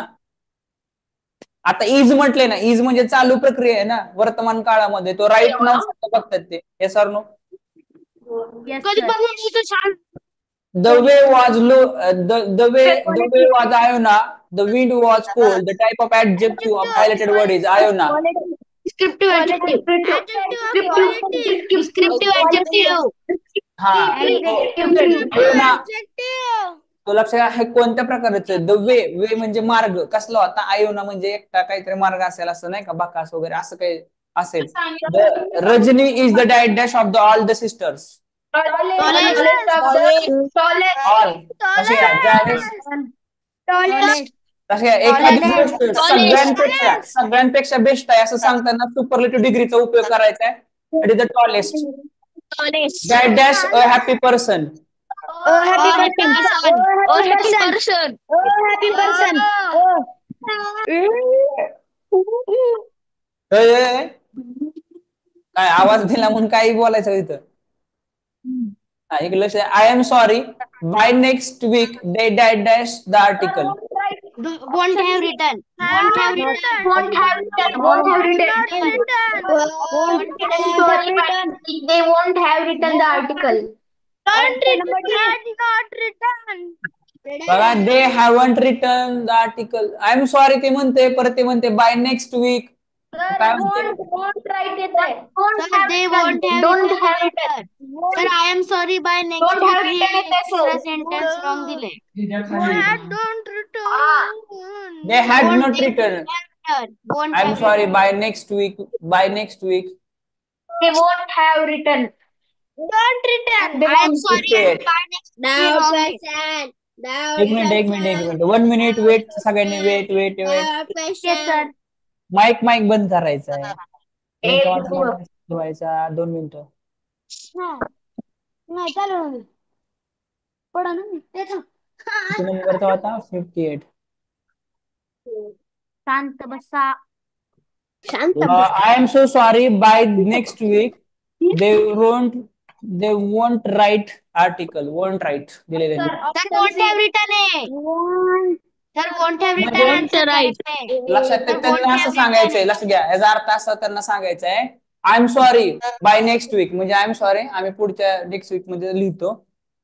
Speaker 1: आता is म्हटले ना, is म्हणजे चालू प्रक्रिया आहे ना वर्तमान काळामध्ये, तो राईट नाव बघतात ते. Yes or no? The way was low, the way was Iona, the wind was cold, the type of adjective of highlighted word is Iona.
Speaker 2: Descriptive adjective. Descriptive adjective.
Speaker 1: हा, Iona. तो लक्ष घ्या, हे कोणत्या प्रकारचं, द वे, वे म्हणजे मार्ग कसला होता, आयोना म्हणजे एकटा काहीतरी मार्ग असेल असं नाही का, बकास वगैरे असं काही असेल. Rajani is the that dash of the all the sisters. एखादी गोष्ट सगळ्यांपेक्षा बेस्ट आहे असं सांगताना सुपरलेटिव्ह डिग्रीचा उपयोग करायचा आहे. It is the tallest. That dash a happy person. काय आवाज दिला म्हणून काही बोलायचं इथं. English, I am sorry, by next week they that dash the article.
Speaker 2: Won't have written.
Speaker 3: They won't have written the article.
Speaker 1: बघा, they haven't written the article. I am sorry ते म्हणते, परत ते म्हणते बाय नेक्स्ट वीक. काय म्हणते,
Speaker 3: Won't write it there.
Speaker 2: Sir, they won't have
Speaker 3: Don't
Speaker 2: written.
Speaker 3: have written.
Speaker 2: Sir, I am sorry by next
Speaker 3: Don't have
Speaker 2: week.
Speaker 3: written it there, sir.
Speaker 2: Extra sentence wrong delay. Don't return.
Speaker 1: They had not return.
Speaker 2: Won't
Speaker 1: I am
Speaker 2: have
Speaker 1: sorry by next week. By next week.
Speaker 3: They won't have written.
Speaker 2: Don't return. I am sorry
Speaker 1: Wait.
Speaker 2: by next week. Wrong delay.
Speaker 1: एक minute 1 minute weight, सगळ्यांनी weight.
Speaker 2: Yes, sir.
Speaker 1: Mic बंद करायचा आहे.
Speaker 3: एक
Speaker 1: ठेवायचा 2 मिनिटं.
Speaker 4: नाही चालू पडा ना
Speaker 1: किती नंबरचा होता, 58.
Speaker 2: शांत बसा.
Speaker 1: I am so sorry by next week they won't write article. Won't write दिलेले.
Speaker 2: Sir, won't have written it. Sir, won't have written answer right.
Speaker 1: लक्षात त्यांना असं सांगायचंय, लक्ष घ्या, याचा अर्थ असा त्यांना सांगायचा आहे, I am sorry by next week म्हणजे आय एम सॉरी आम्ही पुढच्या नेक्स्ट वीक मध्ये लिहितो,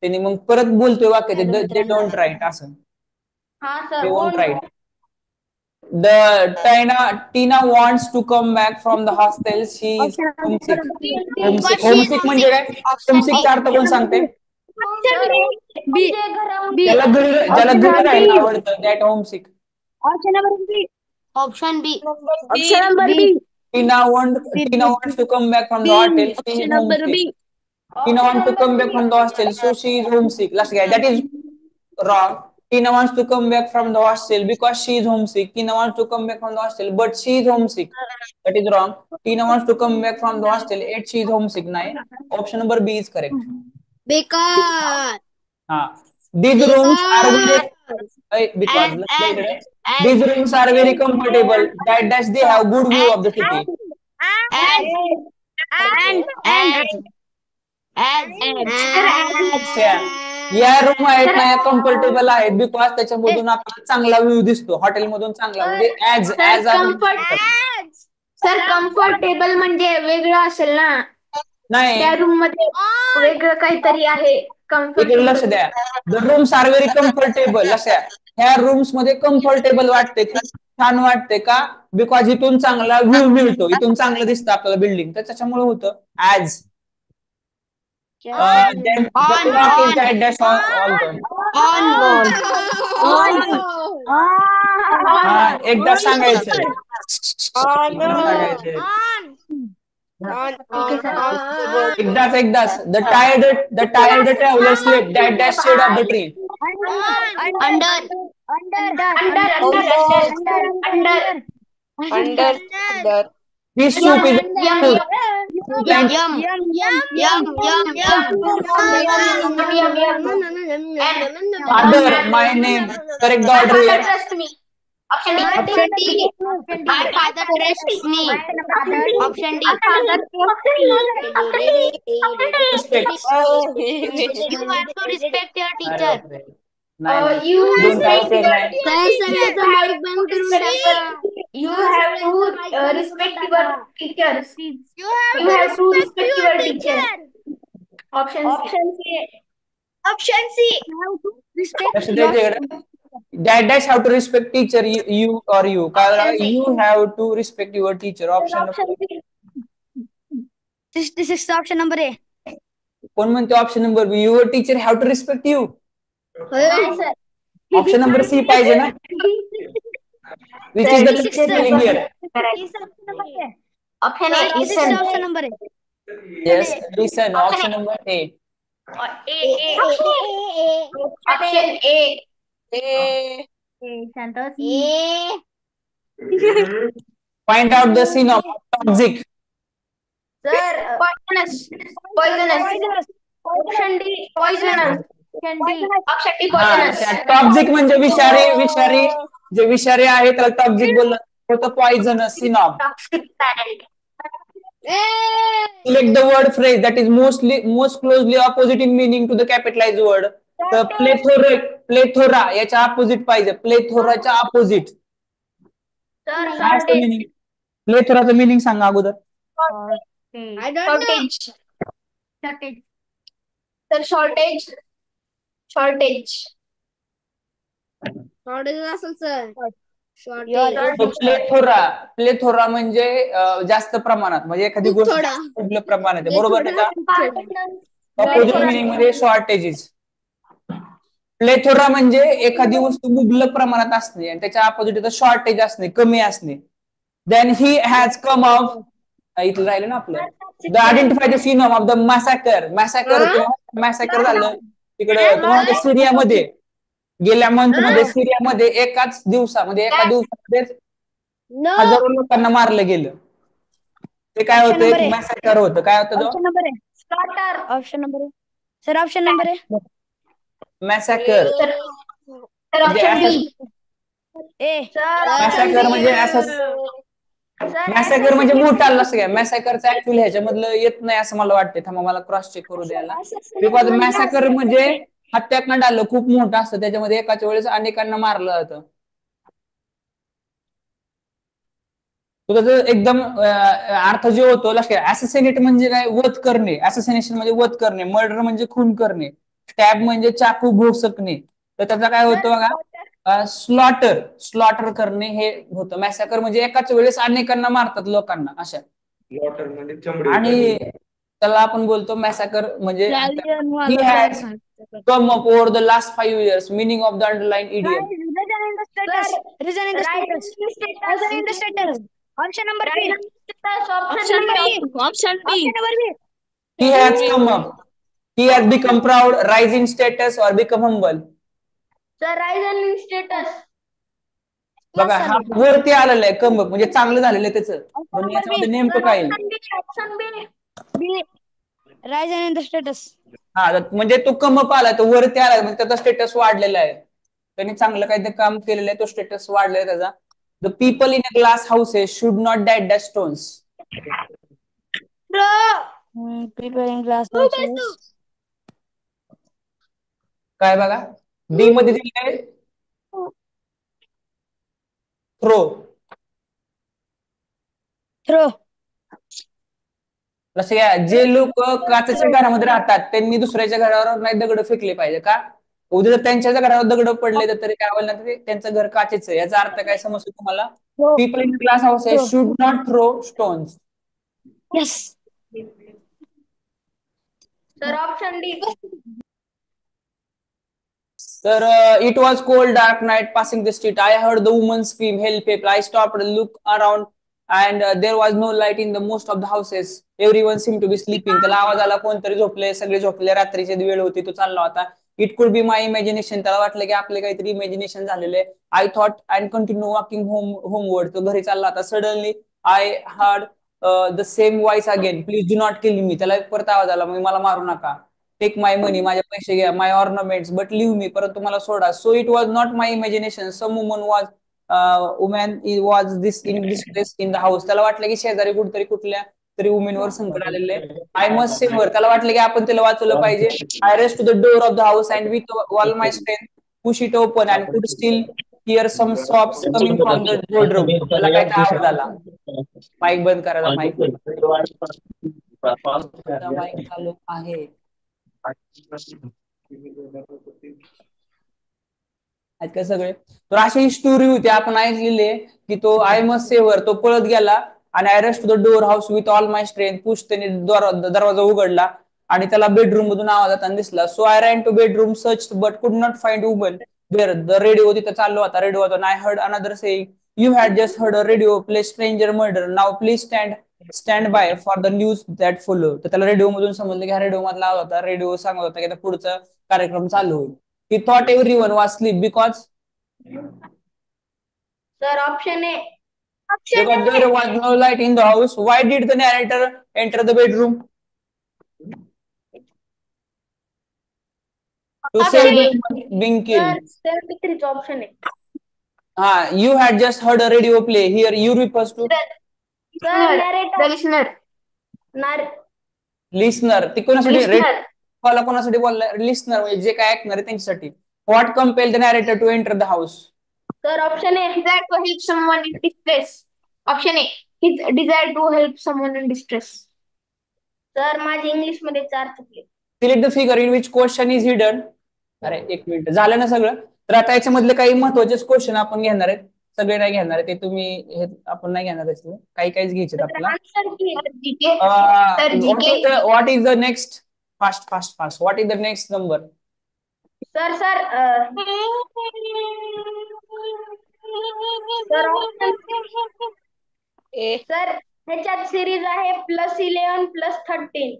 Speaker 1: त्यांनी मग परत बोलतोय वाक्य दे डोंट राईट असं.
Speaker 3: हा
Speaker 1: they
Speaker 3: sir
Speaker 1: won't write. Tina wants to come back from the hostel. She is
Speaker 4: option
Speaker 1: homesick.
Speaker 4: Number B.
Speaker 1: Homesick.
Speaker 2: Because she is
Speaker 1: Homesick म्हणजे काय?
Speaker 2: Option
Speaker 1: Homesick चा अर्थ कोण सांगते?
Speaker 4: बी.
Speaker 3: म्हणजे घराहून
Speaker 4: बी.
Speaker 1: ज्याला घरी राहायला आवडतं, that homesick.
Speaker 4: Option number B.
Speaker 2: Option B.
Speaker 4: Option number B.
Speaker 1: Tina wants to come back from the hotel. She is
Speaker 4: option number
Speaker 1: homesick.
Speaker 4: B.
Speaker 1: Tina wants to come back from the hostel, so she is homesick. Last guy, that is wrong. Tina wants to come back from the hostel because she is homesick. Tina wants to come back from the hostel, but she is homesick. That is wrong. Tina wants to come back from the hostel, yet she is homesick. Nahi. Option number B is correct.
Speaker 2: Because.
Speaker 1: These rooms are because these rooms are very comfortable. That they have good view of the city. या room आहेत ना, या comfortable आहेत because त्याच्यामधून आपल्याला चांगला view दिसतो. हॉटेलमधून चांगला म्हणजे ऍज
Speaker 3: सर कम्फर्टेबल म्हणजे वेगळं असेल ना,
Speaker 1: नाही,
Speaker 3: त्या रूम मध्ये वेगळं काहीतरी आहे.
Speaker 1: इकडे लक्ष द्या. The rooms are very comfortable. लक्ष द्या, ह्या रूम्स मध्ये कम्फर्टेबल वाटते, छान वाटते का? बिकॉज इथून चांगला व्ह्यू मिळतो, इथून चांगलं दिसतं आपल्याला बिल्डिंग, तर त्याच्यामुळे होतं as. Then the clock is that dash all done. एकदा सांगायचं. एकदाच. The tired traveler slept that dash shade of the tree.
Speaker 2: Under.
Speaker 1: This soup is good. Other, my name. Correct the order here.
Speaker 3: Trust me. Option D.
Speaker 2: My father trusts me. Option D.
Speaker 1: Respect.
Speaker 2: You have to respect your teacher.
Speaker 3: You
Speaker 1: Don't have to
Speaker 3: respect
Speaker 2: You
Speaker 3: You have to respect your teachers. You have to respect your teacher. Option C.
Speaker 2: Option C.
Speaker 1: That dash have to respect teacher. You or you. You have to respect your teacher. Option
Speaker 4: option number A.
Speaker 1: कोण म्हणते option number B? Your teacher have to respect you. Option number C पाहिजे ना. Which is the spelling here?
Speaker 4: Option number A.
Speaker 1: Yes, listen. Option number A.
Speaker 3: Option A.
Speaker 1: Find out the sin of toxic.
Speaker 3: Sir, poisonous. Option D. Poisonous. Option D. Poisonous.
Speaker 1: Toxic म्हणजे विषारी जे विषारी आहे त्याला toxic बोललं होतं. Poisonous, सिनॉप. Select the word phrase that is most closely opposite in meaning to the capitalized word. तर plethora याच्या अपोजिट पाहिजे. प्लेथोराच्या अपोजिट काय असतं मिनिंग? प्लेथोराचं मिनिंग सांगा अगोदर.
Speaker 3: Shortage.
Speaker 1: प्लेथोरा म्हणजे जास्त प्रमाणात, म्हणजे एखादी गोष्ट कुठल्या प्रमाणात आहे, बरोबर. त्याच्या अपोजिट मिनिंग मध्ये शॉर्टेजेस. प्लेथोरा म्हणजे एखादी वस्तू मुबलक प्रमाणात असणे आणि त्याच्या अपोजिट शॉर्टेज असणे, कमी असणे. Then he has come off, इथलं राहिलं ना आपलं, the identify the scene of the massacre झालं तिकडे तुम्हाला सिरियामध्ये, गेल्या मंथ मध्ये सिरियामध्ये एका दिवसामध्ये हजारो लोकांना मारलं गेलं. ते काय होतं? एक मॅसॅकर होतं. काय होतं तो?
Speaker 4: Option number A. Sir option number A.
Speaker 1: Massacre. Massacre म्हणजे मॅसॅकर म्हणजे मोठा असं काय. मॅसॅकरचं ऍक्च्युअली ह्याच्यामधलं येत नाही असं मला वाटतं. थांबा मला क्रॉस चेक करू द्यायला. बिकॉज मॅसॅकर म्हणजे हत्याकांड आलं खूप मोठं असतं, त्याच्यामध्ये एकाच वेळेस अनेकांना मारलं जातं. त्याचं एकदम अर्थ जे होतो लक्षात. असॅसिनेट म्हणजे काय? वध करणे. असॅसिनेशन म्हणजे वध करणे. मर्डर म्हणजे खून करणे. स्टॅब म्हणजे चाकू भोसकणे, तर त्याचा काय होतं बघा, स्लॉटर करणे हे होतं. मॅसॅकर म्हणजे एकाच वेळेस अनेकांना मारतात लोकांना अशा.
Speaker 5: स्लॉटर म्हणजे चमडे
Speaker 1: आणि त्याला आपण बोलतो मॅसॅकर म्हणजे he has come up over the last 5 years. Meaning of the underlying idiom.
Speaker 4: Reason in the status. Reason in the status. Option number B.
Speaker 2: Option
Speaker 4: number
Speaker 2: B.
Speaker 4: B.
Speaker 2: Option B.
Speaker 4: Option number B.
Speaker 1: He has come up. He has become proud, rise in status or become humble.
Speaker 3: Sir Ryzen in status.
Speaker 1: बघा हा वरती आलेला आहे कम म्हणजे चांगलं झालेलं आहे त्याचं, पण
Speaker 4: number
Speaker 1: याच्यामध्ये
Speaker 4: B.
Speaker 1: नेमकं काय आहे?
Speaker 3: Option B.
Speaker 4: B. Rise in the status.
Speaker 1: हा म्हणजे तो कम अप आलाय, तो वरती आलाय म्हणजे त्याचा स्टेटस वाढलेला आहे. त्यांनी चांगलं काहीतरी काम केलेलं आहे, तो स्टेटस वाढलेला आहे त्याचा. The people in a glass houses should not that the stones.
Speaker 4: People in glass houses.
Speaker 1: काय बघा डी मध्ये दिले थ्रो.
Speaker 4: Throw.
Speaker 1: जसं या जे लोक काचेच्या घरामध्ये राहतात त्यांनी दुसऱ्याच्या घरावर नाही दगड फेकले पाहिजे का? उद्या जर त्यांच्या घरावर दगड पडले तर तरी काय होईल ना, त्यांचं घर काचेचं आहे. याचा अर्थ काय समजतो तुम्हाला?
Speaker 4: Throw.
Speaker 1: People in glass houses should not throw stones.
Speaker 4: Yes.
Speaker 3: Sir option D.
Speaker 1: तर it was cold dark night passing the street. I heard the woman scream help help. I stopped look around and there was no light in the most of the houses. Everyone seemed to be sleeping. त्याला आवाज आला कोणतरी झोपले, सगळे झोपले, रात्रीची वेळ होती, तो चालला होता. It could be my imagination. त्याला वाटलं की आपले काहीतरी इमॅजिनेशन झालेले. I thought and continue walking homeward. तो घरी चालला होता. Suddenly I heard the same voice again, please do not kill me. त्याला परत आवाज आला, मग मला मारू नका. टेक माय मनी, माझे पैसे घ्या, my ornaments but leave me, परंतु मला सोडा. So it was not my imagination, some woman was woman was this in distress in the house. त्याला वाटलं की शेजारी कुठतरी कुठल्या तरी वुमेनवर संकट आलेलं आहे. I must save her. त्याला वाटलं की आपण तिला वाचवलं पाहिजे. I rest to the door of the house and with all my strength push it open and could still hear some soft coming from the bedroom. त्याला काय तर आवाज आला. माईक बंद करायचा, माईक माईक चालू आहे. का सगळे तर अशी स्टोरी होती, आपण ऐकलेली आहे की तो आय मस्ट सेव्हर, तो पळत गेला आणि I rush to the door house with all my strength push. त्याने दरवाजा उघडला आणि त्याला बेडरूम मधून आवाज येताना दिसला. So I ran to bedroom search but could not find woman there. The radio तिथे चालू होता, रेडिओ होता. I heard another saying, you had just heard a radio play stranger murder, now please stand by for the news that follow. तर त्याला radio मधून समजलं की हा रेडिओ मधला आवाज होता. रेडिओ सांगत होता की पुढचा कार्यक्रम चालू होईल. ही thought everyone was sleep because
Speaker 3: sir option A.
Speaker 1: because there was no light in the house. Why did the narrator enter the bedroom? To save the woman being killed.
Speaker 3: Sir 73 option आहे.
Speaker 1: You had just heard a radio play. Here you refers to
Speaker 3: sir narrator.
Speaker 1: listener. ती कोणासाठी कोणासाठी बोललाय? Listener म्हणजे जे काय ऐकणार आहे त्यांच्यासाठी. What compelled the narrator to enter the house?
Speaker 3: Sir option A.
Speaker 6: Desire to help someone in distress. Option A. His desire to help someone in distress.
Speaker 3: Sir माझे इंग्लिश मध्ये 4 चुकले.
Speaker 1: Select the figure in which question is hidden. अरे एक minute, झालं ना सगळं? तर आता याच्यामधले काही महत्वाचे क्वेश्चन आपण घेणार आहेत. सगळे नाही घेणार आहे ते तुम्ही, हे आपण नाही घेणार आहे, काही काहीच घ्यायचे आपल्याला. What is the next fast what is the next number?
Speaker 3: Sir sir ह्याच्यात सिरीज आहे +11 +13.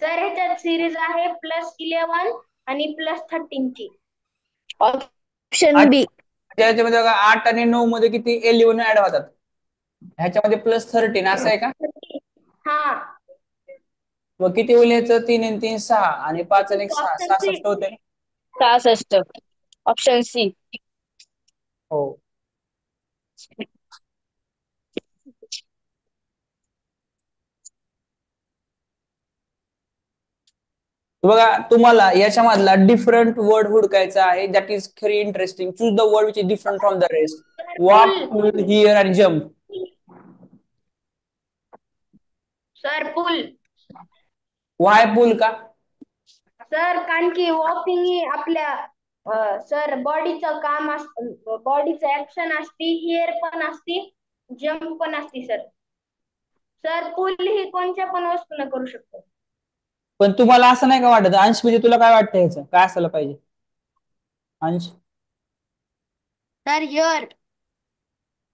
Speaker 3: सर ह्याच्यात सिरीज आहे +11 आणि +13 ची.
Speaker 2: Option B.
Speaker 1: त्याच्यामध्ये बघा 8 आणि 9 मध्ये किती 11 ऍड होतात, ह्याच्यामध्ये +13 असं आहे का?
Speaker 3: हा.
Speaker 1: मग किती होईल याचं? 3 आणि 3 6 आणि 5 आणि 6 66 होते.
Speaker 2: 66. Option C.
Speaker 1: हो. बघा तुम्हाला याच्यामधला डिफरंट वर्ड हुडकायचा आहे, that is very interesting. Choose the word which is different from the rest. Walk, hear आणि jump.
Speaker 3: Sir pool.
Speaker 1: Why pool का?
Speaker 3: सर कारण की वॉकिंग ही आपल्या सर बॉडीचं काम असतं, बॉडीचं ऍक्शन असते, हिअर पण असते, जम्प पण असते सर. सर पूल ही कोणत्या पण वस्तूने करू शकतो.
Speaker 1: पण तुम्हाला असं नाही का वाटत अंश, म्हणजे तुला काय वाटतं ह्याचं काय असायला पाहिजे अंश?
Speaker 2: Sir here.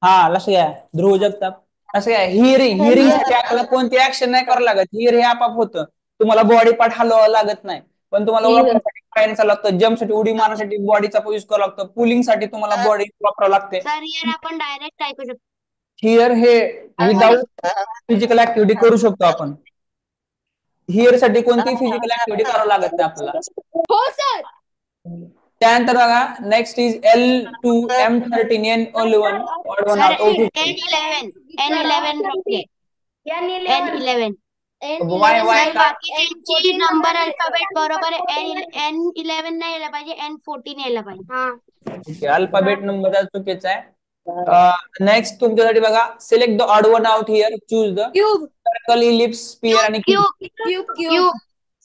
Speaker 1: हा लक्ष घ्या ध्रुव जगताप. लक्ष घ्या हिअरिंग साठी आपल्याला कोणती ऍक्शन नाही करावं लागत, हिअर हे आपाप होतं. तुम्हाला बॉडी पार्ट हलवावं लागत नाही, पण तुम्हाला वॉकिंग साठी पायरी चालू लागतं, जम्प साठी उडी मारण्यासाठी बॉडीचा यूज करावा लागतो, पुलिंग साठी तुम्हाला बॉडी वापरावं लागते.
Speaker 2: सर हिअर आपण डायरेक्ट ऐकू शकतो.
Speaker 1: हिअर हे विदाउट फिजिकल ऍक्टिव्हिटी करू शकतो आपण. हिअर साठी कोणती फिजिकल ऍक्टिव्हिटी करावं लागत नाही आपल्याला.
Speaker 4: हो सर.
Speaker 1: त्यानंतर बघा next is L2M13 N11 odd one
Speaker 2: sir
Speaker 1: out of 50.
Speaker 2: N11 रखिए. N11.
Speaker 1: वाय
Speaker 2: सर
Speaker 1: का?
Speaker 2: बाकीच्यांची नंबर अल्फाबेट बरोबर N11 नाही यायला पाहिजे, N14 यायला पाहिजे.
Speaker 1: अल्फाबेट नंबर चुकीचा आहे. नेक्स्ट तुमच्यासाठी बघा select the odd one out here, choose the
Speaker 4: cube.
Speaker 1: Circle, ellipse, sphere आणि
Speaker 2: क्यूब.
Speaker 4: क्यूब.
Speaker 2: क्यूब.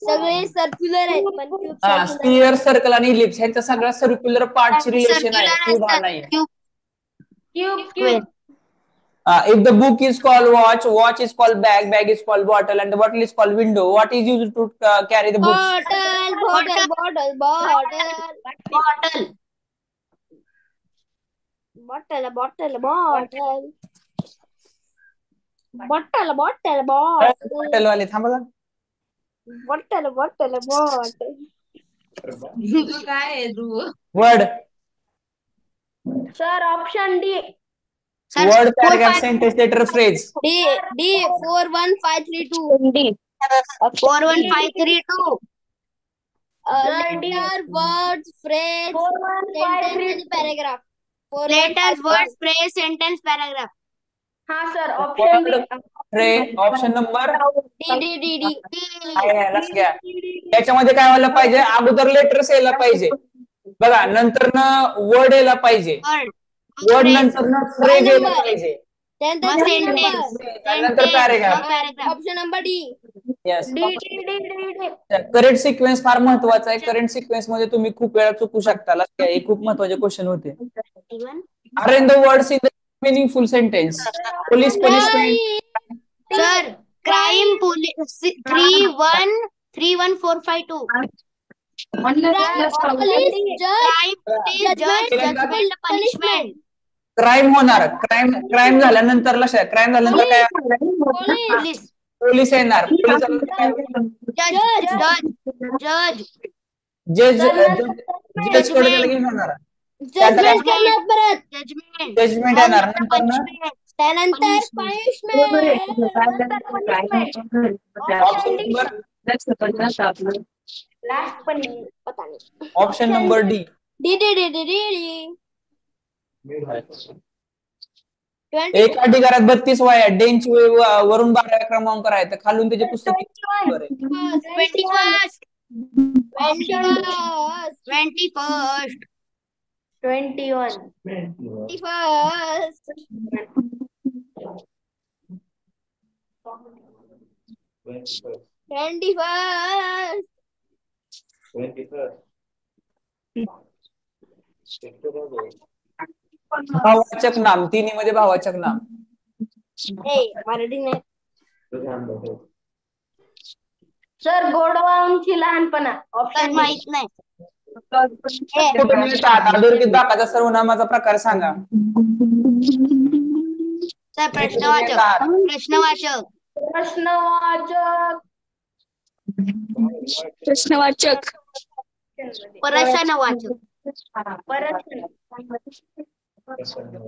Speaker 4: सगळे सर्क्युलर आहेत पण क्यूब सर्क्युलर.
Speaker 1: स्पियर, सर्कल आणि इलिप्स ह्यांचा सगळ्या सर्क्युलर पार्टची रिलेशन आहे,
Speaker 2: सर्क्युलर
Speaker 1: क्यूब हा
Speaker 2: असतात.
Speaker 1: नाही.
Speaker 2: Cube.
Speaker 3: Cube
Speaker 2: square.
Speaker 1: If the book is called watch, watch is called bag, bag is called bottle, and the bottle is called window, what is used to carry the books?
Speaker 4: Bottle bottle bottle bottle
Speaker 2: bottle.
Speaker 4: Bottle bottle bottle bottle bottle
Speaker 1: bottle वाले थांबा जरा.
Speaker 4: Bottle bottle bottle.
Speaker 6: काय आहे Dhruv?
Speaker 1: Word.
Speaker 3: Sir option D.
Speaker 2: Sir
Speaker 1: Word, paragraph, sentence, letter, phrase.
Speaker 4: D D 41532.
Speaker 2: 41532.
Speaker 4: Letter words phrase
Speaker 3: 4153.
Speaker 4: Sentence paragraph.
Speaker 2: Letters, words, phrase, sentence, paragraph.
Speaker 3: हा sir option D.
Speaker 1: Option number
Speaker 4: D D D D.
Speaker 1: लक्ष घ्या. त्याच्यामध्ये काय व्हायला पाहिजे, अगोदर letters यायला पाहिजे बघा, नंतर वर्ड यायला पाहिजे, वर्ड नंतर फ्रेज यायला पाहिजे,
Speaker 2: मग सेंटेन्स.
Speaker 1: नंतर paragraph.
Speaker 4: Option number D.
Speaker 1: Yes.
Speaker 3: D D D D D.
Speaker 1: Correct sequence फार महत्वाचा आहे. करेक्ट सिक्वेन्स मध्ये तुम्ही खूप वेळा चुकू शकता. लक्ष घ्या, हे खूप महत्वाचे क्वेश्चन होते. Arrange the words in the meaningful sentence. Police punishment.
Speaker 2: Sir crime 314552. Punishment.
Speaker 1: Crime होणार, क्राईम झाल्यानंतर लक्षात, क्राईम झाल्यानंतर काय
Speaker 2: पोलीस.
Speaker 1: पोलीस येणार, पोलीस
Speaker 2: जज.
Speaker 1: जज जज कडे त्याला घेऊन जाणार, जजमेंट येणार, नंतर
Speaker 4: त्यानंतर पनिशमेंट.
Speaker 3: लास्ट पण
Speaker 4: पता नहीं.
Speaker 1: Option number D.
Speaker 4: D D D D D.
Speaker 1: एक अधिकारात 32 वया, डेंच वरून 12 क्रमांक आहे, तर खालून त्याचे पुस्तक
Speaker 2: 21st.
Speaker 3: 21.
Speaker 1: भावाचक नाम, तिन्ही मध्ये भावाचक नाम.
Speaker 4: मराठी नाही.
Speaker 3: सर गोडवाऊंची लहानपणा.
Speaker 2: ऑप्शन माहित नाही.
Speaker 1: कुठे मिळतात? अधोरेखित दाखवायचा सर्वनामाचा प्रकार सांगा.
Speaker 2: सर प्रश्नवाचक. प्रश्नवाचक.
Speaker 3: प्रश्नवाचक.
Speaker 2: प्रश्नवाचक.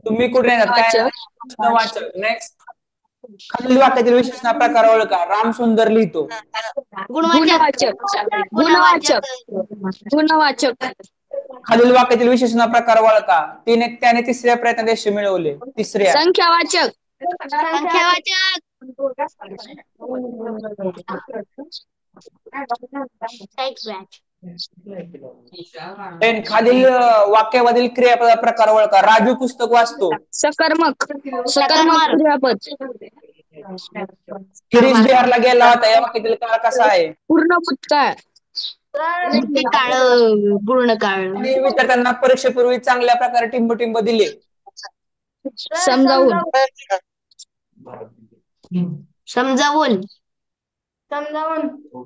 Speaker 1: तुम्ही कुठे येतात काय? प्रश्नवाचक. नेक्स्ट, खालील वाक्यातील विशेषणा प्रकार ओळखा. राम सुंदर लिहितो.
Speaker 2: गुणवाचक.
Speaker 3: गुणवाचक.
Speaker 1: खालील वाक्यातील विशेषणा प्रकार ओळखा. त्याने तिसऱ्या प्रयत्नात यश मिळवले. तिसऱ्या.
Speaker 3: संख्यावाचक.
Speaker 2: संख्यावाचक.
Speaker 1: खालील वाक्यामधील क्रियापद प्रकार ओळखा. राजू पुस्तक वाचतो.
Speaker 3: सकर्मक. सकर्मक क्रियापद.
Speaker 1: गिरीश बिहारला गेला होता या वाक्यातील काळ कसा आहे?
Speaker 4: पूर्ण भूतकाळ. ते काळ पूर्ण काळ.
Speaker 1: आणि विद्यार्थ्यांना परीक्षेपूर्वी चांगल्या प्रकारे टिंब दिले.
Speaker 4: समजावून.
Speaker 3: समजावून.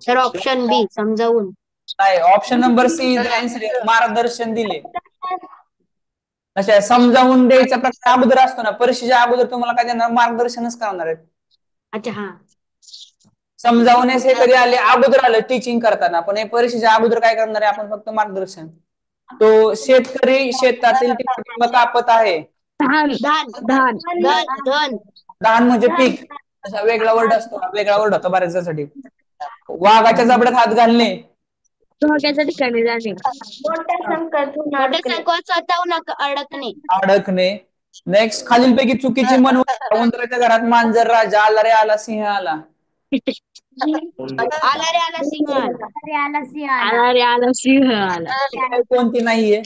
Speaker 4: तर ऑप्शन बी समजावून.
Speaker 1: नाही, option number C is the answer. मार्गदर्शन दिले. अशा समजावून द्यायचा प्रकार अगोदर असतो ना, परीक्षेच्या अगोदर तुम्हाला काय देणार? मार्गदर्शनच करणार आहेत.
Speaker 4: अच्छा हा.
Speaker 1: समजावण्यास हे कधी आले? अगोदर आलं टीचिंग करताना. पण हे परीक्षेच्या अगोदर काय करणार आहे आपण? फक्त मार्गदर्शन. तो शेतकरी शेतातील टिंब कापत आहे.
Speaker 4: धान धान धान धान.
Speaker 1: धान म्हणजे पीक. असा वेगळा वर्ड असतो, वेगळा वर्ड होता बऱ्याच जणांसाठी. वाघाच्या जबड्यात हात घालणे.
Speaker 4: धोक्याच्या ठिकाणी जाणे.
Speaker 3: मोठ्या संख्येत
Speaker 4: स्वतःहून अडकणे.
Speaker 1: अडकणे. नेक्स्ट, खालीलपैकी चुकीची म्हणून उंदराच्या घरात मांजर राजा आला रे आला सिंह आला.
Speaker 4: आला रे आला सिंह आला. आला रे आला सिंह आला.
Speaker 1: कोणती नाहीये?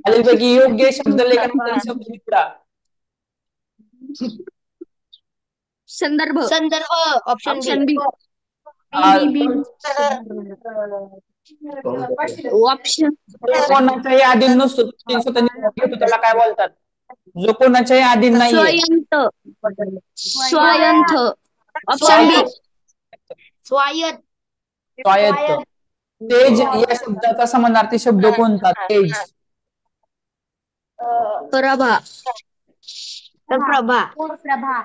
Speaker 1: खालीलपैकी योग्य शब्द लेखन शब्द निवडा.
Speaker 4: संदर्भ. ऑप्शन बी. ऑप्शन.
Speaker 1: कोणाच्याही आधीन नसतो, स्वतः घेतो त्याला काय बोलतात? जो कोणाच्याही आधीन नाहीये.
Speaker 4: स्वायत्त. ऑप्शन बी. स्वायत्त.
Speaker 1: स्वायत्त. तेज या शब्दाचा समानार्थी शब्द कोणता? तेज.
Speaker 4: प्रभा.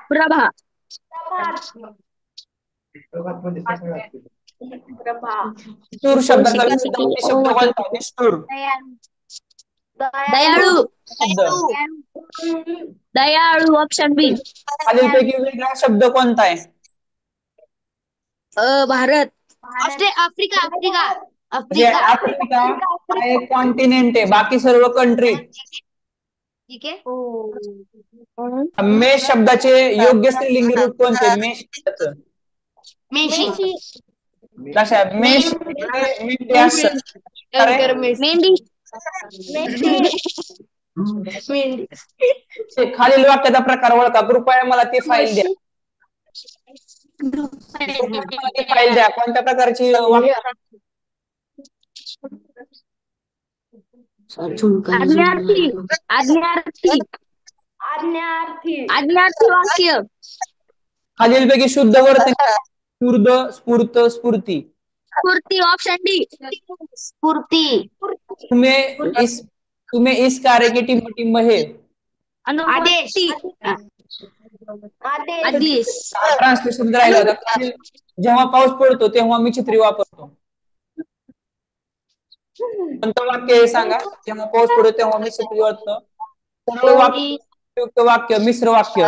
Speaker 4: प्रभा.
Speaker 1: निष्ठुर शब्दाचा विरुद्धार्थी शब्द कोणता? निष्ठुर.
Speaker 4: दयाळू. दयाळू. ऑप्शन बी.
Speaker 1: खालीलपैकी वेगळा शब्द कोणता आहे?
Speaker 4: भारत. आफ्रिका.
Speaker 1: आफ्रिका हा एक कॉन्टिनेंट आहे, बाकी सर्व कंट्री.
Speaker 4: ठीक आहे.
Speaker 1: मेष शब्दाचे योग्य स्त्रीलिंगी रूप कोणते? मेष शब्दाचं.
Speaker 4: मेशी.
Speaker 1: कशा? मेष मेंढी असतं.
Speaker 4: मेंढी.
Speaker 1: खालील वाक्याचा प्रकार ओळखा. कृपया मला ती फाईल द्या. फाईल द्या. कोणत्या प्रकारची वाक्य?
Speaker 4: आज्ञार्थी. वाक्य.
Speaker 1: खालीलपैकी शुद्ध वर्तन स्फूर्ती.
Speaker 4: Option D. स्फूर्ती.
Speaker 1: तुम्हें इस कार्य की टिंब है.
Speaker 4: आदेश.
Speaker 1: ट्रान्सलेशन राहिला होता. जेव्हा पाऊस पडतो तेव्हा मी छत्री वापरतो. कोणतं वाक्य हे सांगा? जेव्हा पाऊस पडतो तेव्हा मी छत्री वापरतो. सरळ वाक्य, युक्त वाक्य, मिश्र वाक्य.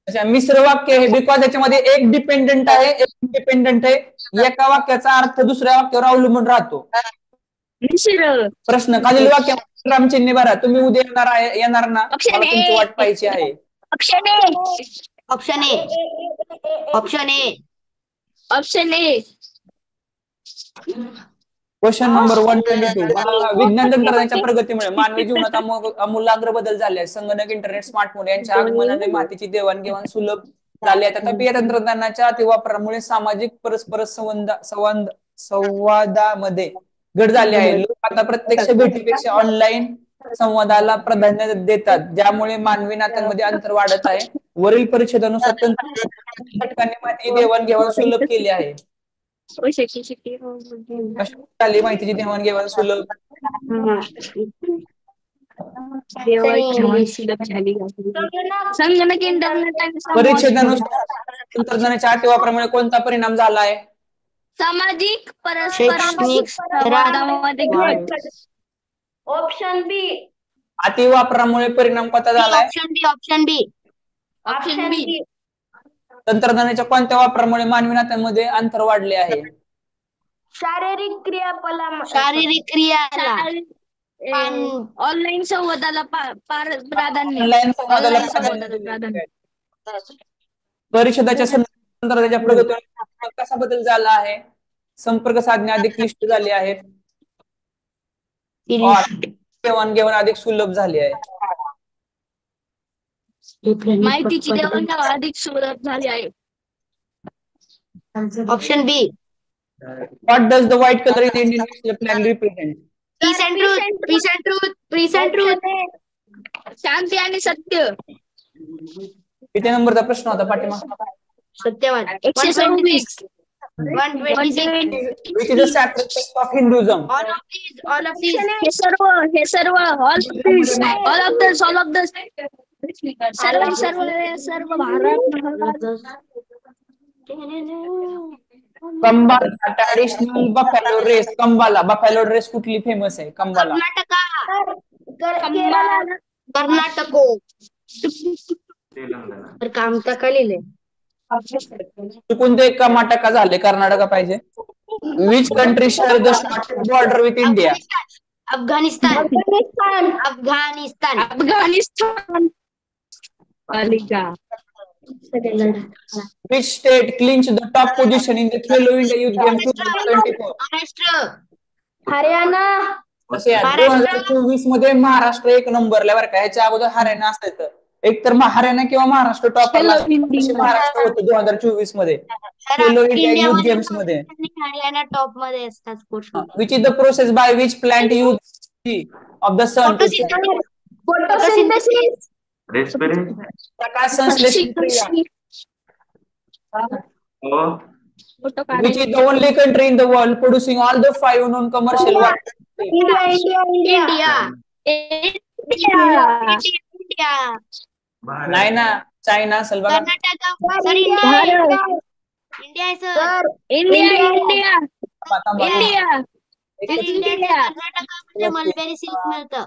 Speaker 1: अच्छा, मिश्र वाक्य हे बिकॉज याच्यामध्ये एक डिपेंडंट आहे, एक इंडिपेंडंट आहे. एका वाक्याचा अर्थ दुसऱ्या वाक्यावर अवलंबून राहतो. प्रश्न, खालील वाक्य रामचिन्ह भरा. तुम्ही उद्या येणार ना? मला तुमची वाट पाहायची आहे.
Speaker 4: Option A.
Speaker 1: Question number 122. विज्ञान तंत्रज्ञानाच्या प्रगतीमुळे मानवी जीवनात आमूलाग्र बदल झाले आहेत. संगणक, इंटरनेट, स्मार्टफोन यांच्या आगमनाने माहितीची देवाणघेवाण सुलभ झाली आहे. तथापि या तंत्रज्ञानाच्या अतिवापरामुळे सामाजिक परस्पर संवादामध्ये घट झाली आहे. लोक आता प्रत्यक्ष भेटीपेक्षा ऑनलाईन संवादाला प्राधान्य देतात, ज्यामुळे मानवी नात्यांमध्ये अंतर वाढत आहे. वरील परिच्छेदानुसार तंत्रज्ञानाने घटकांनी माहिती देवाणघेवाण सुलभ केली आहे. झाली माहितीची देवाणघेवाण सुलभ.
Speaker 4: संगणक, इंटरनेट.
Speaker 1: परिच्छेदानुसार तंत्रज्ञानाच्या अतिवापरामुळे कोणता परिणाम झाला आहे?
Speaker 2: सामाजिक
Speaker 4: शैक्षणिक संवादामध्ये घट.
Speaker 3: ऑप्शन बी.
Speaker 1: अतिवापरामुळे परिणाम कोणता झालाय?
Speaker 4: ऑप्शन बी.
Speaker 1: तंत्रज्ञानाच्या कोणत्या वापरामुळे मानवी नात्यांमध्ये अंतर वाढले आहे?
Speaker 3: शारीरिक क्रियाला
Speaker 4: ऑनलाईन संवादाला प्राधान्य.
Speaker 1: ऑनलाईन संवादाला प्राधान्य. परिषदाच्या तंत्रज्ञानाच्या प्रगतीमुळे कसा बदल झाला आहे? संपर्क साधणे अधिक क्लिष्ट झाले आहेत. देवाणघेवाण अधिक सुलभ झाली आहे.
Speaker 4: माहितीची देवाणघेवाण अधिक सुलभ झाली आहे.
Speaker 3: Option B.
Speaker 1: What does the white color in the Indian national flag represent?
Speaker 6: Peace and truth. Peace and truth. Peace and truth.
Speaker 4: शांती आणि सत्य.
Speaker 1: किती नंबरचा प्रश्न होता पाठीमाग?
Speaker 3: सत्यवाद.
Speaker 4: 126.
Speaker 3: 126.
Speaker 1: Which is the sacred text of Hinduism?
Speaker 3: All of these.
Speaker 4: हे सर्व all of this सर्व Bharat
Speaker 1: Kambala traditional buffalo race. Buffalo race कुठली फेमस आहे? कंबाला.
Speaker 3: कर्नाटक. तर कामता का लिहिले?
Speaker 1: कोणते कर्नाटका झाले? कर्नाटका पाहिजे. Which country share the shortest border with India?
Speaker 3: Afghanistan.
Speaker 1: Which state clinched the top position in the Khelo India Youth Games 2024?
Speaker 3: Maharashtra. Haryana.
Speaker 1: 2024 मध्ये महाराष्ट्र एक नंबरला बरं का. ह्याच्या अगोदर हरियाणा असायचं. एक तर हरियाणा किंवा महाराष्ट्र टॉपरला. महाराष्ट्र होतं 2024 मध्ये खेलो इंडिया युथ गेम्स मध्ये.
Speaker 3: हरियाणा टॉप मध्ये असतात.
Speaker 1: Which is the process by which plant use of the sun?
Speaker 3: Photosynthesis.
Speaker 1: प्रकाश संश्लेषण क्रिया. Which is the only country in the world producing all the 5 known commercial water?
Speaker 3: India.
Speaker 1: नाही ना, China असेल बघा.
Speaker 3: कर्नाटक. सर इंडिया आहे सर.
Speaker 4: इंडिया
Speaker 3: कर्नाटकामध्ये mulberry silk मिळतं.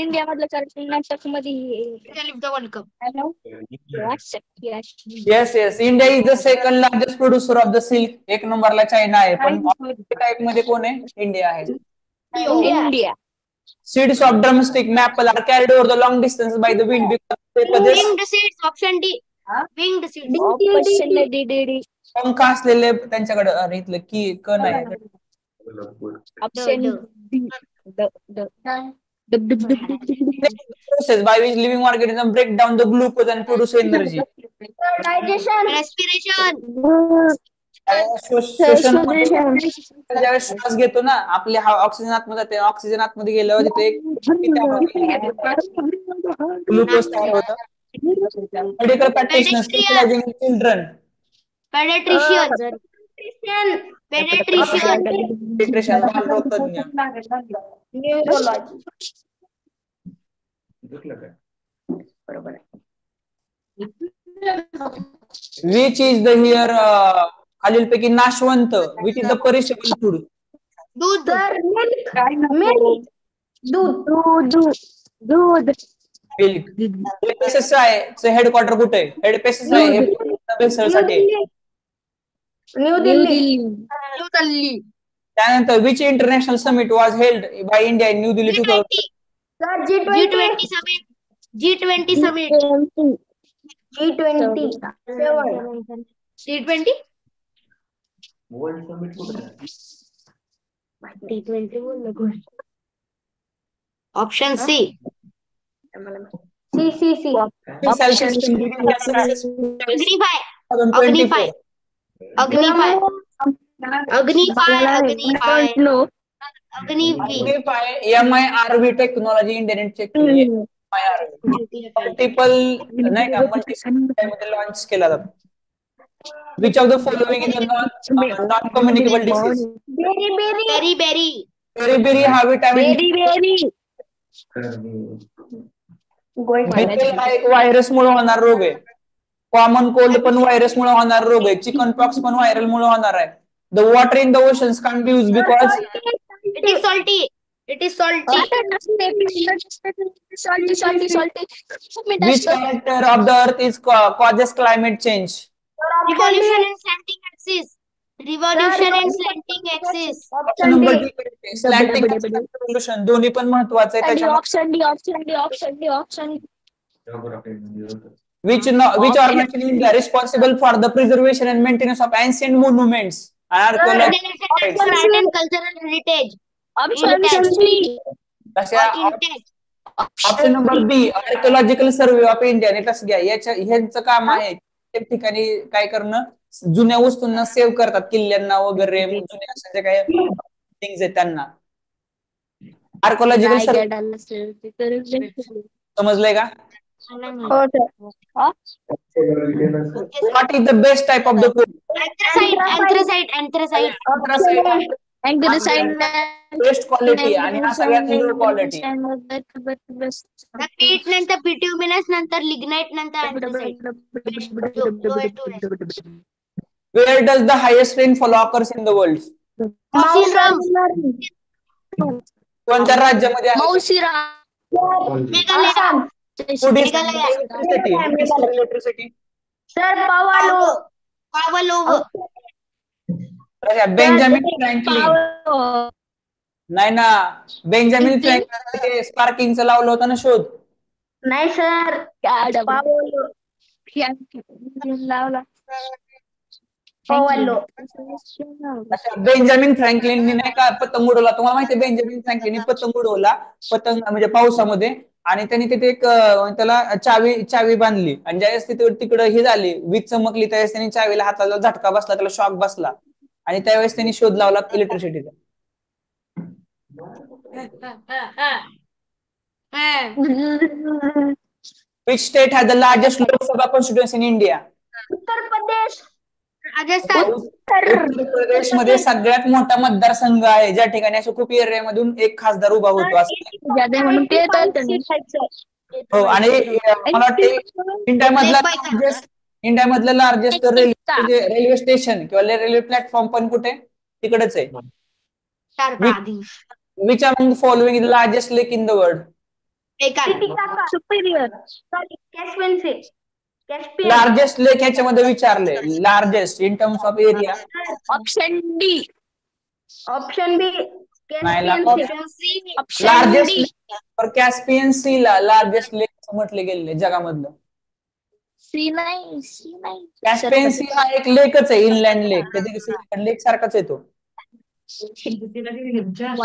Speaker 4: इंडिया मधलं कर्नाटक मध्ये
Speaker 3: world cup.
Speaker 1: Yes. India is the second largest producer of the silk. एक नंबरला चायना आहे, पण टाइप मध्ये कोण आहे? इंडिया आहे.
Speaker 4: India.
Speaker 1: Seeds of drumstick maple are carried over the long distance by the wind because they possess
Speaker 3: Winged seeds. Option D. Winged seeds.
Speaker 1: पंख असलेले त्यांच्याकडे. अरे इथलं की कण आहे. Process by which living organism break down the glucose and produce energy.
Speaker 3: Respiration.
Speaker 1: ज्यावेळेस श्वास घेतो ना, आपले ऑक्सिजन आतमध्ये जाते. ऑक्सिजन आतमध्ये गेल्यावर तिथे एक ग्लुकोज तयार होतं. Medical practitioners specialising in children.
Speaker 3: Pediatrician.
Speaker 1: Nutrition बालरोग तज्ञ. Which is the here खालीलपैकी नाशवंत. Which is the perishable food?
Speaker 3: दूध.
Speaker 1: मिल्क. पेसेसाय चे हेडक्वार्टर कुठे आहे? पेसेसाय हे भेसळसाठी.
Speaker 3: न्यू दिल्ली.
Speaker 1: त्यानंतर which international summit was held by India in new Delhi 2000?
Speaker 3: G20 summit. G20 summit. G20. G20. Option C.
Speaker 1: MIRV technology Indian check केली. Multiple नाही का, मल्टिपल लॉन्च केला जातो. Which of the following is a non-communicable disease? Beriberi हा vitamin. हा एक virus मुळे होणार रोग आहे. कॉमन कोल्ड पण व्हायरस मुळे होणार रोग आहे. चिकन पॉक्स पण व्हायरल मुळे होणार आहे. The water in the oceans can't be used because
Speaker 3: it is salty.
Speaker 1: Which character of the earth is causes climate change?
Speaker 3: Revolution and slanting axis.
Speaker 1: Option number D. Slanting axis and revolution दोन्ही पण महत्वाचे आहे त्याच्यामध्ये.
Speaker 4: Option
Speaker 1: Which organization in India responsible for the preservation and maintenance of ancient monuments and archaeological
Speaker 3: art and cultural heritage?
Speaker 1: कशा option number B archaeological survey of India नेटच घ्या. ह्यांचं काम आहे त्या ठिकाणी काय करणं, जुन्या वस्तूंना सेव्ह करतात, किल्ल्यांना वगैरे, जुन्या अशा ज्या काही थिंग्स आहेत त्यांना. आर्किओलॉजिकल सर्वे समजलंय का? What is the best type of the best quality आणि हा सगळ्यात लो क्वालिटी.
Speaker 2: पीट नंतर बिट्युमिनस नंतर लिग्नाइट नंतर
Speaker 1: Where does the highest rainfall occurs in the world? कोणत्या राज्यामध्ये आहे? Electricity
Speaker 3: sir
Speaker 1: Benjamin Franklin. नाही ना, बेंजामिन फ्रँकलिन स्पार्किंगचं लावलं होतं ना शोध.
Speaker 3: नाही सर,
Speaker 1: बेंजामिन फ्रँकलिननी नाही का पतंग उडवला. तुम्हाला माहिती आहे बेंजामिन फ्रँकलिनने पतंग उडवला, पतंग म्हणजे पावसामध्ये, आणि त्यांनी तिथे एक त्याला चावी बांधली आणि ज्यावेळेस तिकडे हे झाली, वीज चमकली, त्यावेळेस त्यांनी चावीला हाताला झटका बसला, त्याला शॉक बसला आणि त्यावेळेस त्यांनी शोध लावला इलेक्ट्रिसिटीचा. Which state has the largest Lok Sabha constituency in India?
Speaker 3: Uttar Pradesh.
Speaker 2: Rajasthan.
Speaker 1: Uttar Pradesh मध्ये सगळ्यात मोठा मतदारसंघ आहे, ज्या ठिकाणी अशा खूप एरियामधून एक खासदार उभा होतो असं. हो, आणि मला वाटते इंडिया मधलं लार्जेस्ट रेल्वे स्टेशन किंवा रेल्वे प्लॅटफॉर्म पण कुठे तिकडेच आहे. Which among the following is the largest lake in the world? Largest lake ह्याच्यामध्ये विचारले, largest in terms of area.
Speaker 3: Option B.
Speaker 1: Largest Caspian Sea ला लार्जेस्ट लेक म्हटले गेले जगामधलं. कॅस्पियन सी हा एक लेकच आहे, इनलँड लेक, त्याच्या लेक सारखाच येतो.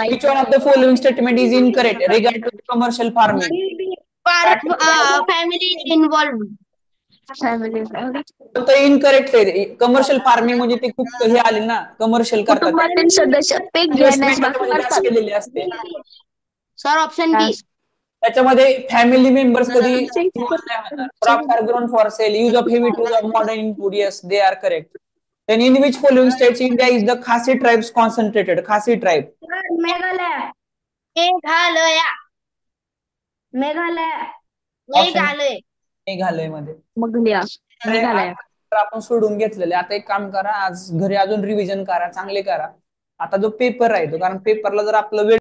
Speaker 1: Which one of the following statement is incorrect regarding to commercial farming?
Speaker 2: Family involve.
Speaker 1: Incorrect आहे. कमर्शियल फार्मिंग म्हणजे ते खूप हे आले ना, कमर्शियल करतात, केलेले असते.
Speaker 2: Sir option B.
Speaker 1: त्याच्यामध्ये फॅमिली मेंबर्स कधी crops are grown for sale, use of heavy tools of modern input. Yes, they are correct. Then in which following states India is the Khasi tribes concentrated? Khasi tribe. Meghalaya मध्ये. आपण सोडून घेतलेले. आता एक काम करा, आज घरी अजून रिव्हिजन करा, चांगले करा. आता जो पेपर आहे तो, कारण पेपरला जर आपलं वेळ